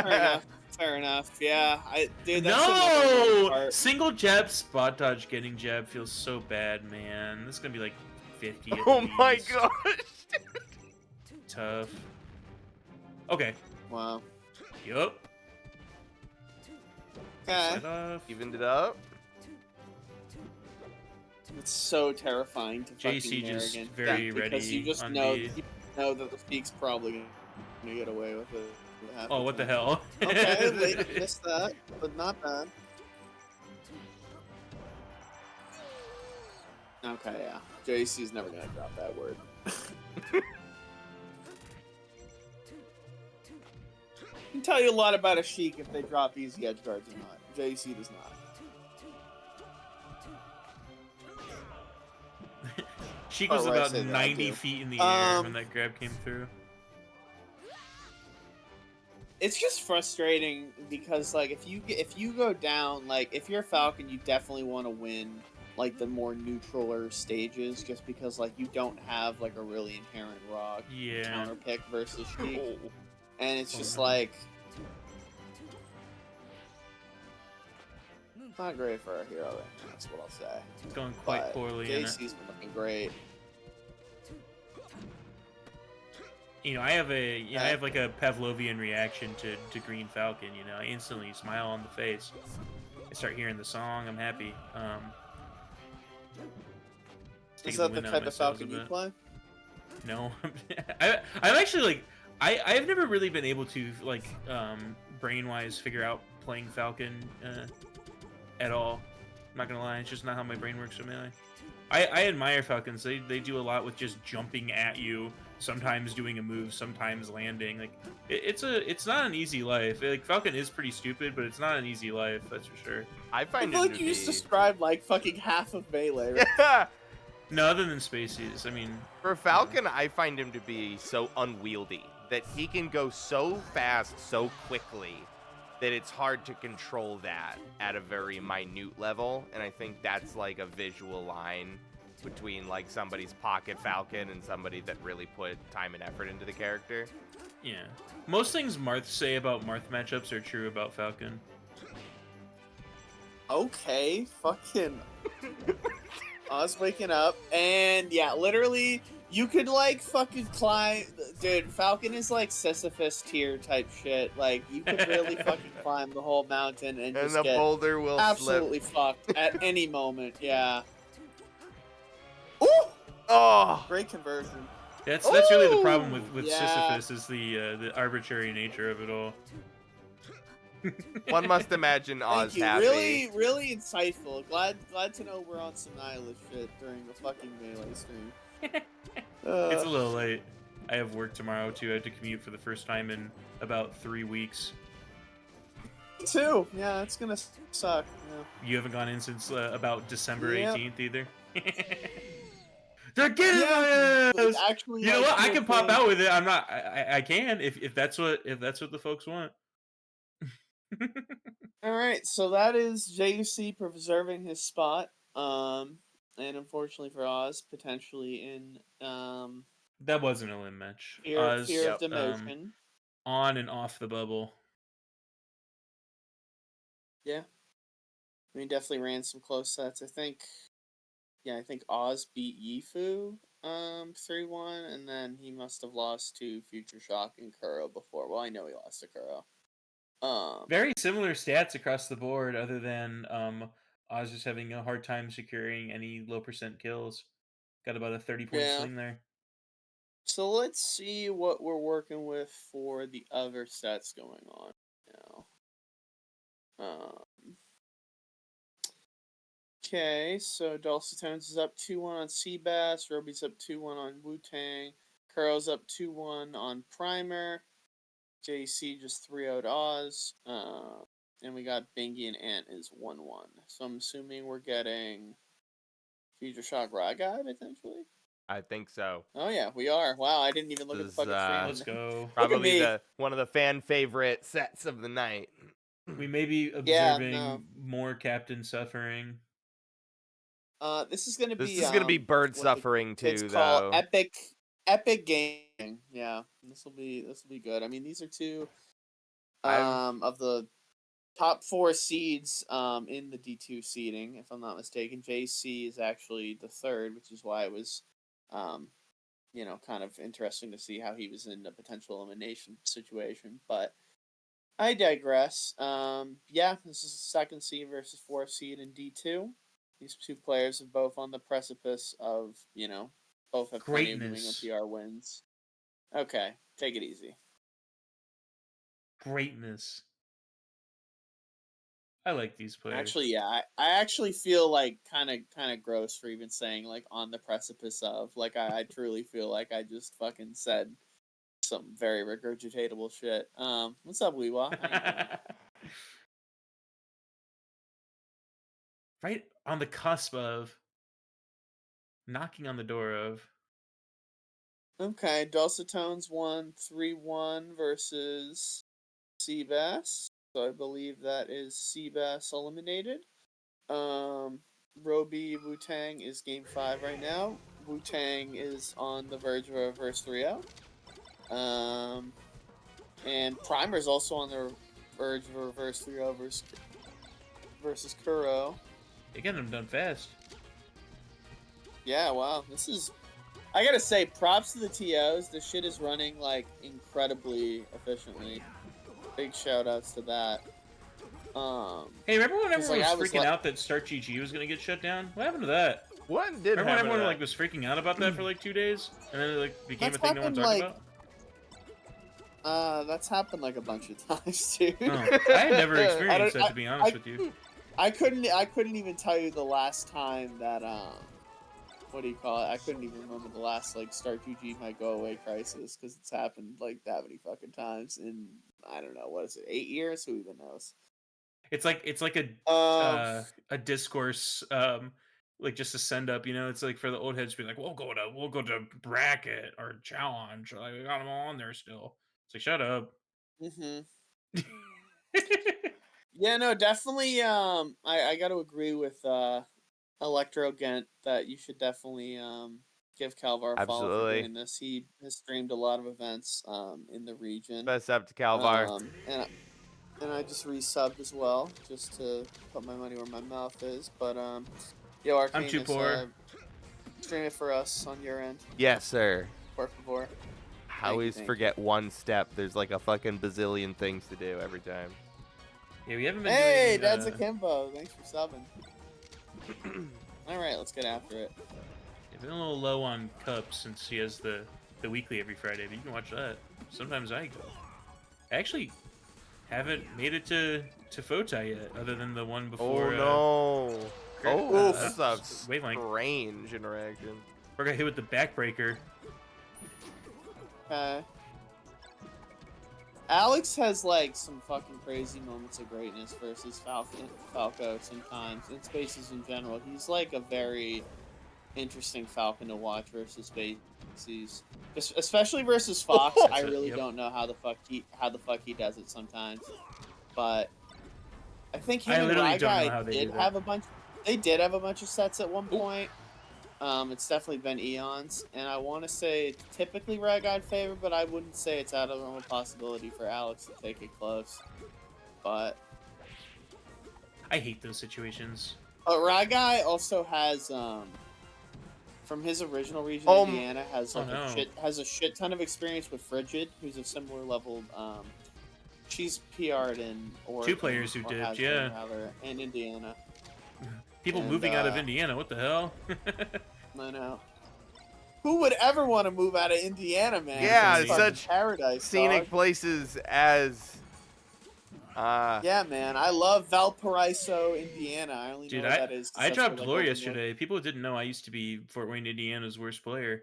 fair enough. Fair enough. Yeah, dude. That's another No! part. Single jab spot dodge getting jab feels so bad, man. This is gonna be like 50 at Oh my least. gosh. Tough. Okay. Wow. Yup. Okay. Set off. Evened it up. It's so terrifying to fucking JC nair just again. very because ready you just on know the- you know that the Sheik's probably gonna get away with it. half Oh, what the time. hell? Okay, late missed that, but not bad. Okay, yeah. JC's never gonna drop that word. Can tell you a lot about a Sheik if they drop easy edge guards or not. JC does not. Sheik Oh, was right, about say that, I 90 do. feet in the air when that grab came through. It's just frustrating because like if you go down, like if you're a Falcon, you definitely want to win like the more neutraler stages, just because like you don't have like a really inherent raw Yeah. counter pick versus Sheik, and it's just no. like not great for our hero. That's what I'll say. It's going quite But poorly. In it. JC's been looking great. You know, I have like a Pavlovian reaction to Green Falcon. You know, I instantly smile on the face. I start hearing the song. I'm happy. It's Is taking that the wind out type my of sails a Falcon you bit. play? No, I'm actually like I've never really been able to like brain wise figure out playing Falcon at all. I'm not gonna lie, it's just not how my brain works for melee. I admire Falcons. They do a lot with just jumping at you, sometimes doing a move, sometimes landing. Like it's not an easy life. Like Falcon is pretty stupid, but it's not an easy life, that's for sure. I I find feel him like to you just be described like fucking half of melee. Right? Yeah. No, other than Spacies, I mean, For Falcon, I find him to be so unwieldy that he can go so fast, so quickly, that it's hard to control that at a very minute level. And I think that's like a visual line between like somebody's pocket Falcon and somebody that really put time and effort into the character. yeah. Most things Marth say about Marth matchups are true about Falcon. Okay, fucking Oz waking up, and yeah, literally, you could like fucking climb. Dude, Falcon is like Sisyphus tier type shit. Like you could really fucking climb the whole mountain and And just the get boulder will absolutely slip. fucked at any moment. Yeah. Ooh, Oh, great conversion. That's really the problem Ooh, with yeah. Sisyphus is the arbitrary nature of it all. one must imagine Oz Thank you. happy. Really insightful. Glad to know we're on some nihilist shit during the fucking melee stream. It's a little late. I have work tomorrow too. I have to commute for the first time in about 3 weeks. Me too. Yeah, it's gonna suck. Yeah. You haven't gone in since about December Yep. 18th either. They're getting Yeah, my ass! actually, You know like, what? I to a can pop point. out with it. I'm not. I can if that's what the folks want. All right, so that is JC preserving his spot. And unfortunately for Oz, potentially in That wasn't a limb match. fear of Yep. demotion. On and off the bubble. Yeah, I mean, definitely ran some close sets. I think Oz beat Yifu 3-1, and then he must have lost to Future Shock and Kuro before. Well, I know he lost to Kuro. Very similar stats across the board, other than Oz just having a hard time securing any low percent kills. Got about a 30-point Yeah. swing there. So let's see what we're working with for the other sets going on now. Okay, so Dulce Tones is up 2-1 on Seabass, Roby's up 2-1 on Wu-Tang, Kuro's up 2-1 on Primer, JC just 3-0'd Oz, and we got Bingy and Ant is 1-1. So I'm assuming we're getting Future Shock Rod Guy potentially? I think so. Oh yeah, we are. Wow, I didn't even look at the This is, fucking stream. Let's go. Probably me. one of the fan favorite sets of the night. We may be Yeah, observing no. more Captain suffering. This is gonna This be is gonna be bird what suffering too, it's called though. epic gaming. Yeah, this will be good. I mean, these are two of the top 4 seeds in the D2 seeding, if I'm not mistaken. JC is actually the third, which is why it was You know, kind of interesting to see how he was in a potential elimination situation. But I digress. Yeah, this is the 2nd seed versus 4th seed in D2. These two players are both on the precipice of, you know, both have plenty of New England Greatness. PR wins. Okay, take it easy. Greatness. I like these players. Actually, yeah, I actually feel like kind of gross for even saying like on the precipice of. Like I truly feel like I just fucking said some very regurgitatable shit. What's up, Weewa? How you doing? Right on the cusp of knocking on the door of. Okay, Dulcitones won 3-1 versus Seabass. So I believe that is Seabass eliminated. Roby Wu-Tang is game 5 right now. Wu-Tang is on the verge of a reverse 3-0. And Primer's also on the verge of a reverse 3-0 versus Kuro. They get them done fast. Yeah, wow. This is... I gotta say, props to the TOs. This shit is running, like, incredibly efficiently. Big shout-outs to that. Hey, remember when everyone like, was freaking out that Start GG was going to get shut down? What happened to that? What did Remember when happen everyone to like that? was freaking out about that for like 2 days, and then it like became That's a thing no one happened, talked like- about? That's happened, like, a bunch of times, too. Oh, I had never experienced that, to be honest with you. I couldn't even tell you the last time that, what do you call it? I couldn't even remember the last, like, Start GG might go away crisis, because it's happened, like, that many fucking times in, I don't know, what is it, 8 years? Who even knows? It's like a discourse, like just a send up, you know. It's like for the old heads to be like, we'll go to bracket or challenge, like we got them all on there still. It's like, shut up. Mm-hmm. Yeah, no, definitely, I got to agree with, Electro Gent that you should definitely, give Calvar a follow for Absolutely. doing this. He has streamed a lot of events, in the region. Best up to Calvar. And I just resubbed as well, just to put my money where my mouth is. But yo, Arcane, I'm too poor. Stream it for us on your end, Yes, sir. por favor. I always thank forget one step. There's like a fucking bazillion things to do every time. Yeah, we haven't been Hey, doing, that's Akimbo. Thanks for subbing. All right, let's get after it. I've been a little low on cups since he has the weekly every Friday, but you can watch that. Sometimes I go. I actually haven't made it to FOTA yet, other than the one before. Oh no! Oh, this is a Wavelength. strange interaction. We're gonna hit with the backbreaker. Okay. Alex has like some fucking crazy moments of greatness versus Falco sometimes, and Spaces in general. He's like a very interesting Falcon to watch versus Spaces, especially versus Fox. I really don't know how the fuck he does it sometimes, but I think him and Ryguy did have a bunch. They did have a bunch of sets at one point. It's definitely been eons, and I want to say it's typically Ryguy favor, but I wouldn't say it's out of the realm of possibility for Alex to take it close. But I hate those situations. But Ryguy also has, from his original region, Indiana, has like a shit ton of experience with Frigid, who's a similar leveled. She's PR'd in Oregon. 2 players who did, yeah. And Indiana. People moving out of Indiana, what the hell? I know. Who would ever want to move out of Indiana, man? Yeah, it's such paradise, scenic dog. places as. Yeah, man. I love Valparaiso, Indiana. I only know what that is. I dropped lore yesterday. People didn't know I used to be Fort Wayne, Indiana's worst player.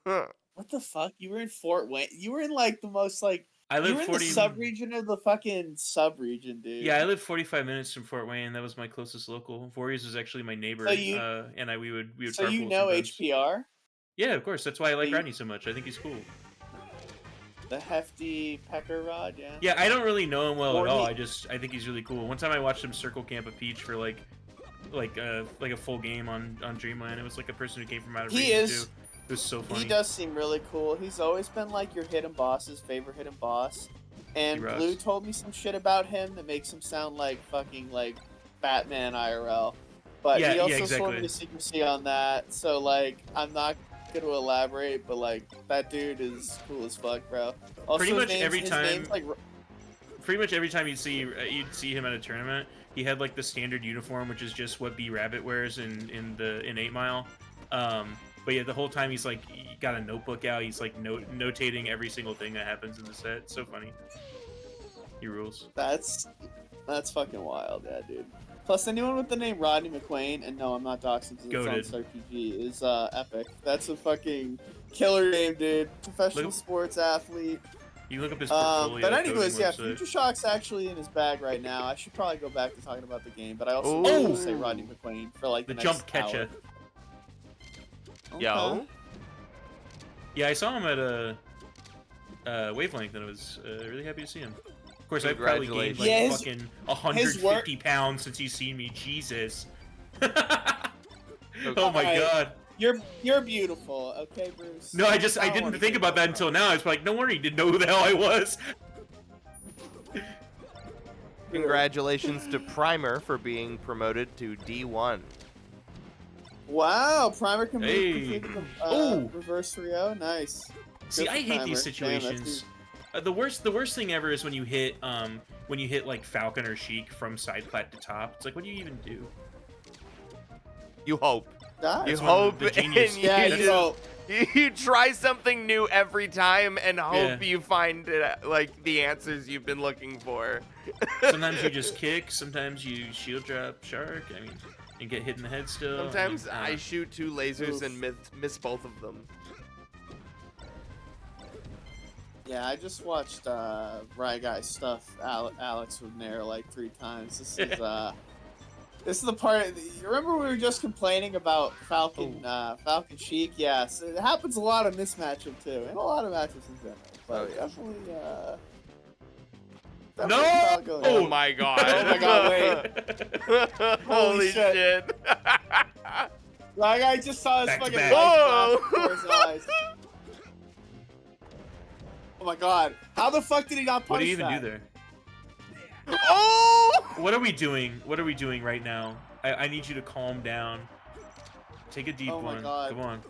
What the fuck? You were in Fort Wayne? You were in like the most like. I live you were in the sub-region of the fucking sub-region, dude. Yeah, I live 45 minutes from Fort Wayne. That was my closest local. Warriors was actually my neighbor, and we would So you know sometimes. HPR? Yeah, of course. That's why I like Rodney so much. I think he's cool. The hefty pecker rod, yeah. Yeah, I don't really know him well at all. I think he's really cool. One time I watched him circle camp a peach for like a full game on Dreamland. It was like a person who came from out of region too. It was so funny. He does seem really cool. He's always been like your hidden boss's favorite hidden boss. And Blue told me some shit about him that makes him sound like fucking like Batman IRL. But he also swore me to secrecy on that. So like I'm not gonna elaborate, but like that dude is cool as fuck, bro. Also, Pretty much his every his time- name's, like, Pretty much every time you'd see him at a tournament, he had like the standard uniform, which is just what B Rabbit wears in 8 Mile. But yeah, the whole time he's like he got a notebook out. He's like notating every single thing that happens in the set. It's so funny. He rules. that's fucking wild, yeah, dude. Plus, anyone with the name Rodney McQuain, and no, I'm not doxing because it's on StarPG, is epic. That's a fucking killer name, dude. Professional sports athlete. You look up his portfolio. But anyways, coding yeah, website. Future Shock's actually in his bag right now. I should probably go back to talking about the game, but I also Ooh. want to say Rodney McQuain for like The the jump next catcher. hour. Yo. Yeah, I saw him at a Wavelength, and I was really happy to see him. Of course, I've probably gained like Yeah, fucking 150 pounds since he's seen me. Jesus. Oh my god. You're beautiful, okay, Bruce? No, I don't didn't wanna think get about that wrong. until now. I was like, no wonder he didn't know who the hell I was. Congratulations to Primer for being promoted to D1. Wow, Primer Hey. completed Ooh. the reverse Rio. Nice. See, Good I for hate these Primer. Damn, that's situations. The worst thing ever is when you hit like Falcon or Sheik from side plat to top. It's like, what do you even do? You hope. Ah, You That's when hope the and genius- you, yeah, that's- you know, you try something new every time and hope Yeah. you find like the answers you've been looking for. Sometimes you just kick. Sometimes you shield drop shark. I mean, and get hit in the head still. Sometimes I I mean, shoot 2 lasers Oof. and miss both of them. yeah, I just watched Right Guy stuff Alex would nair like 3 times. This is the part. You remember we were just complaining about Falcon Sheik? Yes, it happens a lot in this matchup too, and a lot of matchups in general. But Oh, yeah. definitely, No! Falcon. Oh my god. Oh my god, Holy shit. shit. Right Guy just saw his Back to fucking back. light Whoa! flash before his eyes. Oh my god! How the fuck did he not punish what do you even that? do there? Oh! What are we doing? What are we doing right now? I need you to calm down. Take a deep Oh my one. God. Come on.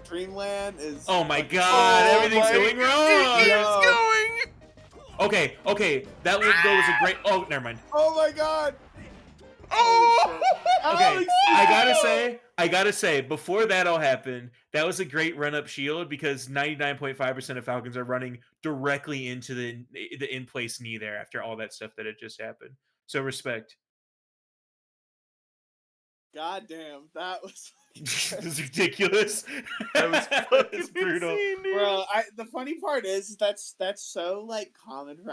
Dreamland is. Oh my fucking- god, Oh everything's my- going It wrong. keeps Yo. going. Okay, that was a great. Oh, never mind. Oh my god! Oh! Okay, Alex, I gotta say, before that all happened, that was a great run-up shield because 99.5% of Falcons are running directly into the in-place knee there after all that stuff that had just happened. So respect. God damn, that was. This is ridiculous. That was It's fucking brutal. insane, dude. Bro, the funny part is that's so like common for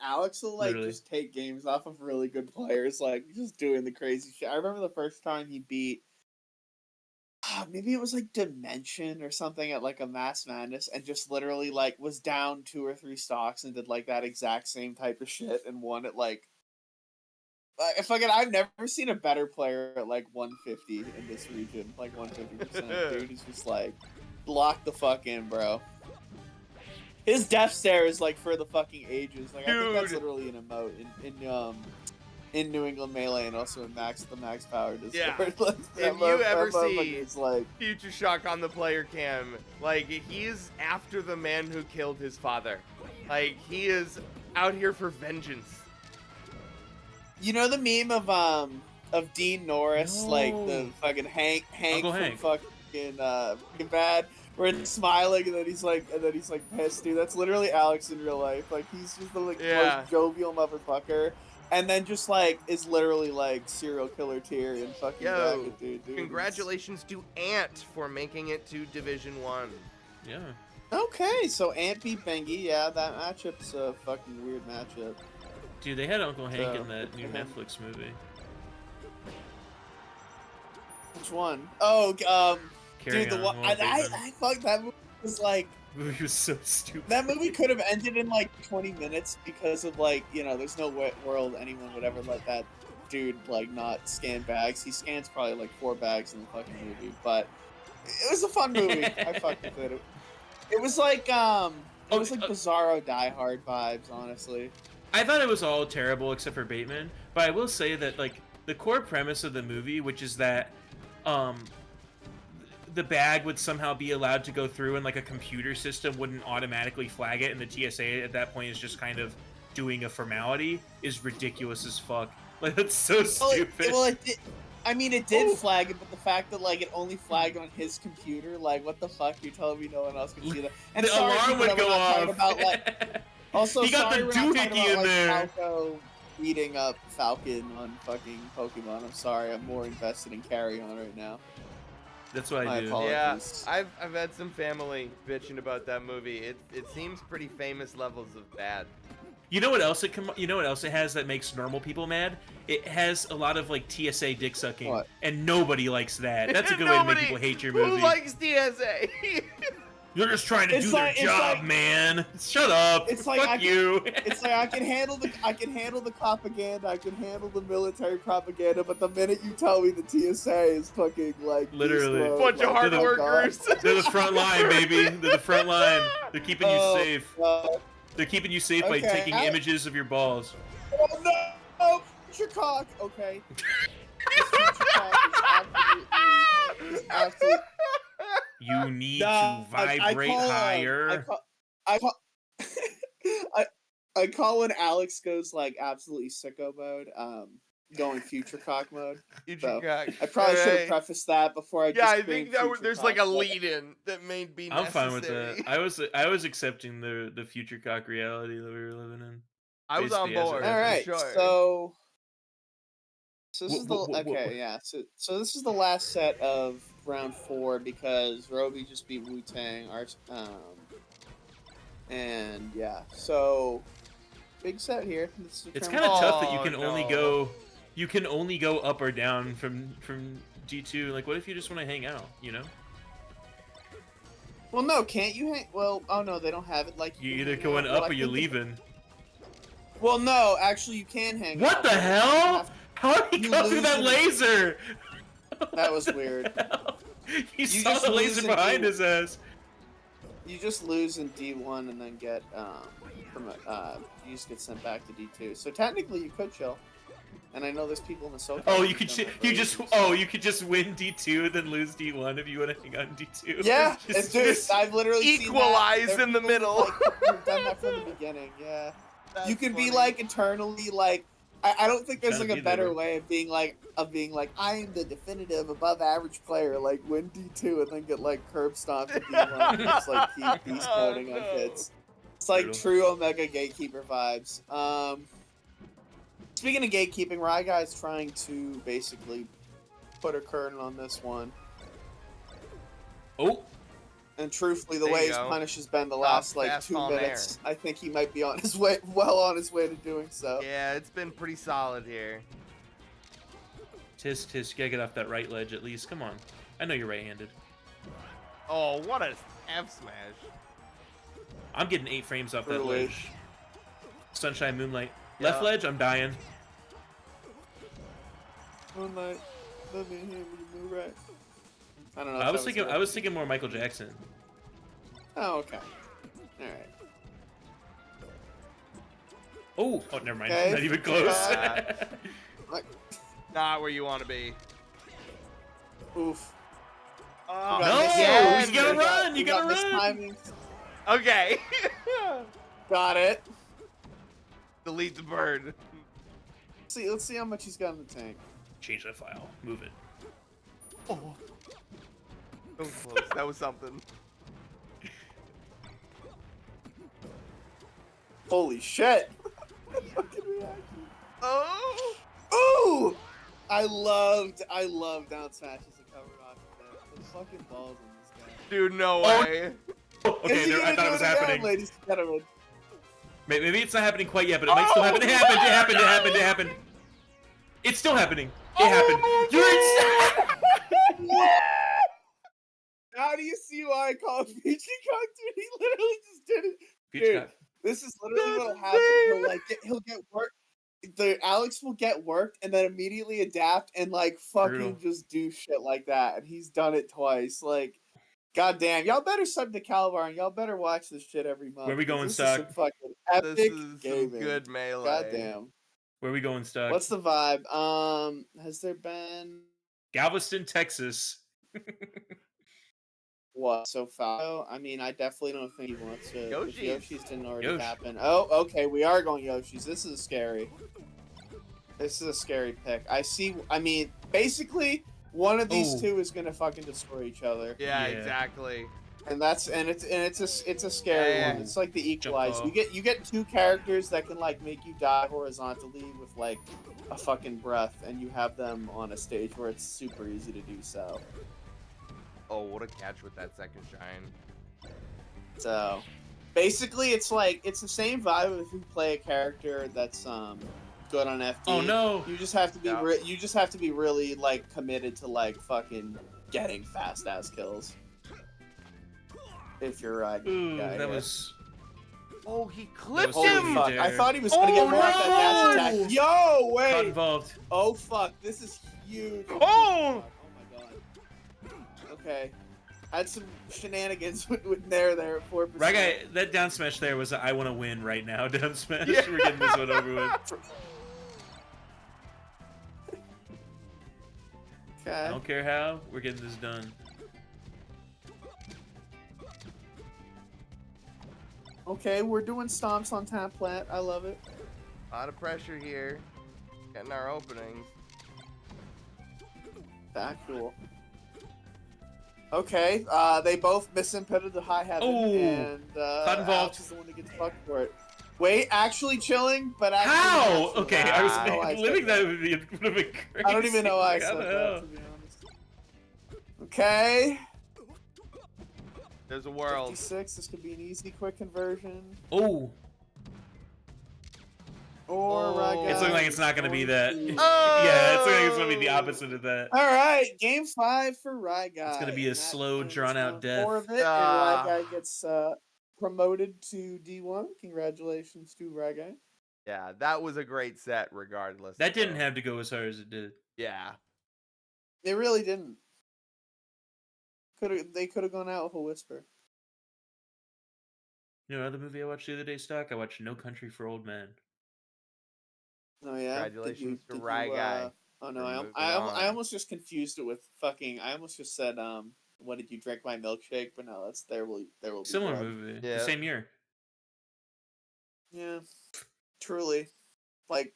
Alex will like Literally. just take games off of really good players, like just doing the crazy shit. I remember the first time he beat maybe it was like Dimension or something at like a Mass Madness and just literally like was down 2 or 3 stocks and did like that exact same type of shit and won it like I've never seen a better player at like 150 in this region, like 150%. Dude is just like lock the fuck in, bro. His death stare is like for the fucking ages. Like I think that's Dude. literally an emote in New England Melee and also in the Max Power Discord. Yeah. Like, If you ever that motherfucker see- is like Future Shock on the player cam. Like, he's after the man who killed his father. Like, he is out here for vengeance. you know the meme of Dean Norris, like the No. fucking Hank Uncle from Hank. fucking Breaking Bad, where it's smiling and then he's like pissed, dude. That's literally Alex in real life. Like he's just the Yeah. most jovial motherfucker, and then just like is literally like serial killer tier in fucking Yo, bracket, dude. It's- Congratulations to Ant for making it to Division 1. Yeah. Okay, so Ant beat Bengi. Yeah, that matchup's a fucking weird matchup. Dude, they had Uncle Hank So, in that new okay. Netflix movie. Which one? Oh, Carry dude, the On, one Walt Whitman. I fuck that movie was like. Movie was so stupid. That movie could have ended in like 20 minutes because of like, you know, there's no world anyone would ever let that dude like not scan bags. He scans probably like 4 bags in the fucking movie, but it was a fun movie. I fucked with it. It was like Bizarro Die Hard vibes, honestly. I thought it was all terrible except for Bateman, but I will say that like the core premise of the movie, which is that the bag would somehow be allowed to go through and like a computer system wouldn't automatically flag it, and the TSA at that point is just kind of doing a formality is ridiculous as fuck. Like, that's so stupid. Well, it did flag it, but the fact that like it only flagged on his computer, like what the fuck? You're telling me no one else can see that? And The sorry, alarm people, would that we're go not talking off. about like. Also, He got sorry, the we're not talking doohickey about, in like, there. Falco beating up Falcon on fucking Pokemon. I'm sorry, I'm more invested in Carry On right now. That's what My I do. apologies. Yeah, I've had some family bitching about that movie. It seems pretty famous levels of bad. You know what else you know what else it has that makes normal people mad? It has a lot of like TSA dick sucking, What? and nobody likes that. That's a good way to make people hate your movie. Who likes TSA? You're just trying to It's do like- their it's job, like- man. Shut up. It's like Fuck you. It's like I can handle the propaganda, I can handle the military propaganda, but the minute you tell me the TSA is fucking like Literally. beast mode, Bunch of like, hard oh, workers. They're the front line, baby. They're the front line. They're keeping you Oh, safe. God. They're keeping you safe by Okay, taking images of your balls. Oh no! Oh, future cock. Okay. This future cock is absolutely. You need Nah, to vibrate higher. I call when Alex goes like absolutely sicko mode. Going future cock mode. So, I probably should have prefaced that before I. Yeah, just I screamed think that future there's like a cock, but- lead-in that may be I'm necessary. fine with that. I was accepting the future cock reality that we were living in. I was on basically as a board. All right, for sure. so this is the What- yeah. So this is the last set of round 4 because Roby just beat Wu Tang. And yeah, so big set here. It's kind of tough that you Oh, can only no. go up or down from G2. Like, what if you just want to hang out? You know, Well, no, can't you hang? Well, oh no, they don't have it. Like you can either hang going out. Well, up I or you're think leaving. Well, no, actually, you can hang. What out, the but you hell? have- How did he you go through lose that in- laser? That was weird. He You saw just the lose laser in behind D- his ass. You just lose in D1 and then get you just get sent back to D2. So technically, you could chill. And I know there's people in the SoCal. Oh, who you could don't have you just raises. you could just win D2 and then lose D1 if you want to hang on D2. Yeah, Just- dude, just- I've literally seen that. equalize There are in the people middle. who've done that from the beginning. Yeah, That's you could be funny. like eternally like. I don't think there's Trying like to a be there, better bro. way of being like I am the definitive above average player. Like win D2 and then get like curb stomped at D1 and just like keep beast coding on no. kids. It's like Brutal. true Omega Gatekeeper vibes. Speaking of gatekeeping, Rye Guy's trying to basically put a curtain on this one. Oh, And truthfully, the There way you his go. punish has been the Top last like fast 2 on minutes, I think he might be on his way, well on his way to doing so. Yeah, it's been pretty solid here. tisk, you gotta get off that right ledge at least. Come on, I know you're right-handed. Oh, what a F smash. I'm getting 8 frames off that Really? ledge. Sunshine, moonlight. Yeah. Left ledge, I'm dying. Moonlight, let me hear you move right. I don't know. if I was that thinking, I was thinking more Michael Jackson. Oh, okay. All right. Oh, never mind. Okay. Not even close. Not where you want to be. Oof. Oh, We no, got again. you gotta we got- run, we you got gotta run. mistimings. Okay. Got it. Delete the bird. Let's see how much he's got in the tank. Change that file. Move it. Oh. So close. That was something. Holy shit! Fucking reaction. Oh. Ooh! I loved down smashes and covered off of that. The fucking balls on this guy. Dude, no Oh. way. Oh, Is okay, he there, I gonna thought do it was again, happening. ladies and gentlemen? Maybe it's not happening quite yet, but it might still happen. It happened. It happened. It happened. It happened. It's still happening. It happened. You're insane. How do you see why I call it Peachy Cock, dude? He literally just did it. Future Dude, cock. this is literally what'll That's happen. insane. He'll get worked. The Alex will get worked and then immediately adapt and like fucking Brutal. just do shit like that. And he's done it twice. Like, goddamn, y'all better sub to Calabar and y'all better watch this shit every month. Where we 'cause going, this is some Stock? fucking This epic is some gaming. good melee. Goddamn. Where we going, Stock? What's the vibe? Has there been? Galveston, Texas. What? So Falco? I mean, I definitely don't think he wants to. If Yoshi's. Yoshi's didn't already Yoshi. happen. Oh, okay, we are going Yoshi's. This is scary. This is a scary pick. I see. I mean, basically, one of these Oh. two is gonna fucking destroy each other, Yeah, Yeah. exactly. and it's a scary Yeah. one. It's like the Equalizer. off. You get two characters that can like make you die horizontally with like a fucking breath, and you have them on a stage where it's super easy to do so. Oh, what a catch with that second shine. So, basically, it's the same vibe if you play a character that's good on FD. Oh no! You just have to be Yeah. you just have to be really like committed to like fucking getting fast ass kills. If you're right. Ooh, guy that here. was. Oh, he clipped was Holy him! fuck! I thought he was gonna Oh, get more off that dash no! attack. Yo, Not wait! involved. Oh fuck! This is huge. Oh! Oh my god. Okay. I had some shenanigans with there at 4%. Right guy, that down smash there was a, I want to win right now down smash. Yeah. We're getting this one over with. I Okay. don't care how, we're getting this done. Okay, we're doing stomps on Tap Plant. I love it. A lot of pressure here. Getting our openings. Factual. Okay, they both misinputted the high heaven, Oh, and not involved. Alex is the one that gets fucked for it. Wait, actually chilling, but actually How? not Okay, chilling. I was don't know why I said living that. that would have been crazy. I don't even know why I How said the that, hell? to be honest. Okay, There's a world. 56. This could be an easy, quick conversion. Oh, Or Oh. Raga. it's looking like it's not going to be that. Oh! Yeah, it's looking like it's going to be the opposite of that. All right, game 5 for Ryguy. It's gonna be a and that slow, ends drawn-out round death. 4 of it, Ah. and Ryguy gets promoted to D1. Congratulations to Ryguy. Yeah, that was a great set regardless. That didn't so- have to go as hard as it did. Yeah. It really didn't. They could have gone out with a whisper. You know, another movie I watched the other day, Stock? I watched No Country for Old Men. Oh yeah. Congratulations to did you, Ryguy oh no, for I moving I on. almost just confused it with fucking. I almost just said what did you drink my milkshake? But no, that's there will be Similar blood. movie. Yeah. The same year. Yeah, truly. Like,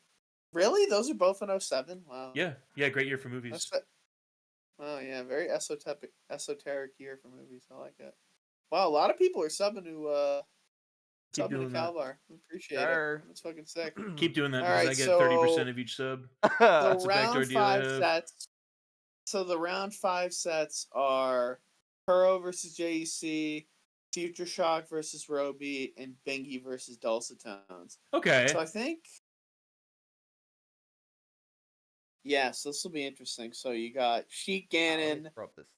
really? Those are both in 07? Wow. Yeah. Yeah, great year for movies. That's the- Oh yeah, very esoteric year for movies. I like it. Wow, a lot of people are subbing to Keep subbing to doing that. Calvar. Appreciate Sure. it. That's fucking sick. Keep doing that All because right, I get so- 30% of each sub. So That's a backdoor round deal I 5 have. sets. So the round 5 sets are Kuro versus JEC, Future Shock versus Roby, and Bingy versus Dulcet Tones. Okay. So I think, yes, this will be interesting. So you got Sheik Ganon,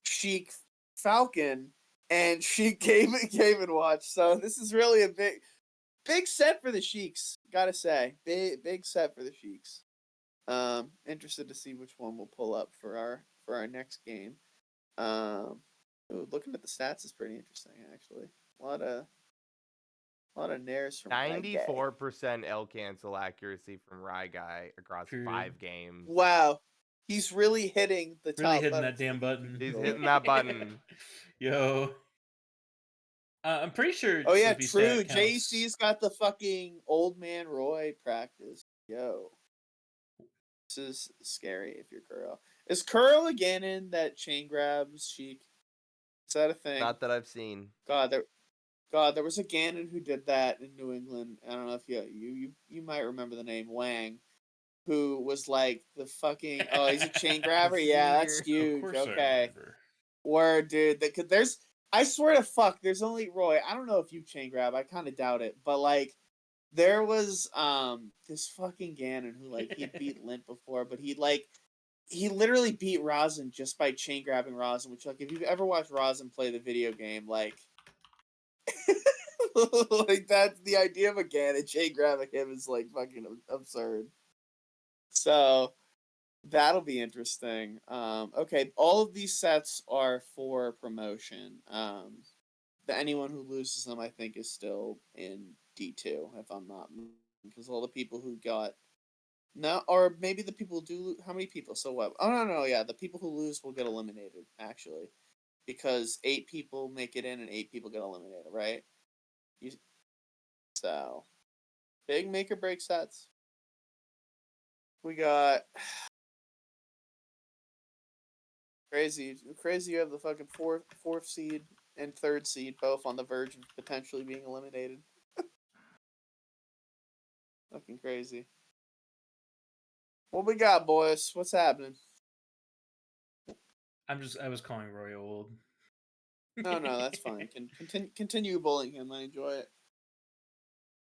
Sheik Falcon, and Sheik Game and Watch. So this is really a big set for the Sheiks. Gotta say, big set for the Sheiks. Interested to see which one we'll pull up for our next game. Looking at the stats is pretty interesting actually. A lot of nairs from Ryguy. 94% L cancel accuracy from Ryguy across Period. 5 games. Wow, he's really hitting the top. Really hitting that buttons. damn button. He's hitting that button. Yo. I'm pretty sure. Oh yeah, Slippy true. Stat counts. JC's got the fucking old man Roy practice. Yo, this is scary if you're Kuro. Is Kuro again in that chain grabs Sheik? Is that a thing? Not that I've seen. God, there was a Ganon who did that in New England. I don't know if you might remember the name Wang, who was like the fucking he's a chain grabber. Yeah, that's Of huge. course I Okay, remember. word, dude. There's I swear to fuck, there's only Roy. I don't know if you chain grab. I kind of doubt it, but like there was this fucking Ganon who like he beat Lint before, but he literally beat Rosin just by chain grabbing Rosin, which like if you've ever watched Rosin play the video game, like like that's the idea of a Ganon chain grabbing him is like fucking absurd. So that'll be interesting. Okay, all of these sets are for promotion. Anyone who loses them, I think, is still in D2, if I'm not, because all the people who got no, or maybe the people do. How many people? So what? Oh no, yeah, the people who lose will get eliminated. Actually, because 8 people make it in and 8 people get eliminated, right? So big make or break sets. We got crazy. You have the fucking fourth seed and third seed both on the verge of potentially being eliminated. Fucking crazy. What we got, boys? What's happening? I was calling Roy old. No, that's fine. Continue bullying him. I enjoy it.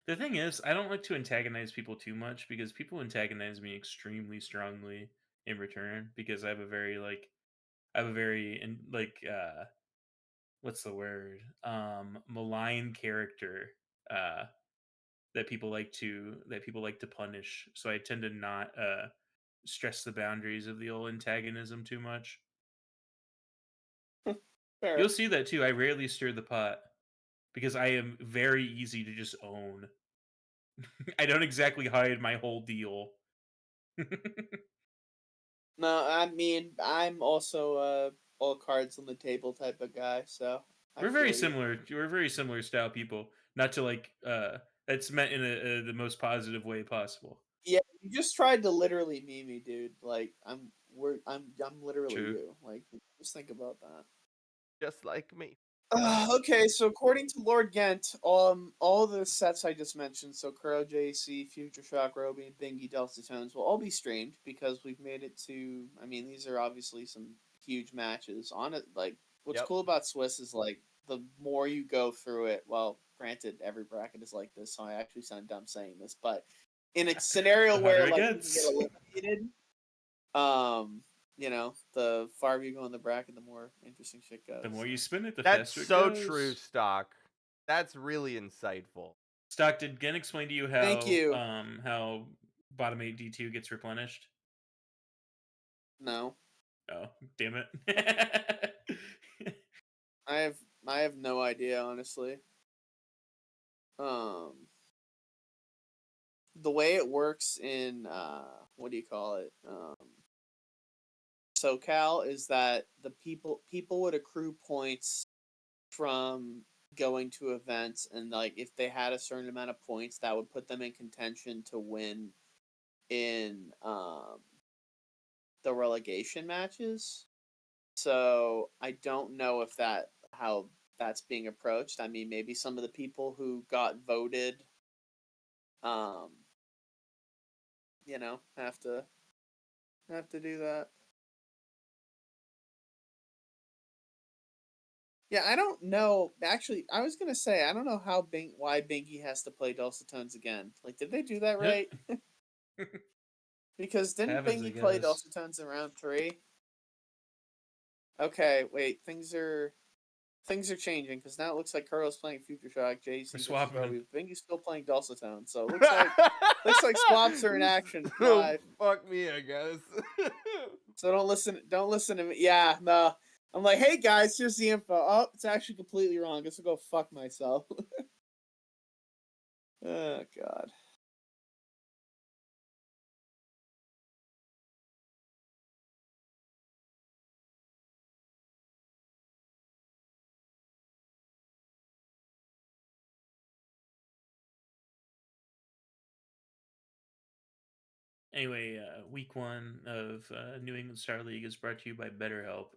The thing is, I don't like to antagonize people too much because people antagonize me extremely strongly in return because I have a very what's the word? Malign character that people like to punish. So I tend to not stress the boundaries of the old antagonism too much. Fair. You'll see that too. I rarely stir the pot because I am very easy to just own. I don't exactly hide my whole deal. No, I mean I'm also all cards on the table type of guy, so We're very similar. We're very similar style people. Not to that's meant in the most positive way possible. Yeah, you just tried to literally meme me, dude. Like I'm literally True. you. Like just think about that. Just like me. Okay, so according to Lord Gent, all the sets I just mentioned, so Kuro, JC, Future Shock, Roby, and Bingy Delta Tones will all be streamed because we've made it to. I mean, these are obviously some huge matches on it. Like, what's Yep. cool about Swiss is like the more you go through it. Well, granted, every bracket is like this, so I actually sound dumb saying this, but in a scenario The where harder it like you can gets. get eliminated, you know, the farther you go in the bracket, the more interesting shit goes. The more you spin it, the That's faster it so goes. true, Stock. That's really insightful. Stock, did Gen explain to you how Thank you. How bottom 8 D2 gets replenished? No, Oh, damn it. I have no idea, honestly. The way it works in what do you call it? SoCal is that the people would accrue points from going to events, and like if they had a certain amount of points, that would put them in contention to win in the relegation matches. So I don't know if how that's being approached. I mean, maybe some of the people who got voted, you know, have to do that. Yeah, I don't know. Actually, I was gonna say I don't know why Binky has to play dulcet tones again. Like, did they do that right? Because didn't Happens, I Binky play guess. dulcet tones in round 3? Okay, wait. Things are changing because now it looks like Kuro's playing Future Shock, JC versus swapping. Roby. Binky's still playing dulcet tones, so it looks like swaps are in action live. Fuck me, I guess. So don't listen to me. Yeah, no. I'm like, hey guys, here's the info. Oh, it's actually completely wrong. I guess I'll go fuck myself. Oh god. Anyway, week 1 of New England Star League is brought to you by BetterHelp.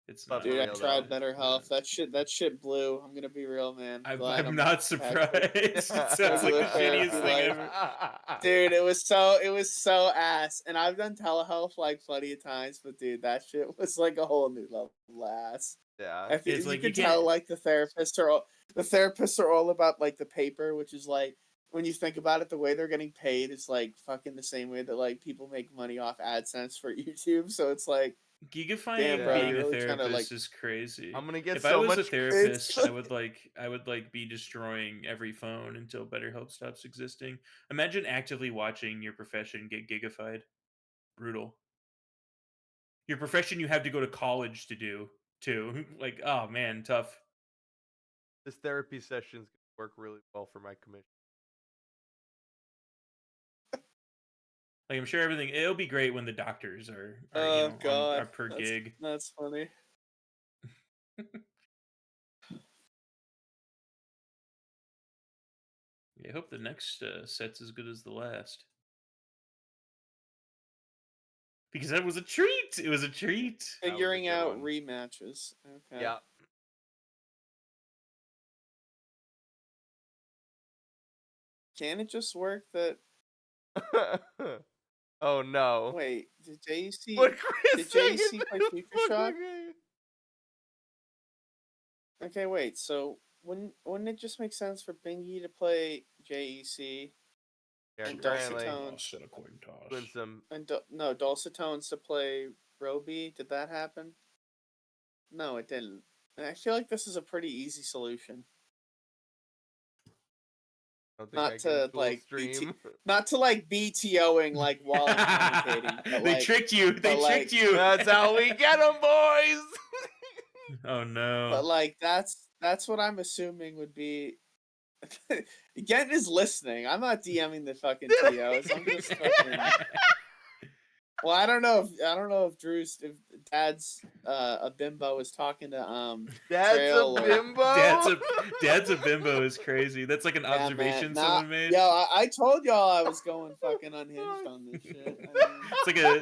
It's not. Dude, I real, tried though. BetterHelp. That shit blew. I'm gonna be real, man. Glad I'm not surprised. It sounds like the shittiest thing ever. Dude, it was so ass. And I've done telehealth like plenty of times, but dude, that shit was like a whole new level of ass. Yeah. I think It's you like, can you tell can't- like the therapists are all about like the paper, which is like when you think about it, the way they're getting paid is like fucking the same way that like people make money off AdSense for YouTube. So it's like, Gigifying damn, bro, being you're a really trying therapist to like. is crazy. I'm gonna get If I so was a much. therapist, I would be destroying every phone until BetterHelp stops existing. Imagine actively watching your profession get gigified. Brutal. Your profession you have to go to college to do too. Like, oh man, tough. This therapy session's gonna work really well for my commission. Like I'm sure everything it'll be great when the doctors are Oh God, are per that's, gig. That's funny. Yeah, I hope the next set's as good as the last. Because that was a treat. It was a treat. That was a Figuring good out one. rematches. Okay. Yeah. Can it just work that? Oh no. Wait, did JEC? What Chris Did saying? JEC play Future Shock? Okay, wait. So wouldn't it just make sense for Bingy to play JEC Yeah, and currently Dulcetones Set a coin toss. doing some. and no Dulcetones to play Roby? Did that happen? No, it didn't. And I feel like this is a pretty easy solution. I don't think Not I can to dual like stream. not to like BTOing like while I'm commentating. But They like, tricked you. They but, tricked like- you. That's how we get them, boys. Oh no. But like that's what I'm assuming would be. Gent is listening. I'm not DMing the fucking TOs. I'm just fucking. Well, I don't know if Dad's a bimbo is talking to That's Trail a or- bimbo. Dad's a bimbo is crazy. That's like an Yeah, observation man. someone made. Yo, I told y'all I was going fucking unhinged on this shit. I mean,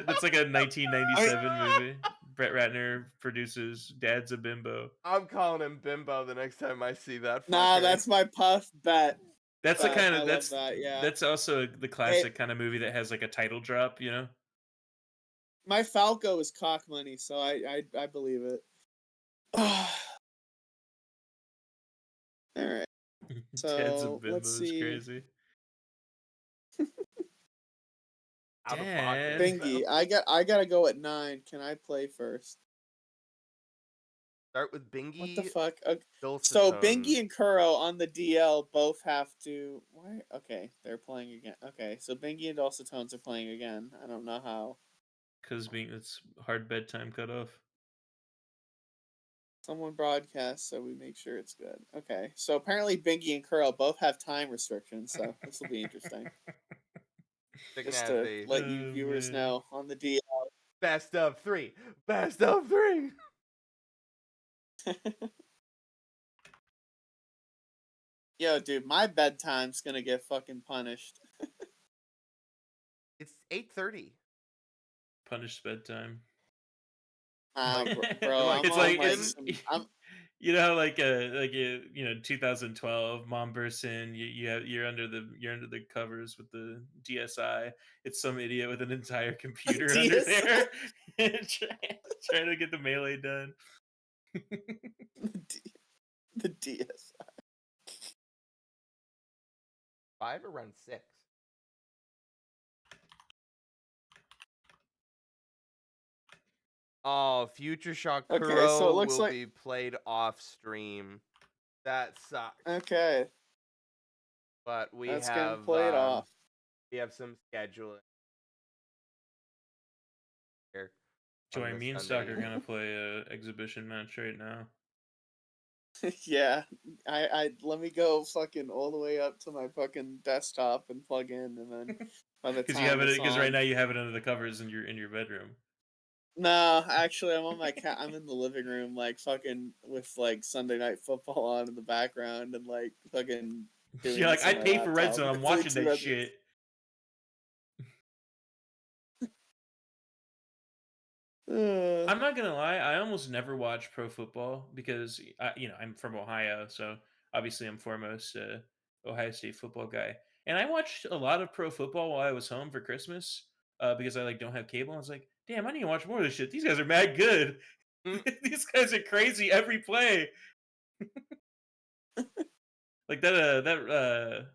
It's like a 1997 movie. Brett Ratner produces Dad's a Bimbo. I'm calling him bimbo the next time I see that. nah, fucker. that's my puff bet. That's the But kind I of love that's that, yeah. that's also the classic kind of movie that has like a title drop, you know? My Falco is cock money, so I believe it. All right. Dad's a So Bimbo let's is see. crazy. Out of Dad. pocket. Bingy, I gotta go at 9. Can I play first? Start with Bingy. What the fuck? Okay. So Dulcetone. Bingy and Kuro on the DL both have to. Why? Okay, they're playing again. Okay, so Bingy and Dulcetones are playing again. I don't know how. Because it's hard bedtime cutoff. Someone broadcast so we make sure it's good. Okay, so apparently Bingy and Kuro both have time restrictions, so this will be interesting. Sticking Just as to the let you viewers man. know on the DL. best of 3. Best of 3. Yo, dude, my bedtime's gonna get fucking punished. It's 8:30. Punished bedtime. Bro, Like, it's I'm like on, it's, I'm you know, like 2012, mom bursts in. You're under the covers with the DSI. It's some idiot with an entire computer under DSI. there, trying to get the melee done. the DS. 5 or round 6. Oh, Future Shock Okay, Kuro so it looks will like- be played off stream. That sucks. Okay, But we that's have getting played off. We have some scheduling here. Joy, on me and this Stock Sunday. are gonna play a exhibition match right now. Yeah, I let me go fucking all the way up to my fucking desktop and plug in, and then by the Because time you have it. it's Because on- right now you have it under the covers in your bedroom. No, actually, I'm on my I'm in the living room, like fucking with like Sunday Night Football on in the background, and like fucking. Doing You're like, this I on my pay for Red laptop. Zone. I'm It's watching like that 2 shit. I'm not gonna lie. I almost never watch pro football because I'm from Ohio, so obviously I'm foremost Ohio State football guy. And I watched a lot of pro football while I was home for Christmas because I don't have cable. I was like, damn, I need to watch more of this shit. These guys are mad good. These guys are crazy every play. Like that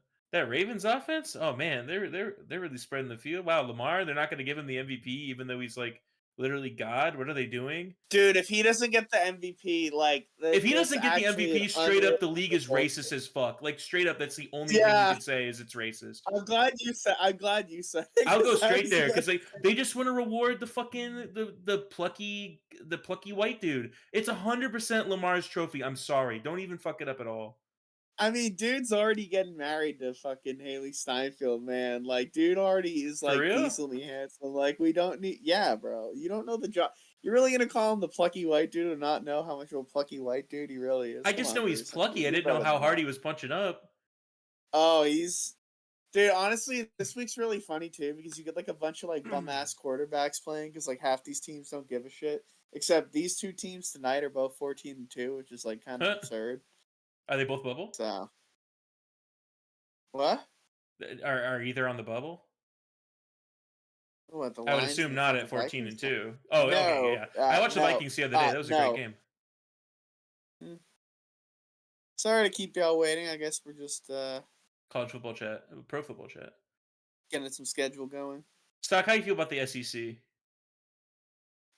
Ravens offense. Oh man, they're really spreading the field. Wow, Lamar. They're not going to give him the MVP even though he's like literally God. What are they doing? Dude, if he doesn't get the MVP, like If he that's doesn't get the actually MVP, straight up, the league is unreal. racist as fuck. Like straight up, that's the only thing Yeah. you could say is it's racist. I'm glad you said. it, I'll go 'cause I straight was there gonna- because they just want to reward the fucking the plucky white dude. It's 100% Lamar's trophy. I'm sorry, don't even fuck it up at all. I mean, dude's already getting married to fucking Haley Steinfeld, man. Like, dude already is For like real? decently handsome. Like, we don't need. Yeah, bro. You don't know the job. You're really gonna call him the plucky white dude and not know how much of a plucky white dude he really is? I Come just on, know he's Bruce. plucky. I You're didn't know better how than hard that. he was punching up. Oh, he's. Dude, honestly, this week's really funny too because you get like a bunch of like bum ass quarterbacks playing because like half these teams don't give a shit. Except these two teams tonight are both 14-2, which is like kind of absurd. Are they both bubble? So, what? Are either on the bubble? What the I would Lions assume and the not fucking at 14 Vikings? and 2. Oh, okay, No, yeah. I watched the no, Vikings the other day. That was a great no. game. Sorry to keep y'all waiting. I guess we're just College football chat, pro football chat. getting some schedule going. Stock, how you feel about the SEC?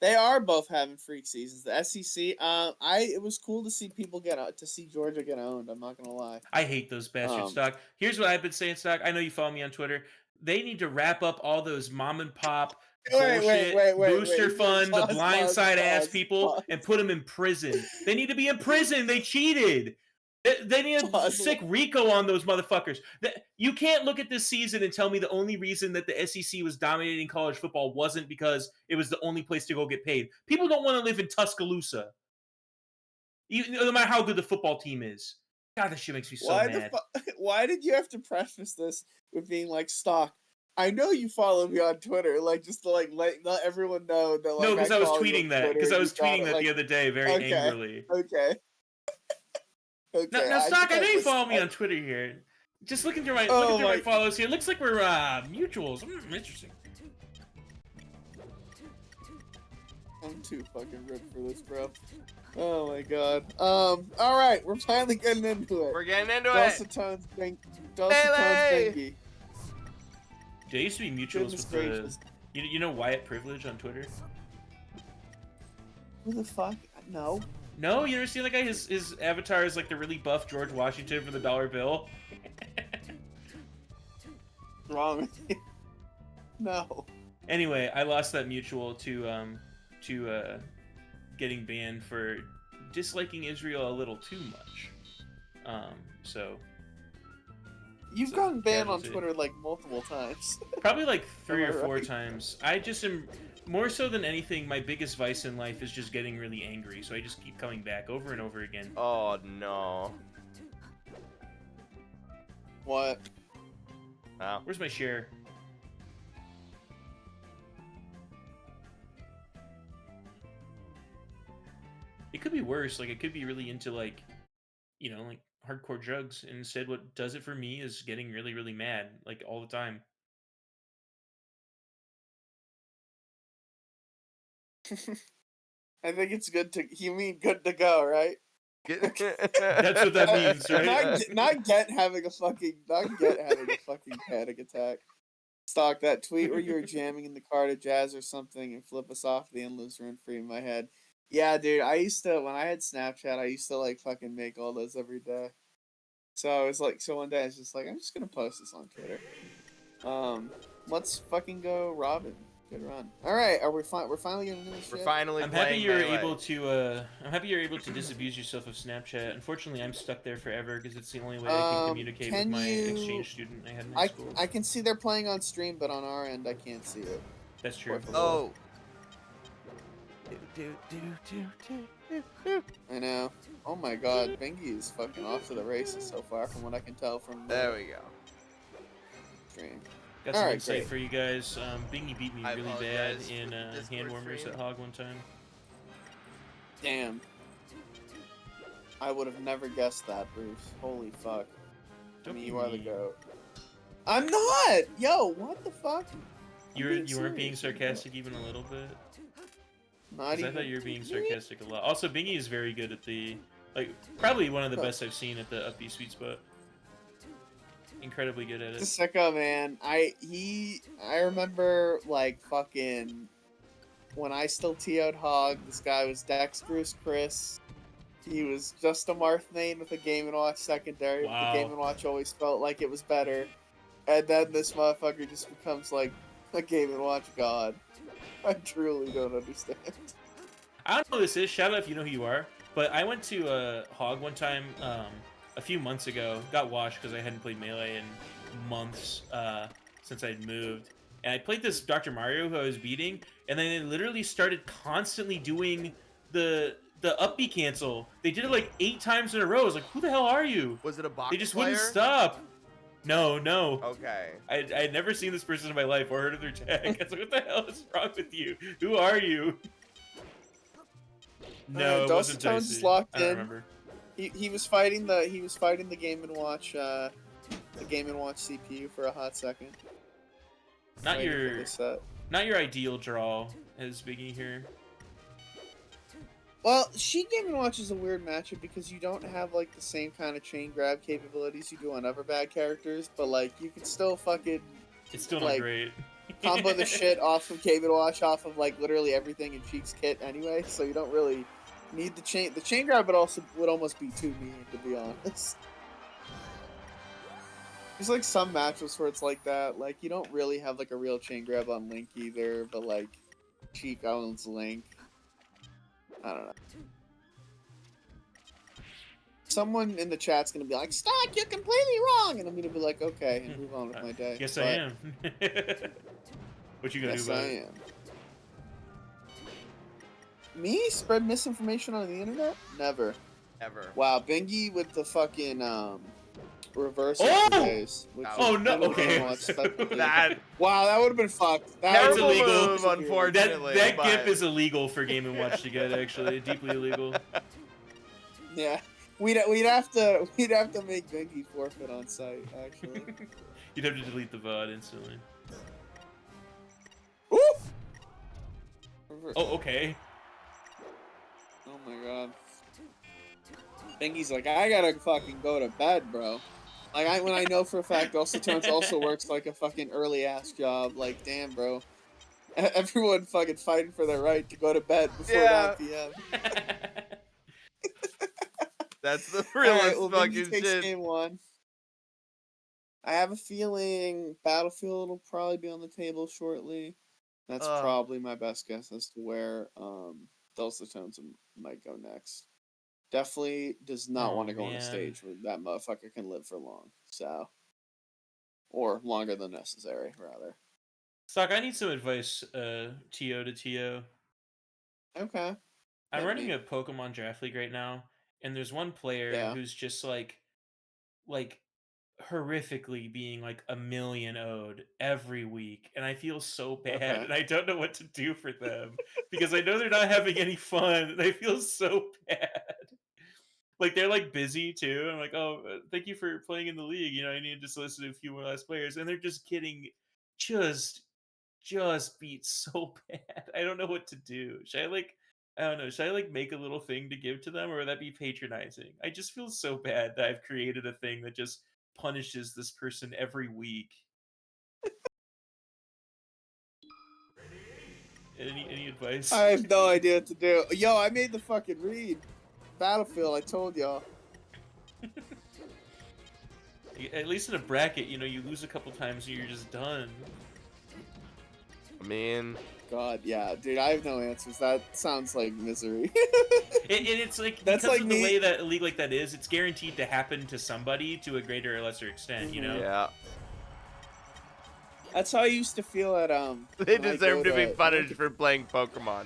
They are both having freak seasons. The SEC, it was cool to see people to see Georgia get owned. I'm not gonna lie. I hate those bastards, Um, Stock. Here's what I've been saying, Stock. I know you follow me on Twitter. They need to wrap up all those mom and pop bullshit booster fund, the blindside ass people, and put them in prison. They need to be in prison. They cheated. They need to sick Rico on those motherfuckers. You can't look at this season and tell me the only reason that the SEC was dominating college football wasn't because it was the only place to go get paid. People don't want to live in Tuscaloosa, no matter how good the football team is. God, this shit makes me so mad. Why did you have to preface this with being like, Stock, I know you follow me on Twitter, like just to like let everyone know that like. No, because I was follow you tweeting on that. Twitter Because I and was you got tweeting it, that like, the other day, very angrily. Okay. Okay. Now, I Stock, think I know you was- follow me on Twitter here. Just looking through my my follows here. Looks like we're mutuals. Interesting. I'm too fucking ripped for this, bro. Oh my god. All right, we're finally getting into it. We're getting into Dulcet tones, Bingy. They used to be mutuals Goodness with gracious. the. You know Wyatt Privilege on Twitter? Who the fuck? No. No, you never seen that guy? His avatar is like the really buff George Washington for the dollar bill. Wrong with you? No. Anyway, I lost that mutual to getting banned for disliking Israel a little too much. So You've gotten banned on casualty. Twitter like multiple times. Probably like 3 or Am I 4 right? times. I just am more so than anything. My biggest vice in life is just getting really angry. So I just keep coming back over and over again. Oh no. What? Wow. Where's my share? It could be worse. Like, it could be really into, like, you know, like hardcore drugs. And instead, what does it for me is getting really, really mad, like, all the time. I think it's good to. You mean good to go, right? That's what that means, right? Not get having a fucking panic attack. Stock that tweet where you were jamming in the car to jazz or something and flip us off the endless run free in my head. Yeah, dude. I used to when I had Snapchat, I used to like fucking make all those every day. So I was like, so one day I was just like, I'm just gonna post this on Twitter. Let's fucking go, Robin. Good run. All right, are we fine? We're finally getting into this We're shit? finally I'm happy playing you're Melee. able to. I'm happy you're able to disabuse yourself of Snapchat. Unfortunately, I'm stuck there forever because it's the only way I can communicate with can my you- exchange student I had in high school. I can see they're playing on stream, but on our end, I can't see it. That's true. Oh. I know. Oh my god, Bingy is fucking off to the races so far, from what I can tell from the There we go. stream. Got some Alright, insight great. for you guys. Bingy beat me I really bad apologize in for the Discord hand warmers stream. at Hog one time. Damn. I would have never guessed that, Bruce. Holy fuck. Don't I mean, be you are the mean. goat. I'm not! Yo, what the fuck? You being weren't being serious. sarcastic even a little bit. Not 'Cause even. I thought you were being sarcastic a lot. Also, Bingy is very good at the, like, probably one of the best I've seen at the up B sweet spot. Incredibly good at The it. sicko, man. I remember like fucking when I still TO'd Hog. This guy was Dexterous Chris. He was just a Marth main with a Game & Watch secondary. Wow. The Game & Watch always felt like it was better. And then this motherfucker just becomes like a Game & Watch god. I truly don't understand. I don't know who this is. Shout out if you know who you are. But I went to Hog one time a few months ago. Got washed because I hadn't played Melee in months since I'd moved. And I played this Dr. Mario who I was beating, and then they literally started constantly doing the up B cancel. They did it like 8 times in a row. I was like, who the hell are you? Was it a box They just player? wouldn't stop. No. Okay. I had never seen this person in my life or heard of their tag. I was like, what the hell is wrong with you? Who are you? No, it wasn't Tones Dicey. is locked I don't in. remember. He was fighting the Game and Watch CPU for a hot second. Not Waiting for your this set. not your ideal draw as Biggie here. Well, She Game & Watch is a weird matchup because you don't have like the same kind of chain grab capabilities you do on other bad characters, but like you can still fucking It's still not like, great. combo the shit off of Game & Watch off of like literally everything in Cheek's kit anyway, so you don't really need the chain. The chain grab would almost be too mean, to be honest. There's like some matchups where it's like that, like you don't really have like a real chain grab on Link either, but like Cheek owns Link. I don't know. Someone in the chat's gonna be like, "Stock, you're completely wrong," and I'm gonna be like, "Okay," and move on with my day. Yes, But I am. What you gonna Yes, do about I it? am. Me spread misinformation on the internet? Never. Ever. Wow, Bingy with the fucking reverse Oh! days. Oh, no, okay. That Wow, that would have been fucked. That That's terrible would've been illegal. move, severe. unfortunately. That but... gif is illegal for Game & Watch to get, actually. Deeply illegal. Yeah, we'd have to make Bingy forfeit on site. Actually. You'd have to delete the VOD instantly. Ooh! Oh, okay. Oh my god. Bingy's like, I gotta fucking go to bed, bro. Like, when I know for a fact also Tones also works like a fucking early ass job. Like, damn, bro. Everyone fucking fighting for their right to go to bed before 9 p.m. That's the All realest right, well, fucking Bingy takes shit. game 1. I have a feeling Battlefield will probably be on the table shortly. That's probably my best guess as to where Dulce Tones might go next. Definitely does not want to go on a stage where that motherfucker can live for long. So, or longer than necessary, rather. Stock, I need some advice, TO to TO. Okay. I'm Hit running me. a Pokemon Draft League right now, and there's one player who's just like horrifically being like a million owed every week, and I feel so bad, and I don't know what to do for them because I know they're not having any fun, and I feel so bad. Like they're like busy too. I'm like, oh, thank you for playing in the league. You know, I need to just listen to a few more last players, and they're just getting just beat so bad. I don't know what to do. Should I like? I don't know. Should I like make a little thing to give to them, or would that be patronizing? I just feel so bad that I've created a thing that just punishes this person every week. Any advice? I have no idea what to do. Yo, I made the fucking read. Battlefield, I told y'all. At least in a bracket, you know, you lose a couple times and you're just done. I mean, God, yeah, dude, I have no answers. That sounds like misery. And it's like, That's because like of the me- way that a league like that is, it's guaranteed to happen to somebody to a greater or lesser extent, you know? yeah. That's how I used to feel at They when I deserve go to be to- punished for playing Pokemon.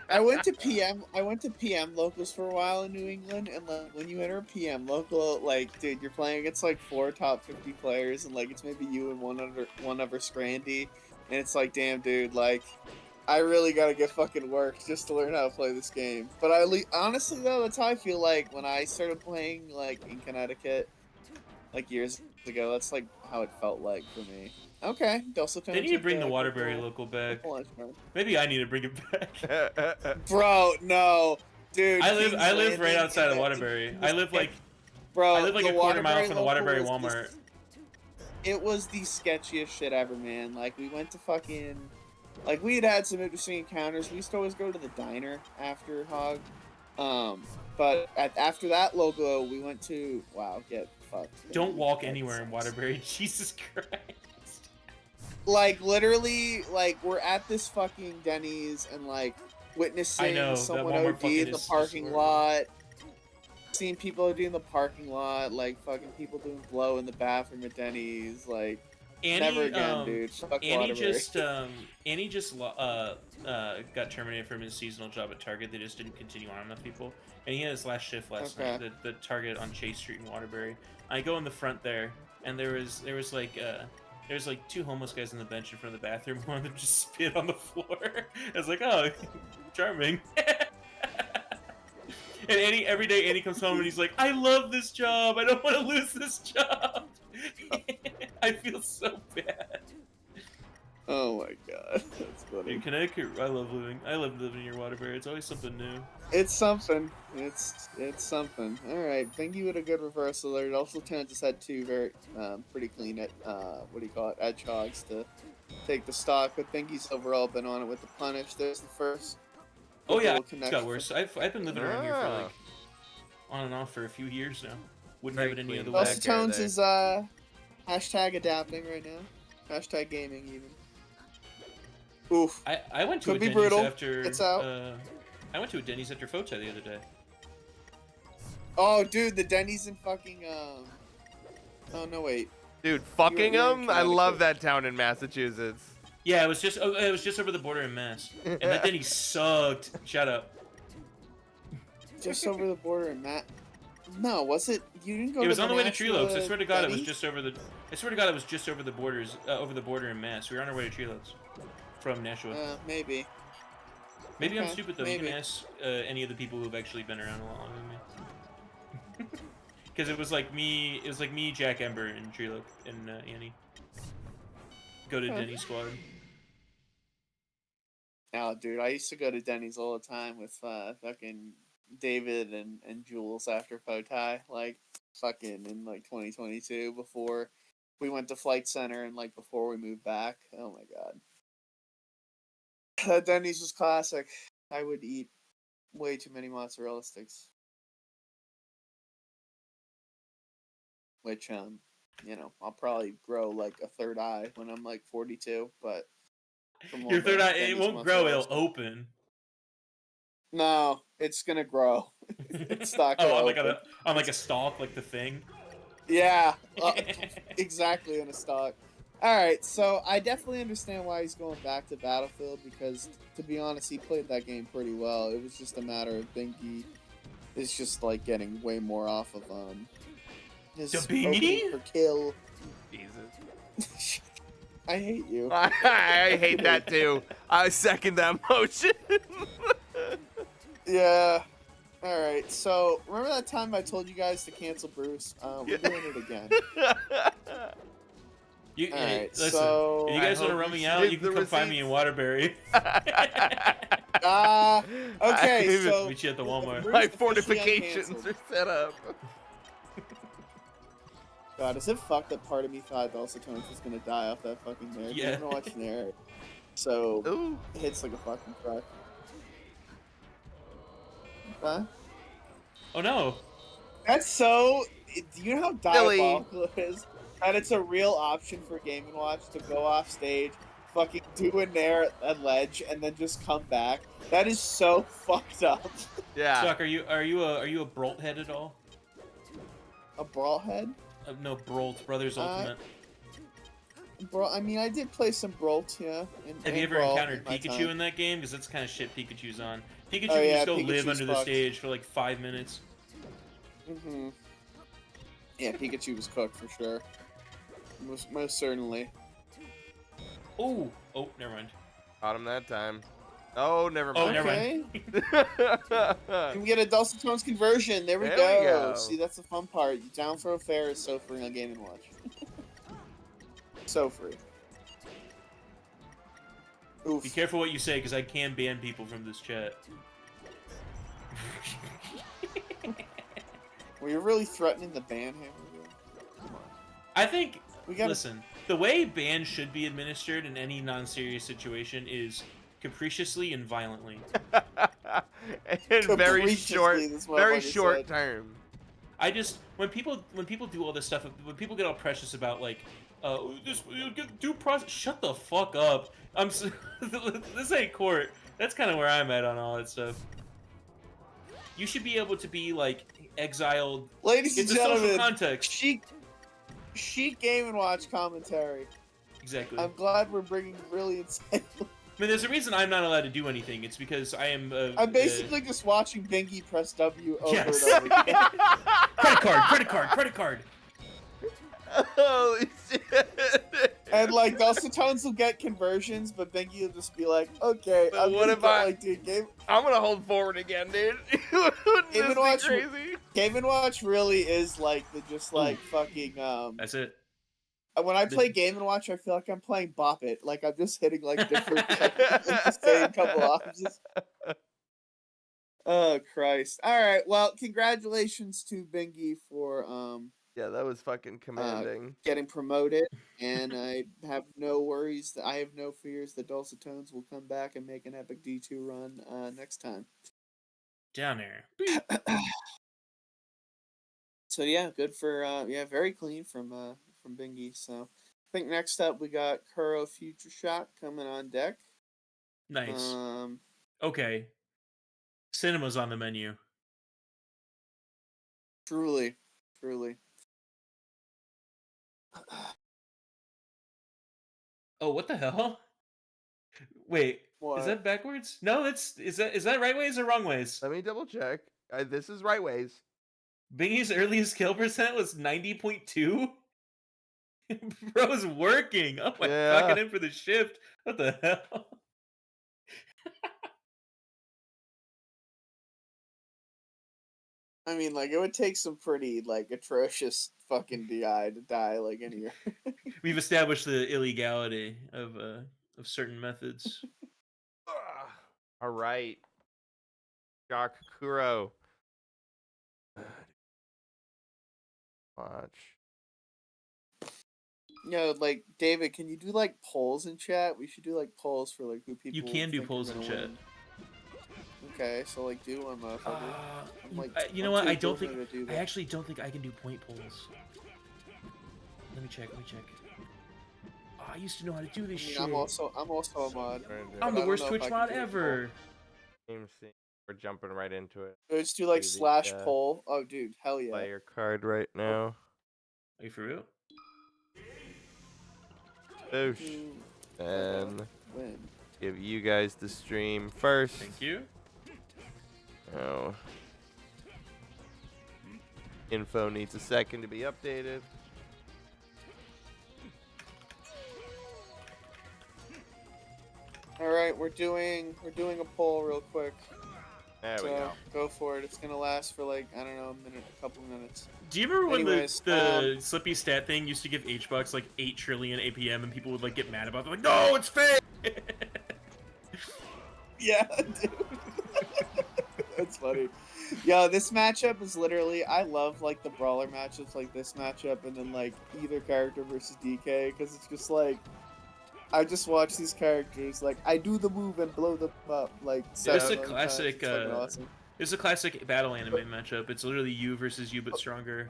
I went to PM locals for a while in New England, and like when you enter a PM local, like dude, you're playing against like 4 top 50 players, and like it's maybe you and one other Scrandy, and it's like, damn, dude, like I really gotta get fucking work just to learn how to play this game. But honestly though, that's how I feel like when I started playing like in Connecticut, like years ago. That's like how it felt like for me. Okay, They need to bring the Waterbury local back. Maybe I need to bring it back. Bro, no, dude. I live right Landing outside of in the- Waterbury. I live like Bro, I live like the a quarter mile Waterbury from the local Waterbury was Walmart. It was the sketchiest shit ever, man. Like we went to fucking, like we had some interesting encounters. We used to always go to the diner after Hog, but after that logo, we went to get fucked. Don't walk anywhere in Waterbury. Jesus Christ. Like literally, like we're at this fucking Denny's and like witnessing I know, that someone Walmart OD fucking in the is parking horrible. lot. Seeing people doing the parking lot, like fucking people doing blow in the bathroom at Denny's, like never again, dude. Fuck Waterbury. Annie just got terminated from his seasonal job at Target. They just didn't continue on enough people, and he had his last shift last night. The Target on Chase Street in Waterbury. I go in the front there, and there was like 2 homeless guys on the bench in front of the bathroom. One of them just spit on the floor. I was like, oh, charming. And every day Annie comes home and he's like, I love this job. I don't want to lose this job. I feel so bad. Oh my god, that's funny. In Connecticut, I love living near Waterbury. It's always something new. It's something. It's something. All right, Bingy with a good reversal there. It also just had 2 very pretty clean edge hogs to take the stock, but Bingy's overall been on it with the punish. There's the first. Oh yeah, it's got worse. I've been living around here for like on and off for a few years now. Wouldn't have it any other way. Also Tones is hashtag adapting right now. Hashtag gaming even. Oof. I went to Could a be Denny's brutal. after. It's out. I went to a Denny's after Fota the other day. Oh, dude, the Denny's in fucking Oh no, wait. Dude, fucking You're in them. I love Connecticut. that town in Massachusetts. Yeah, it was just over the border in Mass, and that Denny's sucked. Shut up. Just over the border in Matt. No, was it? You didn't go. It was to on the way to Tree Lakes. I swear to God, it was Denny's? just over the. I swear to God, it was just over the borders, over the border in Mass. We were on our way to Tree Lakes from Nashua. Maybe. Maybe I'm okay, stupid though. maybe. You can ask any of the people who've actually been around a lot longer than me. Because it was like me, Jack Ember, and Tree Lake, and Annie. Go to Denny's squad. Oh, dude, I used to go to Denny's all the time with fucking David and Jules after Fotai, like fucking in like 2022 before we went to Flight Center and like before we moved back. Oh my god. That Denny's was classic. I would eat way too many mozzarella sticks. Which, I'll probably grow like a third eye when I'm like 42, but from all Your the third eye, it Denny's won't grow, mozzarella it'll sticks- open. No, it's gonna grow. It's not gonna open. on like a stalk, like the thing. Yeah, exactly on a stock. All right, so I definitely understand why he's going back to Battlefield because, to be honest, he played that game pretty well. It was just a matter of Binky is just like getting way more off of his Binky? opening per kill. Jesus. I hate you. I hate that too. I second that motion. Yeah. All right. So remember that time I told you guys to cancel Bruce? We're doing it again. Listen, so if you guys I want to hope run you me out, did you can the come find me in Waterbury. Okay. So Meet you at the Walmart. Bruce My officially fortifications uncanceled. are set up. God, is it fucked that part of me thought Dulce Tones was gonna die off that fucking there? Yeah. I've been watching there. So Ooh. it hits like a fucking truck. Huh? Oh no! That's so. Do you know how Silly. diabolical it is? That it's a real option for Game & Watch to go off stage, fucking do a nair at ledge, and then just come back. That is so fucked up. Yeah. Chuck, are you a Brolt head at all? A brawl head? No, Brolt Brothers Ultimate. Bro, I mean, I did play some Brolt, yeah. Have you ever encountered Pikachu in that game? Because that's the kind of shit Pikachu's on. Pikachu Oh, can yeah, just go Pikachu's live under the fucked. stage for like 5 minutes. Mm-hmm. Yeah, Pikachu was cooked for sure. Most certainly. Oh, never mind. Caught him that time. Oh, never Oh, mind. never Okay. mind. We get a Dulce Tones conversion. There we There go. we go. See, that's the fun part. Down for a fair is so free on Game & Watch. So free. Oof. Be careful what you say, because I can ban people from this chat. Were you really threatening the ban hammer? Come on. I think. We gotta. Listen, the way bans should be administered in any non-serious situation is capriciously and violently. And very Capriciously, short, this very motherfucker short said. term. I just when people do all this stuff, when people get all precious about like, due process. Shut the fuck up. This ain't court. That's kind of where I'm at on all that stuff. You should be able to be like exiled. Ladies and It's a social gentlemen, context. Chic Game and Watch commentary. Exactly. I'm glad we're bringing really insane. I mean, there's a reason I'm not allowed to do anything. It's because I am. I'm basically just watching Bingy press W over Yes. and over again. credit card. Holy shit. And like Dulcetones will get conversions, but Bingy will just be like, okay, But I'm what gonna if get, I- like, dude, I'm gonna hold forward again, dude. Wouldn't Game this and be Watch- crazy? Game and Watch really is like the just like fucking That's it. when I play Game and Watch, I feel like I'm playing Bop It. Like I'm just hitting like different like, the same couple options. Oh Christ! All right, well, congratulations to Bingy for Yeah, that was fucking commanding. getting promoted, and I have no worries. I have no fears that Dulcetones will come back and make an epic D2 run next time. Down there. So yeah, good for very clean from Bingy. So I think next up we got Kuro Future Shock coming on deck. Nice. Okay. Cinema's on the menu. Truly. Oh, what the hell? Wait, What? is that backwards? No, is that right ways or wrong ways? Let me double check. This is right ways. Bingy's earliest kill percent was 90.2. Bro's working. Oh my, Yeah. fucking in for the shift. What the hell? I mean, like, it would take some pretty, like, atrocious fucking DI to die, like, in here. We've established the illegality of certain methods. All right. Shock Kuro. Watch. No, like, David, can you do, like, polls in chat? We should do, like, polls for, like, who people You can do think are polls in gonna chat. win. Okay, so, like, do one, motherfucker. I'm, like, you know I'm what? too I don't cool think. to do I that. actually don't think I can do point polls. Let me check. Oh, I used to know how to do this I mean, shit. I'm also a mod. I'm I the don't worst know if Twitch I can mod do a poll. ever. Game scene. We're jumping right into it. Let's do, like, Do the, slash poll. Oh, dude, hell yeah. Play your card right now. Are you for real? Boosh. Who And win? give you guys the stream first. Thank you. Oh. Info needs a second to be updated. All right, we're doing a poll real quick. There we So go. go for it. It's gonna last for like, I don't know, a couple of minutes. Do you remember when Anyways, the Slippy stat thing used to give HBucks like 8 trillion APM and people would like get mad about it? They're like, no, it's fake! Yeah, dude. That's funny. Yo, this matchup is literally, I love like the brawler matchups like this matchup and then like either character versus DK because it's just like, I just watch these characters, like I do the move and blow them up like It's seven a other times. classic, It's fucking awesome. It's a classic battle anime matchup. It's literally you versus you, but stronger.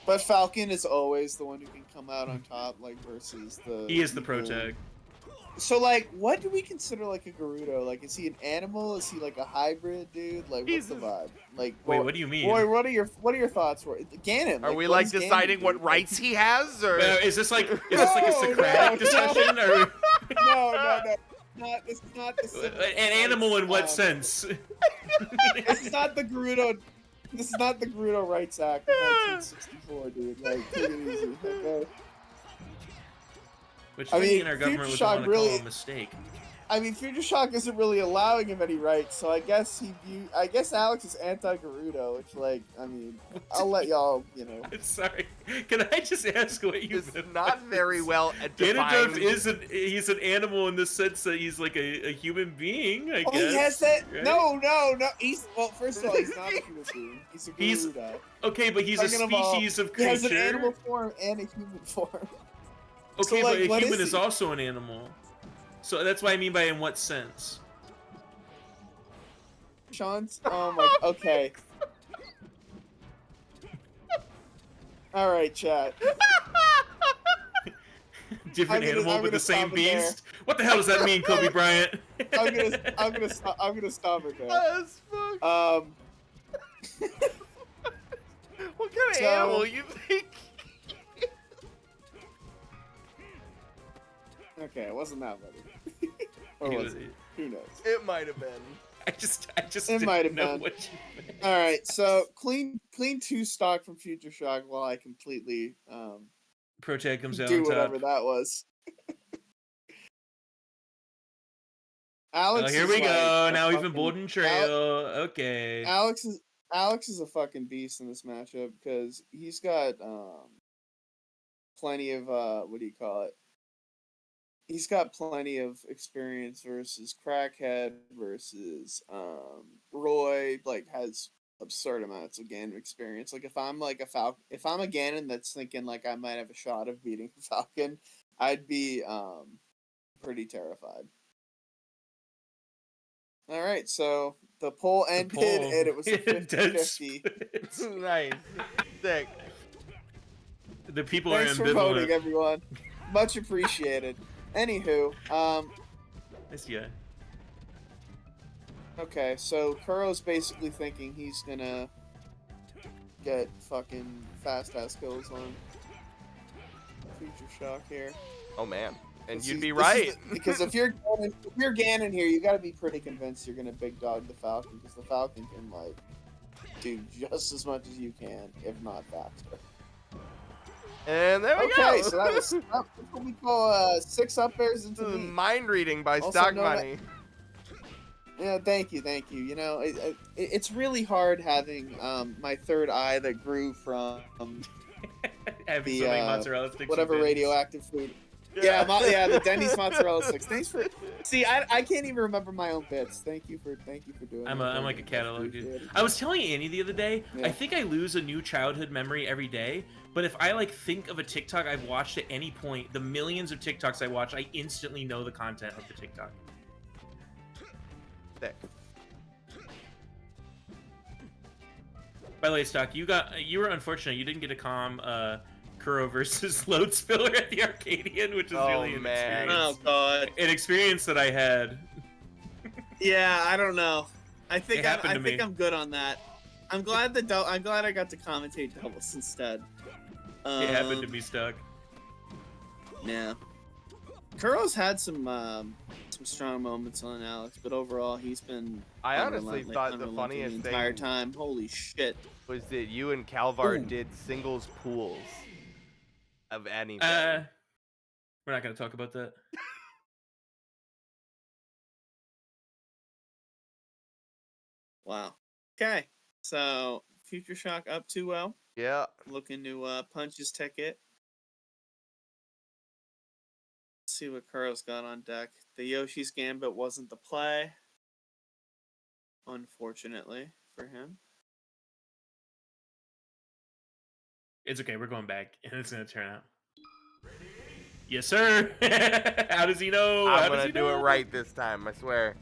But Falcon is always the one who can come out on top, like versus the. He is the pro people. tag. So like, what do we consider like a Gerudo? Like, is he an animal? Is he like a hybrid dude? Like, what's the vibe? Like, Wait, boy, what do you mean? Boy, what are your thoughts? For Ganon? Are we what like does Ganon deciding do? what rights he has, or Is this like a Socratic discussion? Or No. It's not the an animal in what sense? This is not the Gerudo. This is not the Gerudo Rights Act of 1964, dude. Like, take it easy. Okay? Which I mean, in our government would Future want Shock to really- call a mistake. I mean, Future Shock isn't really allowing him any rights, so I guess Alex is anti-Gerudo, which, like, I mean, I'll let y'all, you know. I'm sorry. Can I just ask what you it's not very well Ganondorf defined? he's an animal in the sense that he's like a human being, I Oh, guess. he has that? right? No. Well, first of all, he's not a human being. He's a He's- Gerudo. Okay, but he's a Second of all, species of He has creature. an animal form and a human form. Okay, So, like, but a what human is is he? also an animal. So that's what I mean by in what sense. Sean's. Oh my. Okay. All right, chat. Different I'm gonna- animal I'm but the gonna same stop it there. beast? What the hell does that mean, Kobe Bryant? I'm gonna stop it there. As fuck. What kind of So- animal you think? Okay, it wasn't that many. Or was it? Who knows? It might have been. I just It didn't might have know been. what you meant. All right, so clean 2 stock from Future Shock while I completely Pro tag comes out do on top. whatever that was. Alex. Oh, here is we like go. a Now we've been fucking- Bolden Trail. Okay. Alex is a fucking beast in this matchup because he's got plenty of what do you call it? He's got plenty of experience versus Crackhead versus Roy. Like has absurd amounts of Ganon experience. Like if I'm like if I'm a Ganon that's thinking like I might have a shot of beating Falcon, I'd be pretty terrified. All right, so the poll The ended poll. and it was a Dead 50-50. split. Nice. Sick. The people Thanks are for ambivalent. voting, everyone. Much appreciated. Anywho, Nice guy. okay, so Kuro's basically thinking he's gonna get fucking fast ass kills on Future Shock here. Oh man. And This you'd is- be this is right. the- because if you're Ganon here, you gotta be pretty convinced you're gonna big dog the Falcon because the Falcon can like do just as much as you can, if not faster. And there we Okay, go. so that's what we call 6 up airs into This is me. mind reading by Also Stock known as- Money. Yeah, thank you. You know, it's really hard having my third eye that grew from Having the so many mozzarella sticks. and whatever bins. radioactive food. Yeah, the Denny's mozzarella sticks. Thanks for. See, I can't even remember my own bits. Thank you for doing. I'm that. like a catalog dude. Appreciate it. I was telling Annie the other day, Yeah. I think I lose a new childhood memory every day. But if I like think of a TikTok I've watched at any point, the millions of TikToks I watch, I instantly know the content of the TikTok. Sick. By the way, Stock, you were unfortunate. You didn't get to calm Kuro versus Load Spiller at the Arcadian, which is Oh, really an man. experience. Oh God. An experience that I had. Yeah, I don't know. I think It happened I to think me. I'm good on that. I'm glad I got to commentate doubles instead. It happened to me, Stock. Yeah. Kuro's had some strong moments on Alex, but overall he's been. I honestly unrelenting- thought the unrelenting funniest the entire thing time. Holy shit! was that you and Calvar Ooh. did singles pools of anything. We're not gonna talk about that. Wow. Okay, so Future Shock up 2-0, Yeah. looking to punch his ticket. Let's see what Kuro's got on deck. The Yoshi's Gambit wasn't the play, unfortunately for him. It's okay. We're going back, and it's gonna turn out. Yes, sir. How does he know? How I'm does gonna he do know? it right this time, I swear.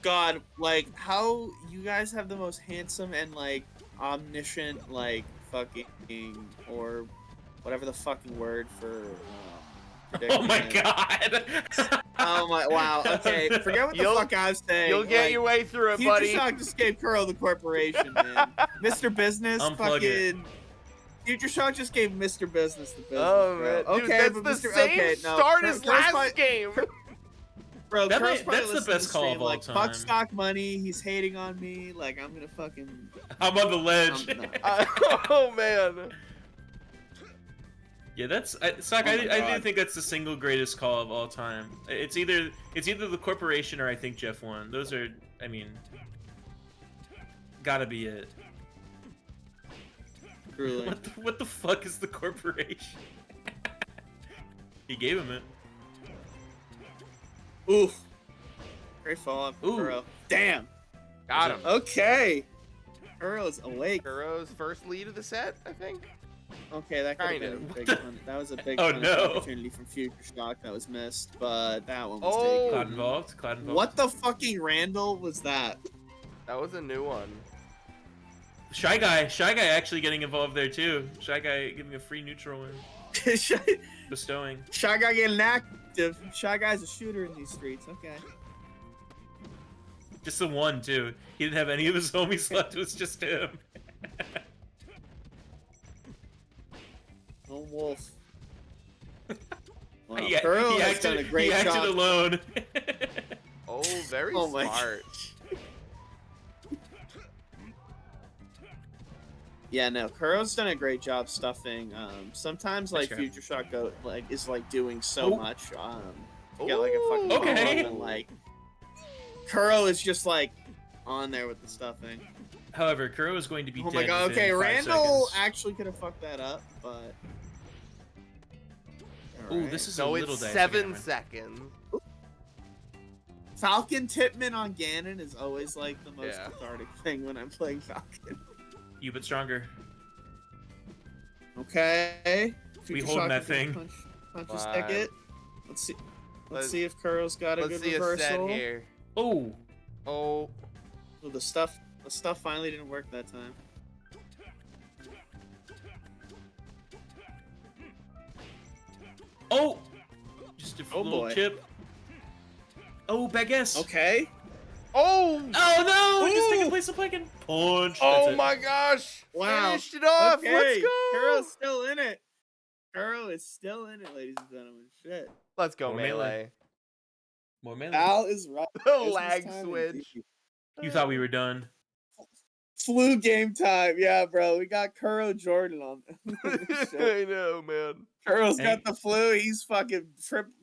God, like how you guys have the most handsome and like omniscient like fucking or whatever the fucking word for. Oh my prediction is. god. Oh my! Wow. Okay, forget what the You'll- fuck I was saying. You'll get like, your way through it, Future buddy. Shock just gave Kuro the corporation, man. Mr. Business, Unplug it. fucking. Future Shock just gave Mr. Business the business. Oh bro. man, dude, Okay, that's but the Mr. same okay, no. start Kur- as Kuro's last probably- game. Bro, That Kuro's might- probably that's the listening best to call stream, of all like, time. Fuck stock money. He's hating on me. Like I'm gonna fucking. I'm on the ledge. No. Oh man. Yeah, that's Stock. Oh my I do God. think that's the single greatest call of all time. It's either the corporation or I think Jeff won. Those are, I mean, gotta be it. Truly. What the fuck is the corporation? He gave him it. Oof. Great follow up, Ooh. Kuro. Damn. Got him. Okay. Kuro's awake. Kuro's first lead of the set, I think. Okay, that could have Kinda. been a big pun- that was a big Oh, punish no. opportunity from Future Shock that was missed, but that one was Oh. Cloud taken. involved. Cloud involved. What the fucking Randall was that? That was a new one. Shy guy actually getting involved there too. Shy guy giving a free neutral and Shy bestowing. Guy getting active. Shy Guy's a shooter in these streets. Okay. Just the one too. He didn't have any of his homies left. It was just him. done a great he acted job. alone. Oh, very Oh my smart. Yeah, no, Kuro's done a great job stuffing. Sometimes like That's Future Shock is like doing so Oh. much. To get like a fucking Okay. follow-up, and like Kuro is just like on there with the stuffing. However, Kuro is going to be Oh dead my god, within okay, 5 Randall seconds. actually could have fucked that up, but. Oh, Alright. this is a So little it's dicey, 7 Cameron. seconds. Falcon Tipman on Ganon is always like the most Yeah. cathartic thing when I'm playing Falcon. You but stronger. Okay. We Future holding Shock that is gonna thing. Punch his Fine. ticket. Let's see. Let's Let's- see if Kuro's got a Let's good see a set reversal. here. Oh, Oh, Well, the stuff finally didn't work that time. oh, just a Oh, little boy. chip. Oh, Baguess. Okay. oh, Oh no! Just Ooh. taking place of Plague punch. oh That's it. my gosh! Wow. Finished it off. Okay. Let's go. Kuro's still in it. Kuro is still in it, ladies and gentlemen. Shit. Let's go More melee. More melee. Al is right. The There's his lag timing. switch. You thought we were done. Flu game time. Yeah, bro. We got Kuro Jordan on. Shit. I know, man. Kuro's Hey. got the flu. He's fucking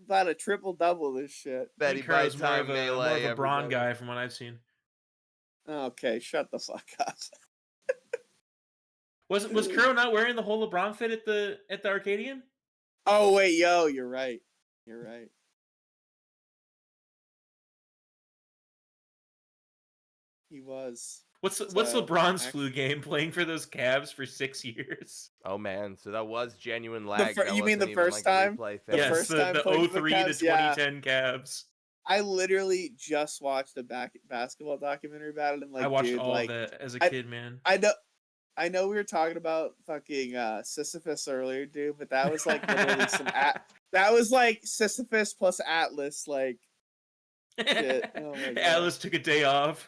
about a triple double this shit. Betty by Kuro's more time of a melee. brawn everybody. guy from what I've seen. Okay, shut the fuck up. Was Kuro not wearing the whole LeBron fit at the Arcadian? Oh wait, yo, you're right. You're right. He was. What's So, LeBron's act- flu game playing for those Cavs for 6 years? Oh man, so that was genuine lag. fir- That you mean the wasn't even, first like, a time? replay The thing. yes, first time the playing for the 03 to Cavs, yeah. 2010 Cavs. I literally just watched a basketball documentary about it, and like, I watched dude, all like, of that as a I- kid, man. I know we were talking about fucking Sisyphus earlier, dude, but that was like literally that was like Sisyphus plus Atlas, like shit. Oh my God. Alice took a day off.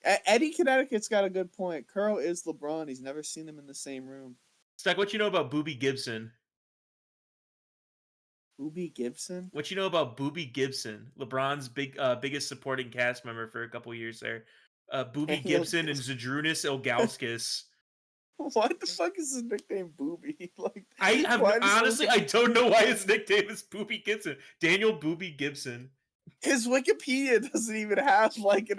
Eddie Connecticut's got a good point. Kuro is LeBron. He's never seen them in the same room. Stuck, what you know about Booby Gibson? Booby Gibson? What you know about Booby Gibson? LeBron's biggest supporting cast member for a couple years there. Booby Daniel Gibson and Gibson. Zadrunas Ilgauskas. Why the fuck is his nickname Booby? Like, I have why does honestly, I don't know why his nickname is Booby Gibson. Daniel Booby Gibson. his Wikipedia doesn't even have like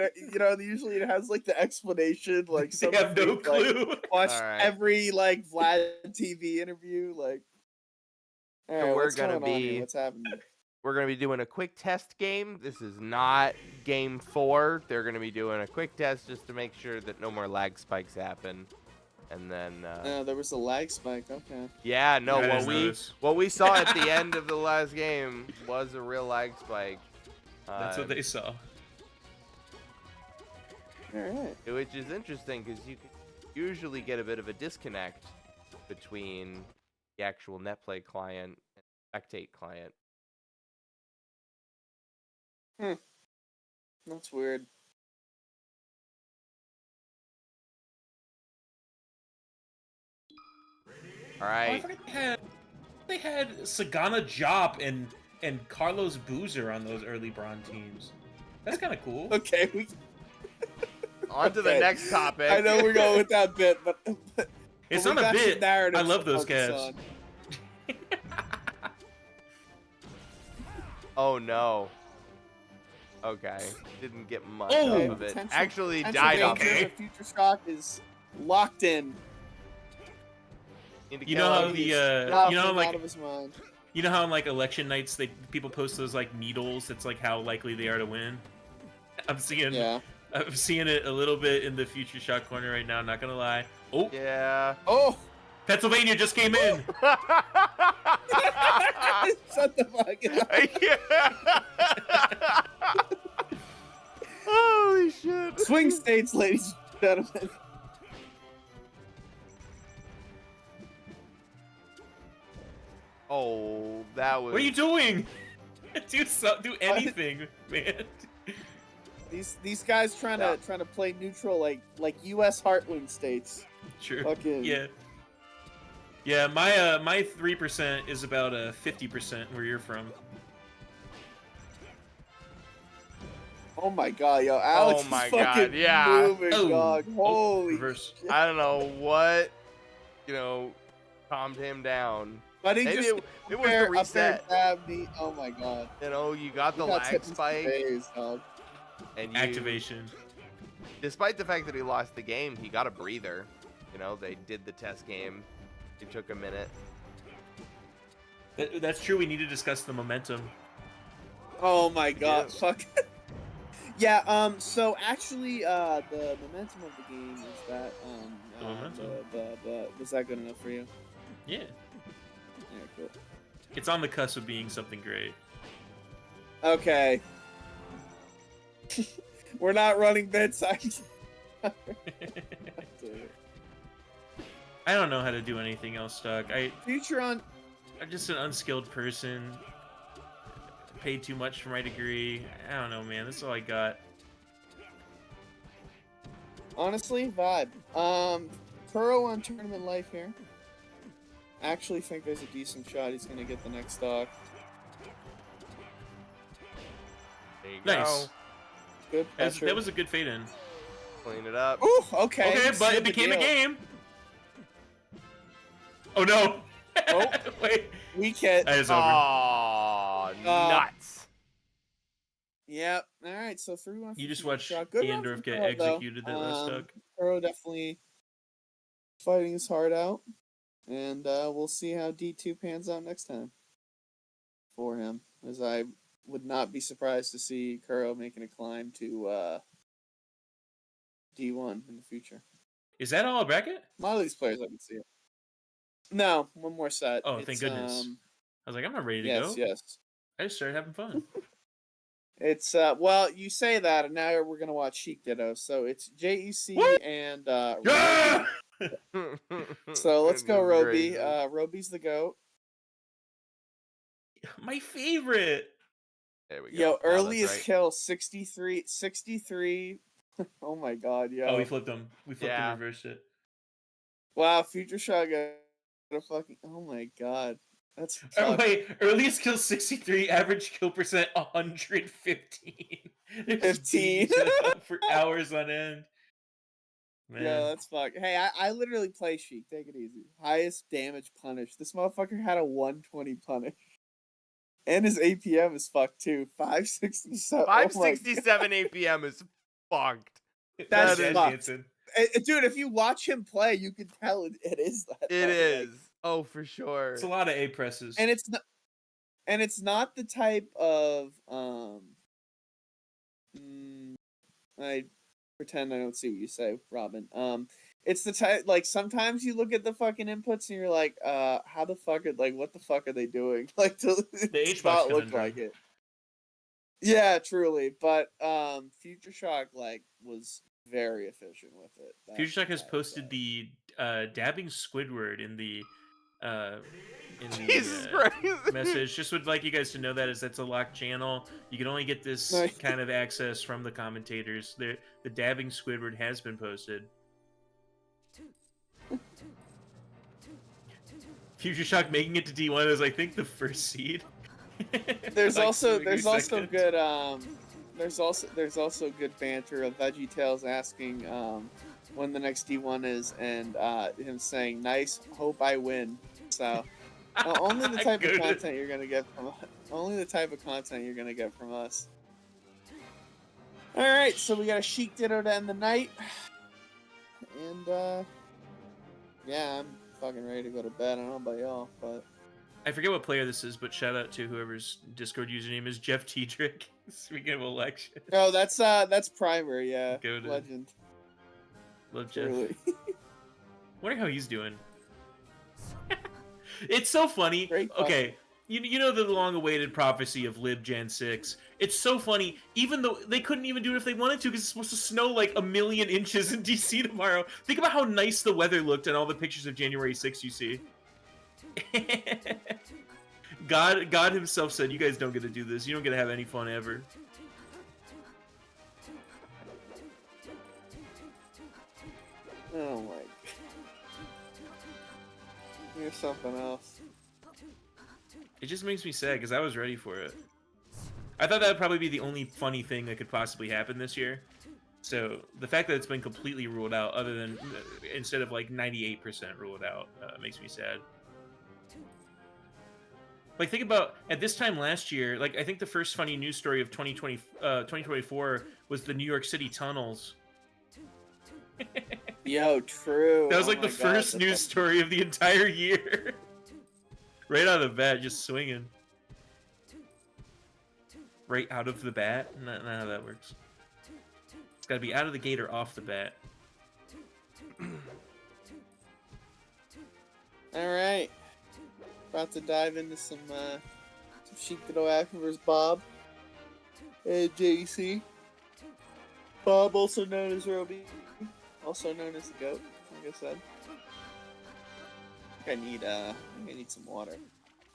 usually it has like the explanation, like They some have no freak, like, clue. watch Alright. every like Vlad TV interview, like. All right, we're what's gonna going on here? be- What's happening? We're going to be doing a quick test game. This is not game 4. They're going to be doing a quick test just to make sure that no more lag spikes happen. And then, There was a lag spike. Okay. yeah, no, I what didn't we notice. what we saw at the end of the last game was a real lag spike. That's what they saw. All right. Which is interesting because you can usually get a bit of a disconnect between the actual NetPlay client and Spectate client. That's weird. All Oh, I right. forgot they had Sagana Jop and Carlos Boozer on those early Braun teams. That's kind of cool. Okay. On to the Okay. next topic. I know we're going with that bit, but It's we not a got some bit. narratives I love to those focus Cavs. on. Oh no. Okay. Didn't get much Oh! off of it. Potential- Actually potential died off danger of Okay. it. of Future Shock is locked in. Need to You kill know how him. the He's you know nothing how, out like of his mind. you know how on like election nights people post those like needles. That's like how likely they are to win. I'm seeing Yeah. it a little bit in the Future Shock corner right now. Not gonna lie. Oh, Yeah. Oh! Pennsylvania just came in. Shut the fuck up. Holy shit. Swing states, ladies and gentlemen. Oh, that was. What are you doing? Do anything, man. These guys trying to play neutral like U.S. heartland states. Sure. Fucking Yeah. Yeah, my 3% is about 50% where you're from. Oh my god, yo, Alex Oh my is fucking God, yeah. moving, Oh. dog. Holy Reverse. shit. I don't know what, calmed him down. But he Maybe just it was the a fair reset. dab knee. Oh my god. You got He the got lag tipped in spike, phase, dog. and you, Activation. despite the fact that he lost the game, he got a breather. They did the test game. It took a minute. That's true. We need to discuss the momentum. Oh my god, do. fuck. Yeah, so actually, the momentum of the game is that, The momentum? was that good enough for you? Yeah. Yeah, cool. It's on the cusp of being something great. Okay. We're not running bedside. I don't know how to do anything else, Doc. Future on. I'm just an unskilled person. Paid too much for my degree. I don't know, man. That's all I got. Honestly, vibe. Kuro on tournament life here. Actually think there's a decent shot he's gonna get the next stock. There you Nice. go. Good pressure. That was a good fade in. Clean it up. Ooh, okay. Okay, but sealed it the became a deal. game. Oh no. Oh. Wait. Weak hit. That is over. Oh, nuts. Yep. All right. So 3-1. You just for watched shot. Good run Andorf from get Kuro, though. executed that last duck. Kuro definitely fighting his heart out, and we'll see how D2 pans out next time for him. As I would not be surprised to see Kuro making a climb to D1 in the future. Is that all a bracket? A lot of these players I can see it. No, one more set. Oh, thank goodness. I was like, I'm not ready to go. Yes. I just started having fun. It's well, you say that, and now we're gonna watch Sheik Ditto. So it's JEC What? and Yeah! So let's go, Goodness Roby. gracious. Roby's the GOAT. My favorite. There we go. Yo, Now earliest that's right. kill 63. Oh my god, yo. Oh, we flipped them. We flipped Yeah. and reversed it. Wow, Future Shot got a fucking. Oh my god, that's Oh, tough. wait, earliest kill 63, average kill percent 115. They're just 15. beating each other up for hours on end. Man. Yeah, that's fuck. Hey, I literally play Sheik. Take it easy. Highest damage punish. This motherfucker had a 120 punish. And his APM is fucked too. 567. 567 APM is fucked. That's Jazz fucked. dancing. Dude, if you watch him play, you can tell it is that. It fucking, is. like- Oh, for sure. It's a lot of A presses. and it's not the type of I pretend I don't see what you say, Robin. It's the type, like, sometimes you look at the fucking inputs and you're like, how the fuck what the fuck are they doing? Like, The it's HBox not look conundrum. like it. Yeah, truly. But Future Shock was very efficient with it. Future Shock has posted the dabbing Squidward in the Jesus Christ. message. Just would like you guys to know that that's a locked channel. You can only get this Nice. kind of access from the commentators. The dabbing Squidward has been posted. Future Shock making it to D1 is, I think, the first seed. There's Like, also second. good there's also good banter of VeggieTales asking when the next D1 is, and him saying, "Nice, hope I win." So only the type of Good. content you're gonna get from us. All right, so we got a Sheik Ditto to end the night, and yeah, I'm fucking ready to go to bed. I don't know about y'all, but I forget what player this is, but shout out to whoever's Discord username is Jeff Tiedrick. Speaking of election. no, that's Primer, yeah, Goated. legend. Love Jeff. Truly. Wonder how he's doing. It's so funny. Great Okay, you know the long-awaited prophecy of Lib Gen 6. It's so funny, even though they couldn't even do it if they wanted to, because it's supposed to snow like 1,000,000 inches in DC tomorrow. Think about how nice the weather looked in all the pictures of January 6th you see. God himself said, "You guys don't get to do this. You don't get to have any fun ever." Oh my. You're something else. It just makes me sad because I was ready for it. I thought that would probably be the only funny thing that could possibly happen this year. So the fact that it's been completely ruled out, other than instead of like 98% ruled out, makes me sad. Like, think about at this time last year, like, I think the first funny news story of 2024 was the New York City tunnels. Yo, true. That was Oh like the my God, first that's news story of the entire year. Right out of the bat, just swinging. Right out of the bat? Not how that works. It's gotta be out of the gate or off the bat. Alright. About to dive into some Sheik Dido action versus Bob and JC. Bob, also known as Roby, also known as the GOAT, like I said. I think I need some water.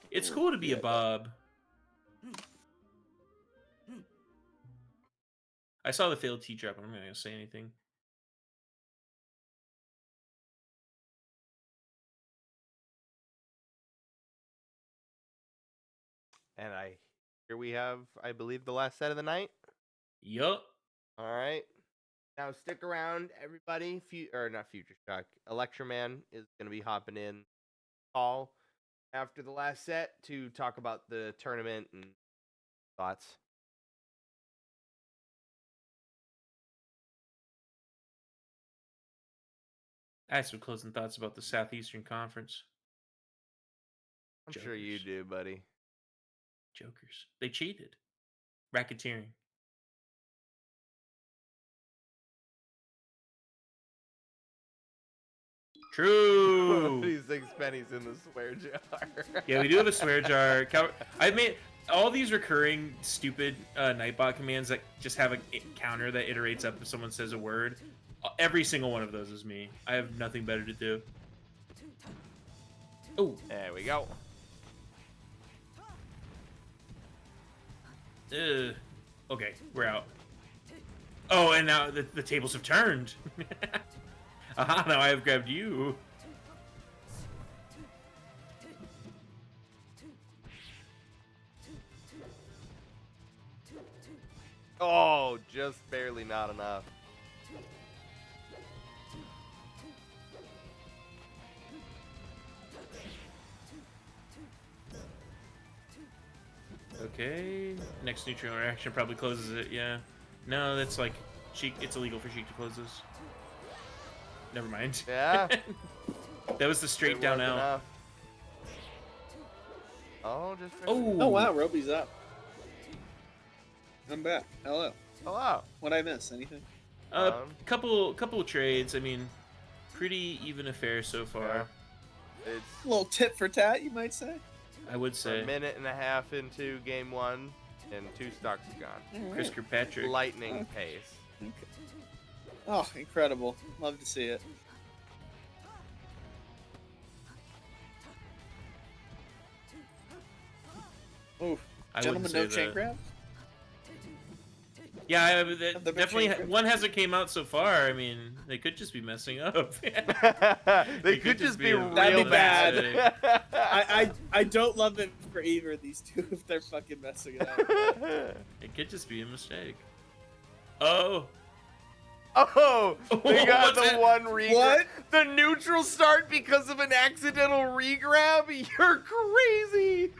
It's cool to be a Bob. I saw the failed T drop, but I'm not gonna say anything. And here we have, I believe, the last set of the night. Yup. All right. Now stick around, everybody. Not Future Shock. Electroman is gonna be hopping in call after the last set to talk about the tournament and thoughts. I have some closing thoughts about the Southeastern Conference. I'm sure you do, buddy. Jokers. They cheated. Racketeering. True. 26 pennies in the swear jar. Yeah, we do have a swear jar. I made all these recurring stupid Nightbot commands that just have a counter that iterates up if someone says a word. Every single one of those is me. I have nothing better to do. Oh, there we go. Okay, we're out. Oh, and now the tables have turned. Aha, now I have grabbed you. Oh, just barely not enough. Okay. Next neutral interaction probably closes it, yeah. No, that's like Sheik. It's illegal for Sheik to close this. Never mind. Yeah. That was the straight It down was out. enough. Oh, just Oh. Oh wow, Roby's up. I'm back. Hello. Hello. What'd I miss? Anything? Couple of trades. I mean, pretty even affair so far. Yeah. It's A little tit for tat, you might say. I would a say. minute and a half into game one, and 2 stocks are gone. Chris Kirkpatrick. Lightning pace. Okay. Oh, incredible. Love to see it. Oof. I Gentlemen, wouldn't no say chain that. grabs? Yeah, Have there been definitely. chain grabs? One hasn't came out so far. I mean, they could just be messing up. They could just be real That'd be bad. I don't love it for either of these two if they're fucking messing it up. It could just be a mistake. Oh. Oh, they got What's the that? one regrab. What? The neutral start because of an accidental regrab? You're crazy.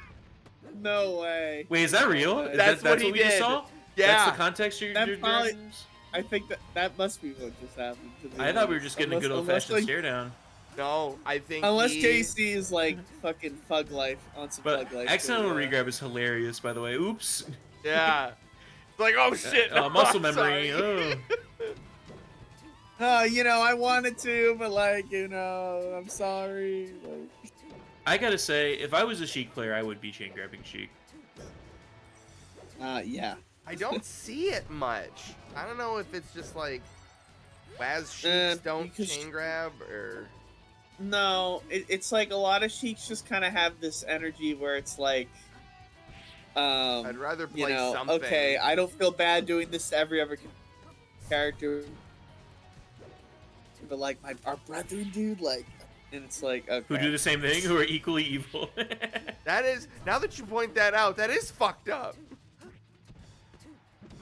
No way. Wait, is that real? That's what he we just did. saw? Yeah. That's the context you're That probably- driving? I think that must be what just happened. To be I thought we were honest. just getting a good Unless, old-fashioned like, stare down. No, I think Unless he... JC is like fucking Fug Life on some But Fug Life. accidental shit, regrab is hilarious, by the way. Oops. Yeah. It's like, oh shit. no, Muscle I'm memory. sorry. Oh. You know, I wanted to, but like, you know, I'm sorry. Like, I gotta say, if I was a Sheik player, I would be chain grabbing Sheik. yeah. I don't see it much. I don't know if it's just like Waz Sheiks don't because- chain grab or... No, it's like a lot of Sheiks just kind of have this energy where it's like, I'd rather you play know, something. okay, I don't feel bad doing this to every other character, but like our brethren, dude, like, and it's like, okay. Who do the same thing, who are equally evil. That is, now that you point that out, that is fucked up.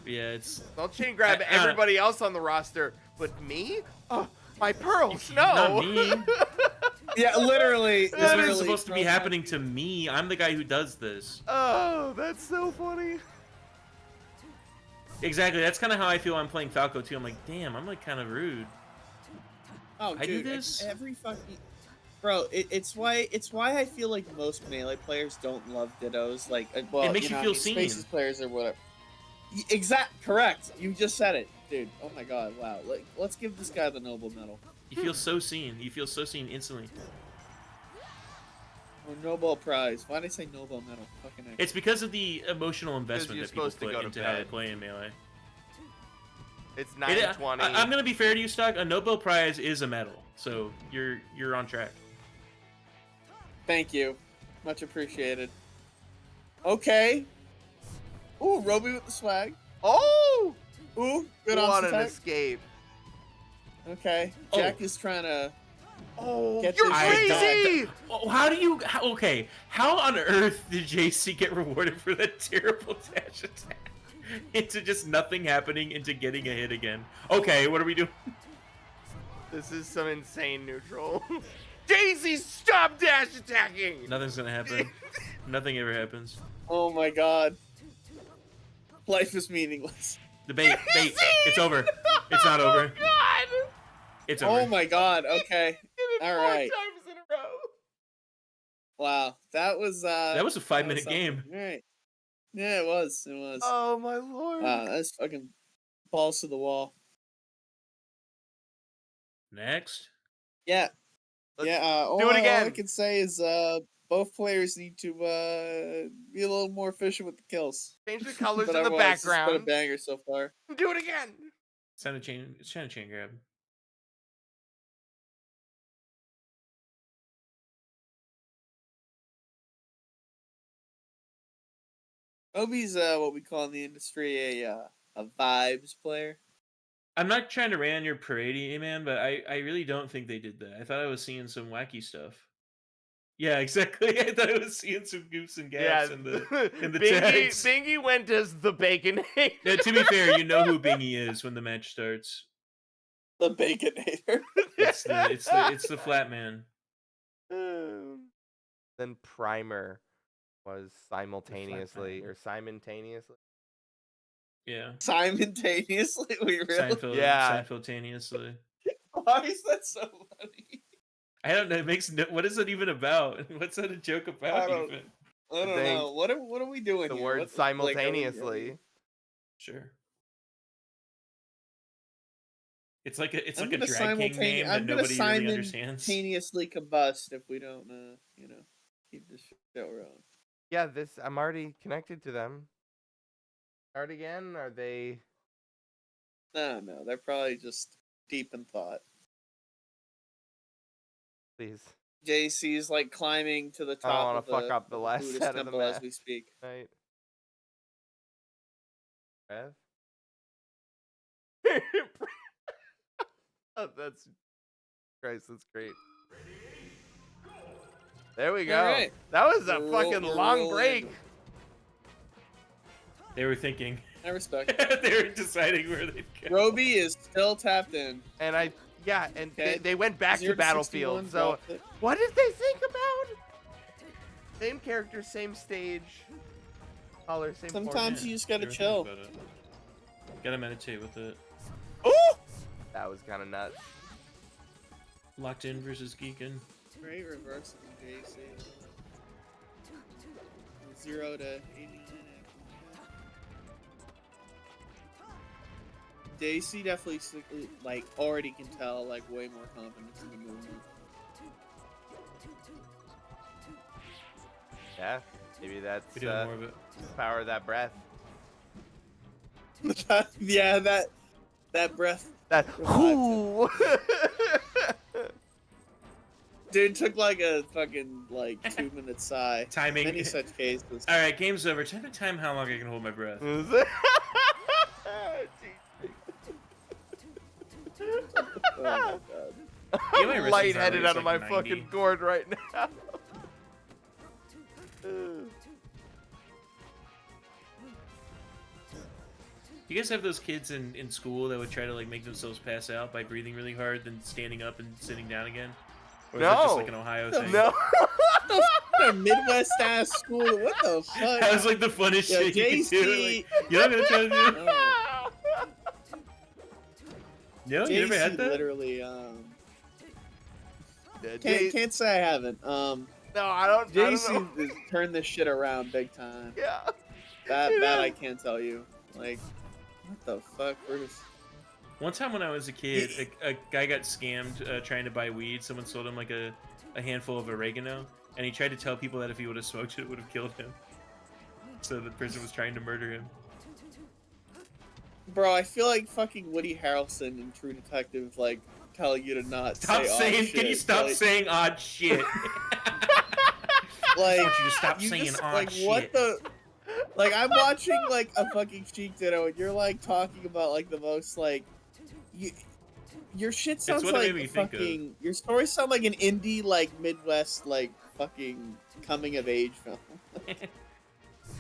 Yeah, it's Don't chain grab I- everybody else on the roster, but me? Oh, my pearls, no. not me. Yeah, literally. This isn't literally supposed to be from- happening to me. I'm the guy who does this. Oh, that's so funny. Exactly. That's kind of how I feel. I'm playing Falco too. I'm like, damn, I'm like kind of rude. Oh, I do dude, this? every fucking. Bro, it's why I feel like most melee players don't love dittos. Like, well, It makes you know, feel I mean, seen. Spaces players or whatever. Correct. You just said it, dude. Oh my god, wow. Let's give this guy the noble medal. You feel so seen. You feel so seen instantly. Or Nobel Prize. Why did I say Nobel medal? Fucking X. It's because of the emotional investment you're that people supposed to put go to into how they bed. play in melee. It's It- 9:20. I'm gonna be fair to you, Stock. A Nobel Prize is a medal, so you're on track. Thank you. Much appreciated. Okay. Ooh, Roby with the swag. Oh! Ooh, good What on an attack. escape. Okay. Oh. Jack is trying to. Oh, Get you're this- crazy! Oh, how do you? Okay, how on earth did JC get rewarded for that terrible dash attack? Into just nothing happening, into getting a hit again. Okay, what are we doing? This is some insane neutral. Daisy, stop dash attacking! Nothing's gonna happen. Nothing ever happens. Oh my god. Life is meaningless. The bait, it's over. It's not over. Oh, God! It's over. Oh my god. Okay. Did it All 4 right. times in a row. Wow. That was That was a 5-minute something. game. All right. Yeah, it was. It was. Oh, my lord. Wow, that's fucking balls to the wall. Next. Yeah. Let's yeah. All, do it again. All I can say is both players need to be a little more efficient with the kills. Change the colors But in the otherwise, it's been a background. banger so far. Do it again. It's trying to chain grab. Obi's what we call in the industry a vibes player. I'm not trying to rain on your parade, man, but I really don't think they did that. I thought I was seeing some wacky stuff. Yeah, exactly. I thought I was seeing some goofs and gaps in the tags. Bingy went as the Baconator. Now, to be fair, you know who Bingy is when the match starts. The Baconator. It's the flat man. Then Primer was simultaneously or simultaneously. Yeah. Simultaneously? We really? Yeah. Simultaneously. Why is that so funny? I don't know. It makes no. What is that even about? What's that a joke about? I don't- Even? I don't think know. What are we doing The here? word What the- like, are we- simultaneously. Sure. It's like a I'm drag gonna king name that I'm gonna nobody really understands. simultaneously combust if we don't, keep this show rolling. Yeah, I'm already connected to them. Start again? Are they? No, they're probably just deep in thought. Please. JC's like climbing to the I top. don't want of to fuck the up the last Buddhist set of the temple as match. we speak. Right. Breath. Oh, that's Christ. That's great. There we go. Alright. That was a We're fucking roll- we're long rolling. break. They were thinking. I respect. They were deciding where they'd go. Roby is still tapped in. And Okay. they went back 0 to Battlefield. 61, So dropped it. what did they think about? Same character, same stage, color, same. Sometimes Yeah, you just gotta they were thinking chill. about it. Gotta meditate with it. Oh, that was kind of nuts. Locked in versus geeking. Great reverse from JC. 0 to 89. JC definitely like already can tell like way more confidence in the movement. Yeah, maybe that's Be doing more of it. power of that breath. Yeah, that breath. That whoo. Dude took like a fucking like 2-minute sigh. Timing. Many such cases. All right, game's over. Time to time how long I can hold my breath. Oh my god. Yeah, my I'm resistance lightheaded is out of my like fucking 90. gourd right now. You guys have those kids in school that would try to like make themselves pass out by breathing really hard, then standing up and sitting down again? Or is that just like an Ohio thing? No. A Midwest ass school. What the fuck? That was like the funnest Yo, shit you could do. JC. Like, you know what I'm gonna try to do? Oh, No, you never had JC that? literally. Yeah, Can't say I haven't. no, I don't know. JC has turned this shit around big time. Yeah. That You know. I can't tell you. Like, what the fuck, Bruce? One time when I was a kid, a guy got scammed trying to buy weed. Someone sold him like a handful of oregano, and he tried to tell people that if he would have smoked it, it would have killed him. So the person was trying to murder him. Bro, I feel like fucking Woody Harrelson in True Detective, like, telling you to not Stop say odd saying. shit. Can you stop like, saying odd shit? Like, I want you to stop you saying just, odd like, shit. what the? Like, I'm watching like a fucking Sheik Ditto, and you're like talking about like the most like, your shit sounds what it like made me think of. fucking. Your stories sound like an indie like Midwest like fucking coming of age film.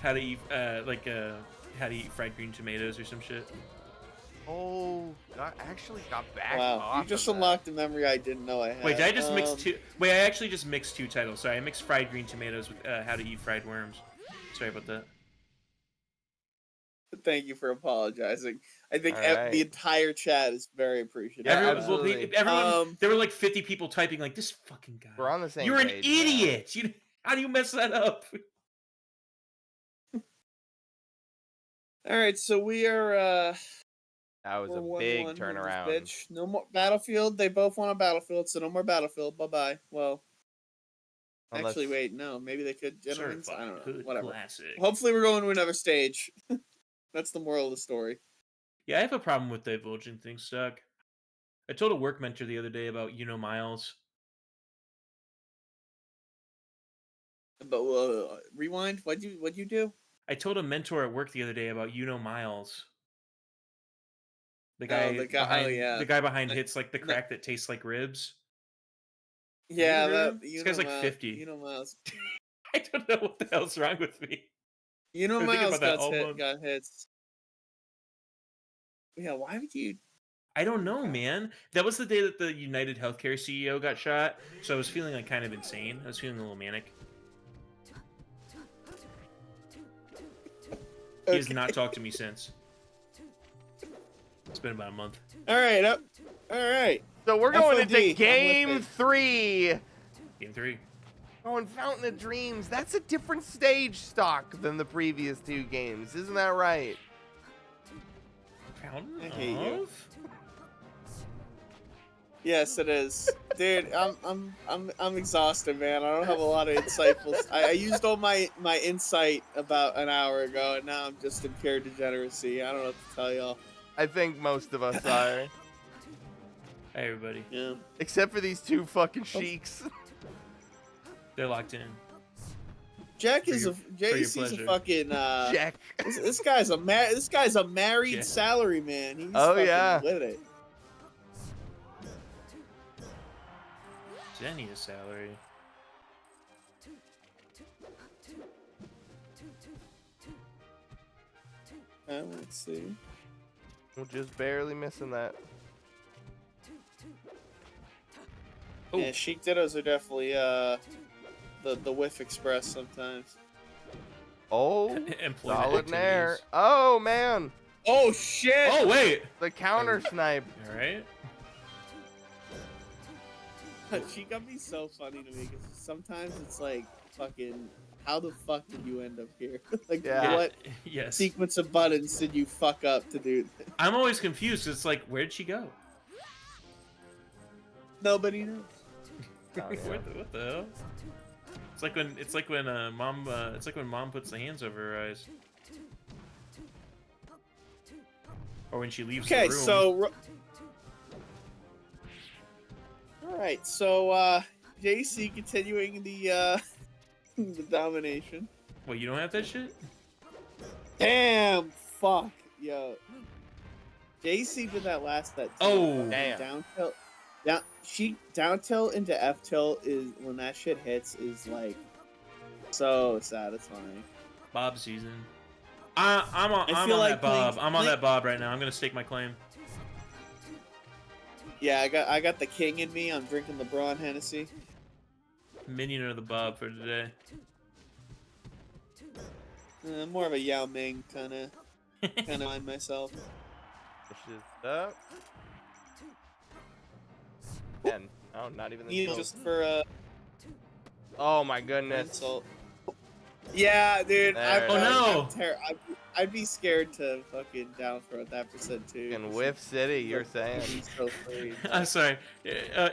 How to eat how to eat fried green tomatoes or some shit. Oh, I actually got back Wow, off you just of that. unlocked a memory I didn't know I had. Wait, did I just mix two? Wait, I actually just mixed two titles. Sorry, I mixed fried green tomatoes with how to eat fried worms. Sorry about that. Thank you for apologizing. I think Alright. the entire chat is very appreciative. Yeah, Everyone, absolutely. everyone there were like 50 people typing like this fucking guy. We're on the same You're an page now. idiot. How do you mess that up? All right, so we are. That was We're a 1-1 big with this turnaround. Bitch. No more Battlefield. They both want a Battlefield, so no more Battlefield. Bye bye. Well, Unless- actually, wait, no. Maybe they could. Gentlemen, I don't know. Certified Whatever. classic. Hopefully, we're going to another stage. That's the moral of the story. Yeah, I have a problem with divulging things, Stuck. I told a work mentor the other day about Miles. But rewind. What'd you do? I told a mentor at work the other day about Miles. The guy, the guy. behind, Oh yeah. the guy behind The- hits like the crack that tastes like ribs. Yeah, You heard that. him? This guy's like 50. Miles. I don't know what the hell's wrong with me. I've been thinking Miles about that all month. got hits. Yeah, why would you? I don't know, man. That was the day that the United Healthcare CEO got shot, so I was feeling like kind of insane. I was feeling a little manic. He has not talked to me since. It's been about a month. All right, all right. So we're going FOD, into I'm with game it. 3. Game 3. Oh, and Fountain of Dreams. That's a different stage stock than the previous 2 games. Isn't that right? Fountain I hate you. of? Yes, it is, dude. I'm exhausted, man. I don't have a lot of insightful. I used all my insight about an hour ago, and now I'm just in pure degeneracy. I don't know what to tell y'all. I think most of us are. Hey, everybody. Yeah. Except for these 2 fucking sheiks. They're locked in. Jack For is your- a for your JC's a pleasure. fucking. Jack. This guy's a married Jack. salary man. He's Oh, fucking yeah. with it. Does that need a salary? Let's see. We're just barely missing that. Oh. Yeah, Sheik Dittos are definitely the whiff express sometimes. Oh, Employment solid nair. activities. Oh, man. Oh shit! Oh, wait! The counter snipe. Alright. She got me so funny to me because sometimes it's like fucking. How the fuck did you end up here? Like Yeah. what Yes. sequence of buttons did you fuck up to do this? I'm always confused. It's like, where'd she go? Nobody knows. Oh, yeah. What the hell? It's like when mom puts the hands over her eyes. Or when she leaves Okay, the room. so all right, so JC continuing the the domination. Wait, you don't have that shit? Damn, fuck, yo. JC did that last Oh. Damn. down tilt. Down tilt into F tilt is when that shit hits is like so satisfying. Bob season. I'm on like that Bob. playing- I'm on that Bob right now. I'm gonna stake my claim. Yeah, I got the king in me. I'm drinking LeBron Hennessy. Minion of the Bob for today. More of a Yao Ming kind of mind myself. Pushes up. And oh, not even the You shield. just for Oh my goodness. insult. Yeah, dude. There it Oh, no. I'd be scared to fucking down throw at that percent too. In Whiff City, you're saying. He's so free. I'm sorry.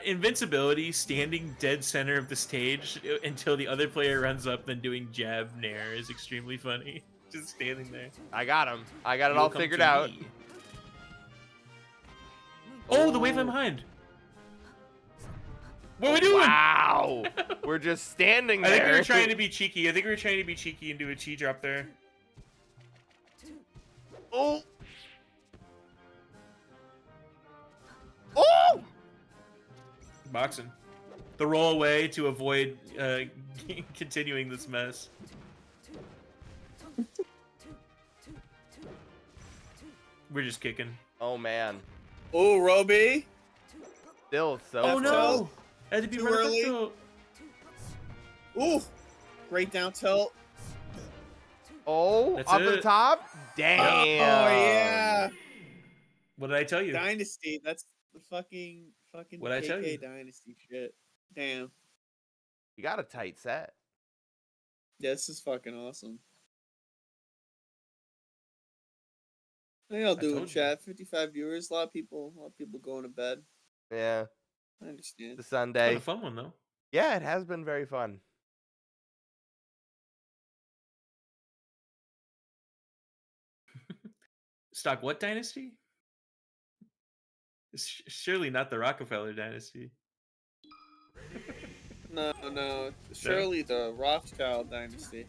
Invincibility, standing dead center of the stage until the other player runs up, then doing jab nair is extremely funny. Just standing there. I got him. I got it You'll all come figured to out. me. Oh, the wave I'm behind. What are we doing? Wow. We're just standing I there. think we were trying to be cheeky. and do a chi drop there. Oh. Oh. Boxing. The roll away to avoid continuing this mess. We're just kicking. Oh man. Oh, Roby. Still so. Oh close. no! I had to be Too right up early. tilt. Ooh, great down tilt. Oh, That's off the it. top. Damn. Oh yeah. What did I tell you? Dynasty. That's the fucking What'd I tell you? KK Dynasty shit. Damn. You got a tight set. Yeah, this is fucking awesome. I think I'll do in told you. chat. 55 viewers. A lot of people going to bed. Yeah. I understand. The It's been Sunday. a fun one though. Yeah, it has been very fun. Stock what dynasty? It's surely not the Rockefeller dynasty. No. Surely the Rothschild Dynasty.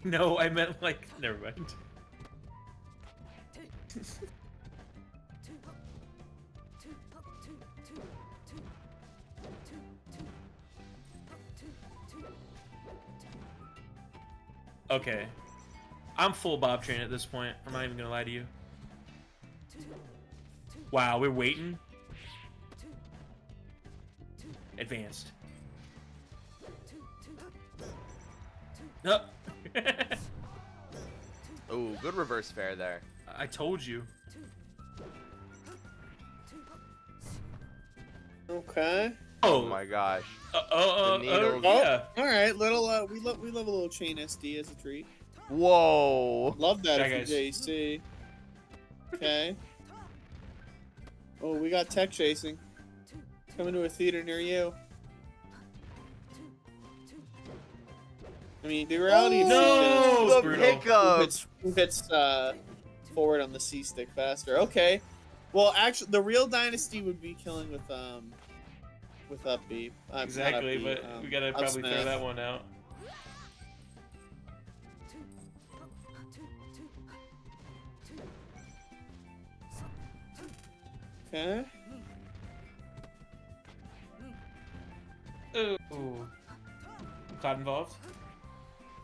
No, I meant like. Never mind. Okay. I'm full Bob train at this point. I'm not even gonna lie to you. Wow, we're waiting. Advanced. No. Ooh, good reverse fair there. I told you. Okay. Oh my gosh. The needles. yeah. All right, little we love a little chain SD as a treat. Whoa. Love that Yeah, if you're JC. Okay. Oh, we got tech chasing. Coming to a theater near you. I mean, the reality of No! The brutal. pickup. who hits forward on the C stick faster. Okay. Well, actually, the real dynasty would be killing with up B. Not Exactly, up B, but we gotta up probably throw smash. that one out. Okay. Ooh. Cloud involved?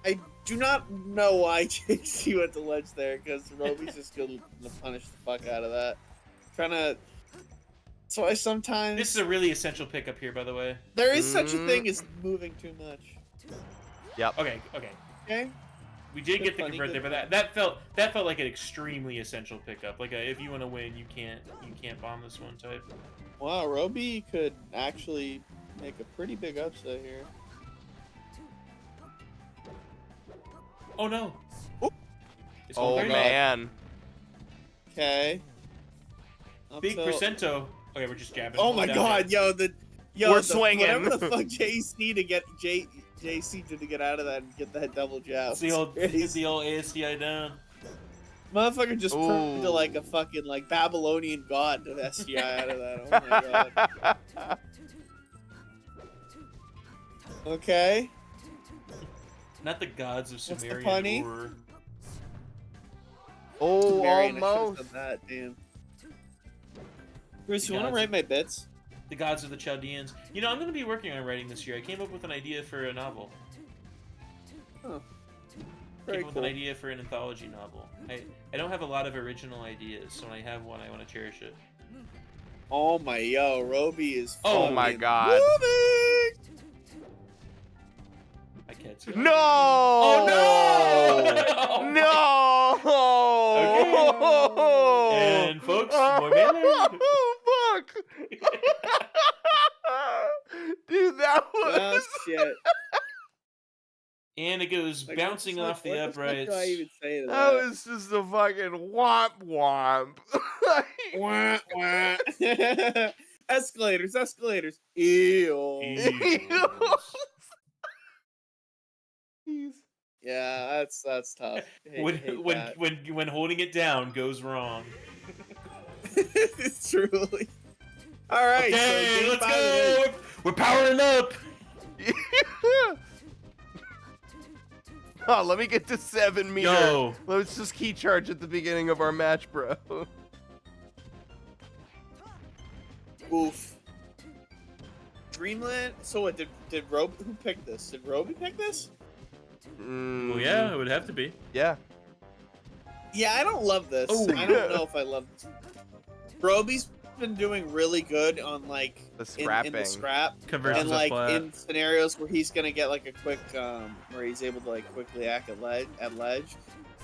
I do not know why JC went to ledge there, because Roby's just going to punish the fuck out of that. Trying to... So I sometimes... This is a really essential pickup here, by the way. There is such a thing as moving too much. Yep. Okay. Okay? We did Good get the funny, convert there, good but that felt like an extremely essential pickup. Like if you want to win, you can't bomb this one type. Wow, Roby could actually make a pretty big upset here. Oh no! Ooh. It's Oh 130. man. Okay. Big Up tilt. percento. Okay, we're just jabbing. Oh my Down god, there. We're swinging. Whatever the fuck JC to get JC to get out of that and get that double jab. It's the old ASDI down. Motherfucker just turned into Ooh. like a fucking like Babylonian god to SGI out of that. Oh my god. Okay. Not the gods of What's the Sumerian punny? horror. Oh, Marion, I should've almost. done that, damn. Bruce, The you want to gods rate my bits? The Gods of the Chaldeans. You know, I'm going to be working on writing this year. I came up with an idea for a novel. Oh, Came very up with cool. an idea for an anthology novel. I don't have a lot of original ideas, so when I have one, I want to cherish it. Oh my Roby is. Oh my fucking God. moving! My cat's No! Oh no! No! Okay. And folks, more melee. Oh, fuck! Dude, that was. Oh shit! And it goes Like, bouncing off the what uprights. do I even say to That that? was just a fucking womp womp. Wah, wah. Escalators, escalators. Ew. Eels. Yeah, that's tough. Hate that. When holding it down goes wrong. It's truly. All right, Okay, so game let's 5 go. is- We're powering up. Oh, let me get to 7 meter. Yo. Let's just key charge at the beginning of our match, bro. Oof. Dreamland. So what? Did Roby? Who picked this? Did Roby pick this? Well, yeah, it would have to be. Yeah. Yeah, I don't love this. Oh. I don't know if I love this. Roby's been doing really good on like The in scrapping. the scrap. Conversions And up like flat. in scenarios where he's gonna get like a quick where he's able to like quickly act at ledge.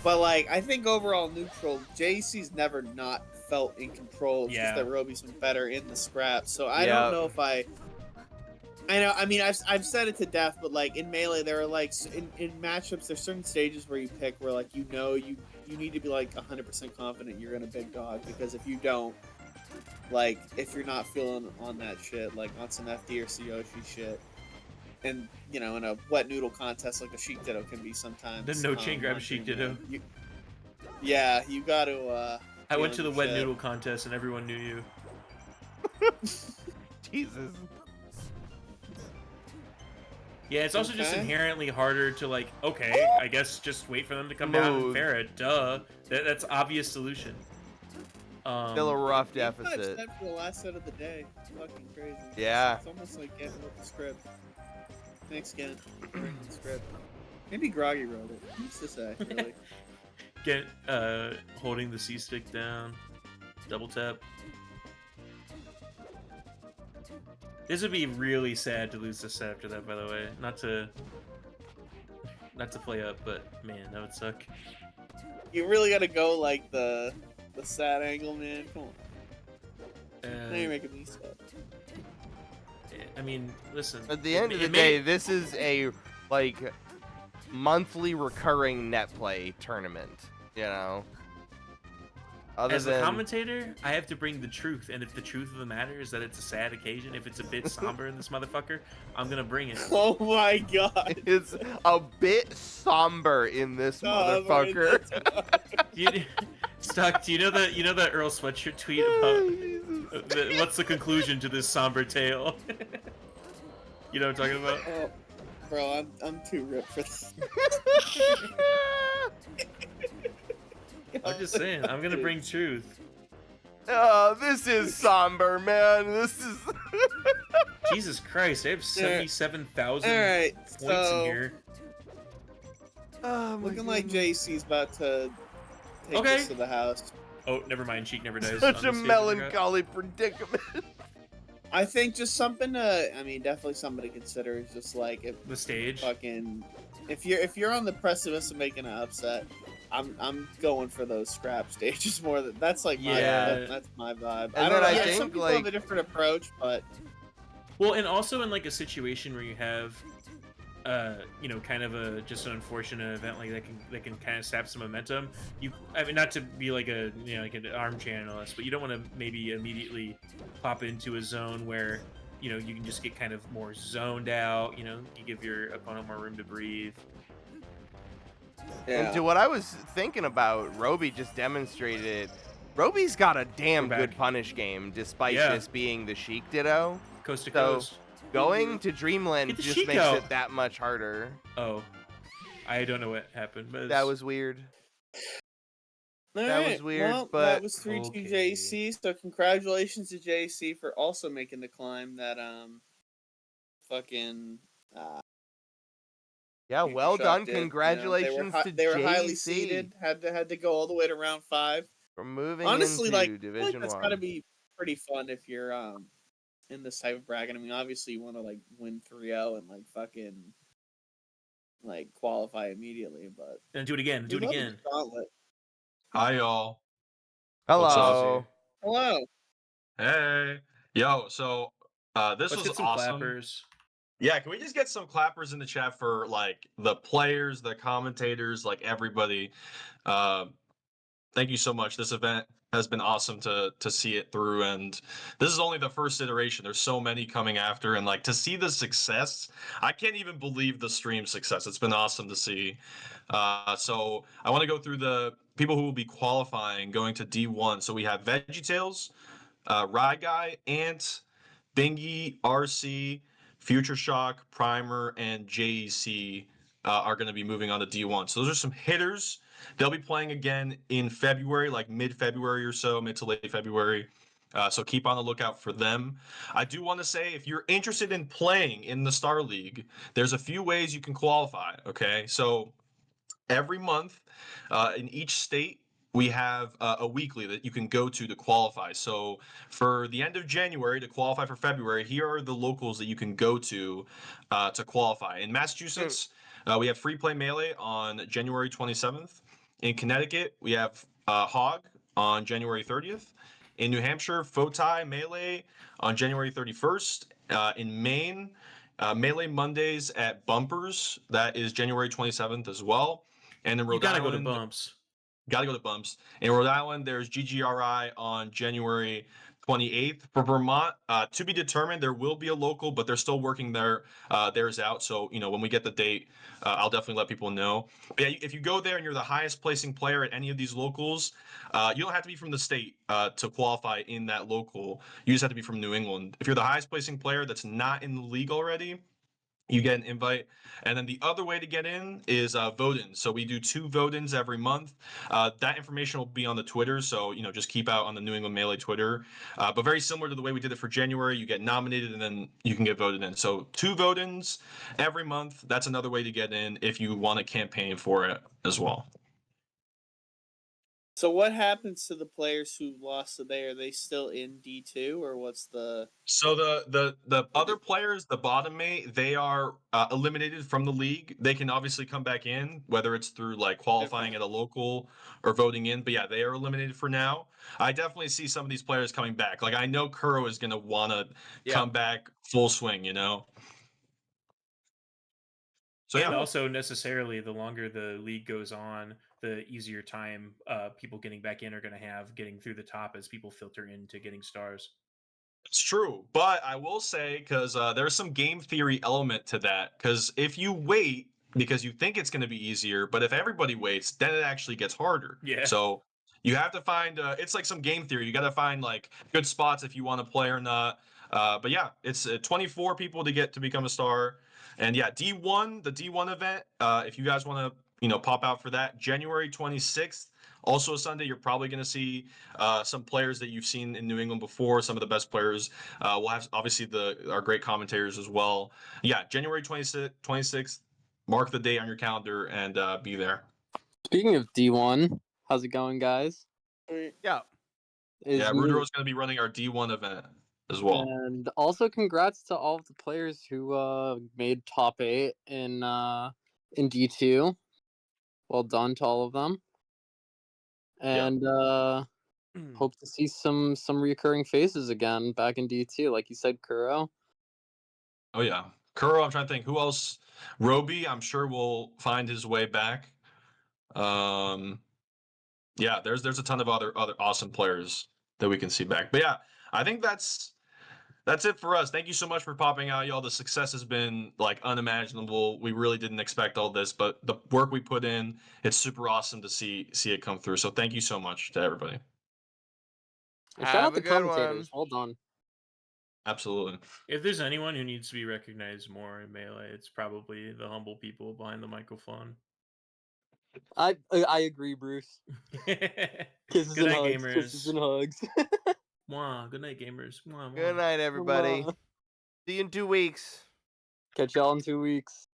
But like I think overall neutral, JC's never not felt in control. It's Yeah. just that Roby's been better in the scrap. So I Yeah. don't know if I know. I mean, I've said it to death, but like in melee, there are like in matchups, there's certain stages where you pick where like you need to be like 100% confident you're gonna big dog, because if you don't, like if you're not feeling on that shit, like on some FD or Tsuyoshi shit, and you know in a wet noodle contest like a Sheik Ditto can be sometimes. The no chain grab on Sheik Dreamland, Ditto. Yeah, you got to. I went to feeling the wet shit. noodle contest and everyone knew you. Jesus. Yeah, it's also just Okay. inherently harder to like. Okay, I guess just wait for them to come down and Move. fair it. Duh. That's obvious solution. Still a rough Game 5's deficit. set for the last set of the day. It's fucking crazy. Yeah. It's almost like getting with the script. Thanks, Ken. for writing the script. Maybe Groggy wrote it. Who's to say, really? Get holding the C stick down, double tap. This would be really sad to lose this set after that. By the way, not to play up, but man, that would suck. You really gotta go like the sad angle, man. Come on. Now you're making me sad. I mean, listen. At the end of the day, this is a like monthly recurring net play tournament. You know. Other As a than commentator, I have to bring the truth, and if the truth of the matter is that it's a sad occasion, if it's a bit somber in this motherfucker, I'm gonna bring it. Oh my god. it's a bit somber in this motherfucker. Stuck. Do you know that Earl Sweatshirt tweet about what's the conclusion to this somber tale? You know what I'm talking about? Oh, bro, I'm too ripped for this. I'm just saying, I'm gonna bring truth. Oh, this is somber, man. This is. Jesus Christ, I have 77,000 Alright, points so in here. Oh, my looking like goodness. JC's about to take Okay. this to the house. Oh, never mind. Sheik never dies. Such a on this stage, I forgot. melancholy predicament. I think just something to, I mean, definitely something to consider is just like if The stage. fucking, if you're on the precipice of making an upset, I'm going for those scrap stages more than that's like my Yeah. that's my vibe. And I don't then know. I Yeah, think, some people like- have a different approach, but Well, and also in like a situation where you have, kind of just an unfortunate event like that can kind of sap some momentum. I mean, not to be like like an armchair analyst, but you don't want to maybe immediately pop into a zone where you can just get kind of more zoned out. You give your opponent more room to breathe. yeah. And to what I was thinking about, Roby just demonstrated. Roby's got a damn We're good back. punish game, despite Yeah. this being the Sheik Ditto. Coast to So- coast. Going to Dreamland Get the just Sheik makes out. it that much harder. Oh, I don't know what happened, but That was weird. All That was right, weird, well, but that was 3-2 okay. JC. So congratulations to JC for also making the climb that fucking Yeah, Future well Shock done. did. Congratulations to they were highly JC seeded. Had to go all the way to round 5. for moving Honestly, into like I feel like Division that's 1. got to be pretty fun if you're in this type of bracket. I mean, obviously you want to like win 3-0 and like fucking like qualify immediately, but And do it again. Do we it love a again. good gauntlet. Hi, y'all. What's up? Hello. Hello. Hey. Yo, so this Let's was get some awesome. clappers. Yeah, can we just get some clappers in the chat for like the players, the commentators, like everybody? Uh, thank you so much. This event has been awesome to see it through, and this is only the first iteration. There's so many coming after, and like to see the success, I can't even believe the stream success. It's been awesome to see. So I want to go through the people who will be qualifying, going to D1. So we have VeggieTales, Rye Guy, Ant, Bingy, RC, Future Shock, Primer, and JEC are going to be moving on to D1. So those are some hitters. They'll be playing again in February, like mid-February or so, mid to late February. So keep on the lookout for them. I do want to say, if you're interested in playing in the Star League, there's a few ways you can qualify. Okay, so every month in each state we have a weekly that you can go to qualify. So for the end of January to qualify for February, here are the locals that you can go to qualify. In Massachusetts, we have Free Play Melee on January 27th. In Connecticut, we have Hog on January 30th. In New Hampshire, Fotai Melee on January 31st. In Maine, Melee Mondays at Bumpers, that is January 27th as well. And in You Rhode gotta go to Island, bumps. gotta go to Bumps. In Rhode Island, there's GGRI on January 28th. For Vermont, to be determined, there will be a local, but they're still working theirs out. So, when we get the date, I'll definitely let people know. But yeah, if you go there and you're the highest placing player at any of these locals, you don't have to be from the state to qualify in that local. You just have to be from New England. If you're the highest placing player that's not in the league already, you get an invite. And then the other way to get in is vote-ins. So we do 2 vote-ins every month. That information will be on the Twitter, so just keep out on the New England Melee Twitter. But very similar to the way we did it for January, you get nominated and then you can get voted in. So 2 vote-ins every month. That's another way to get in if you want to campaign for it as well. So what happens to the players who lost today? Are they still in D2 or what's the? So the other players, the bottom 8, they are eliminated from the league. They can obviously come back in, whether it's through like qualifying at a local or voting in. But yeah, they are eliminated for now. I definitely see some of these players coming back. Like I know Kuro is going to want to come back full swing. So And yeah, also necessarily, the longer the league goes on, the easier time people getting back in are going to have getting through the top as people filter into getting stars. it's true. But I will say, because there's some game theory element to that. Because if you wait because you think it's going to be easier, but if everybody waits, then it actually gets harder. Yeah. So you have to find. It's like some game theory. You got to find like good spots if you want to play or not. But yeah, it's 24 people to get to become a star. And yeah, D1, the D1 event. If you guys want to, pop out for that, January 26th. Also a Sunday. You're probably going to see some players that you've seen in New England before. Some of the best players. We'll have obviously our great commentators as well. Yeah, January 26th. Mark the date on your calendar and be there. Speaking of D1, how's it going, guys? Yeah. Yeah, Rudero's going to be running our D1 event as well. And also, congrats to all of the players who made top 8 in D2. Well done to all of them. And hope to see some recurring faces again back in D2, like you said, Kuro. Oh yeah, Kuro. I'm trying to think who else. Roby, I'm sure will find his way back. Yeah, there's a ton of other awesome players that we can see back. But yeah, I think that's it for us. Thank you so much for popping out, y'all. The success has been like unimaginable. We really didn't expect all this, but the work we put in, it's super awesome to see it come through. So thank you so much to everybody. And shout out Have the a good commentators. one. Well done. Absolutely. If there's anyone who needs to be recognized more in Melee, it's probably the humble people behind the microphone. I agree, Bruce. Kisses Good and night, hugs. Kisses gamers. and hugs. Mwah. Good night, gamers. Mwah, mwah. Good night, everybody. Mwah. See you in 2 weeks. Catch y'all in 2 weeks.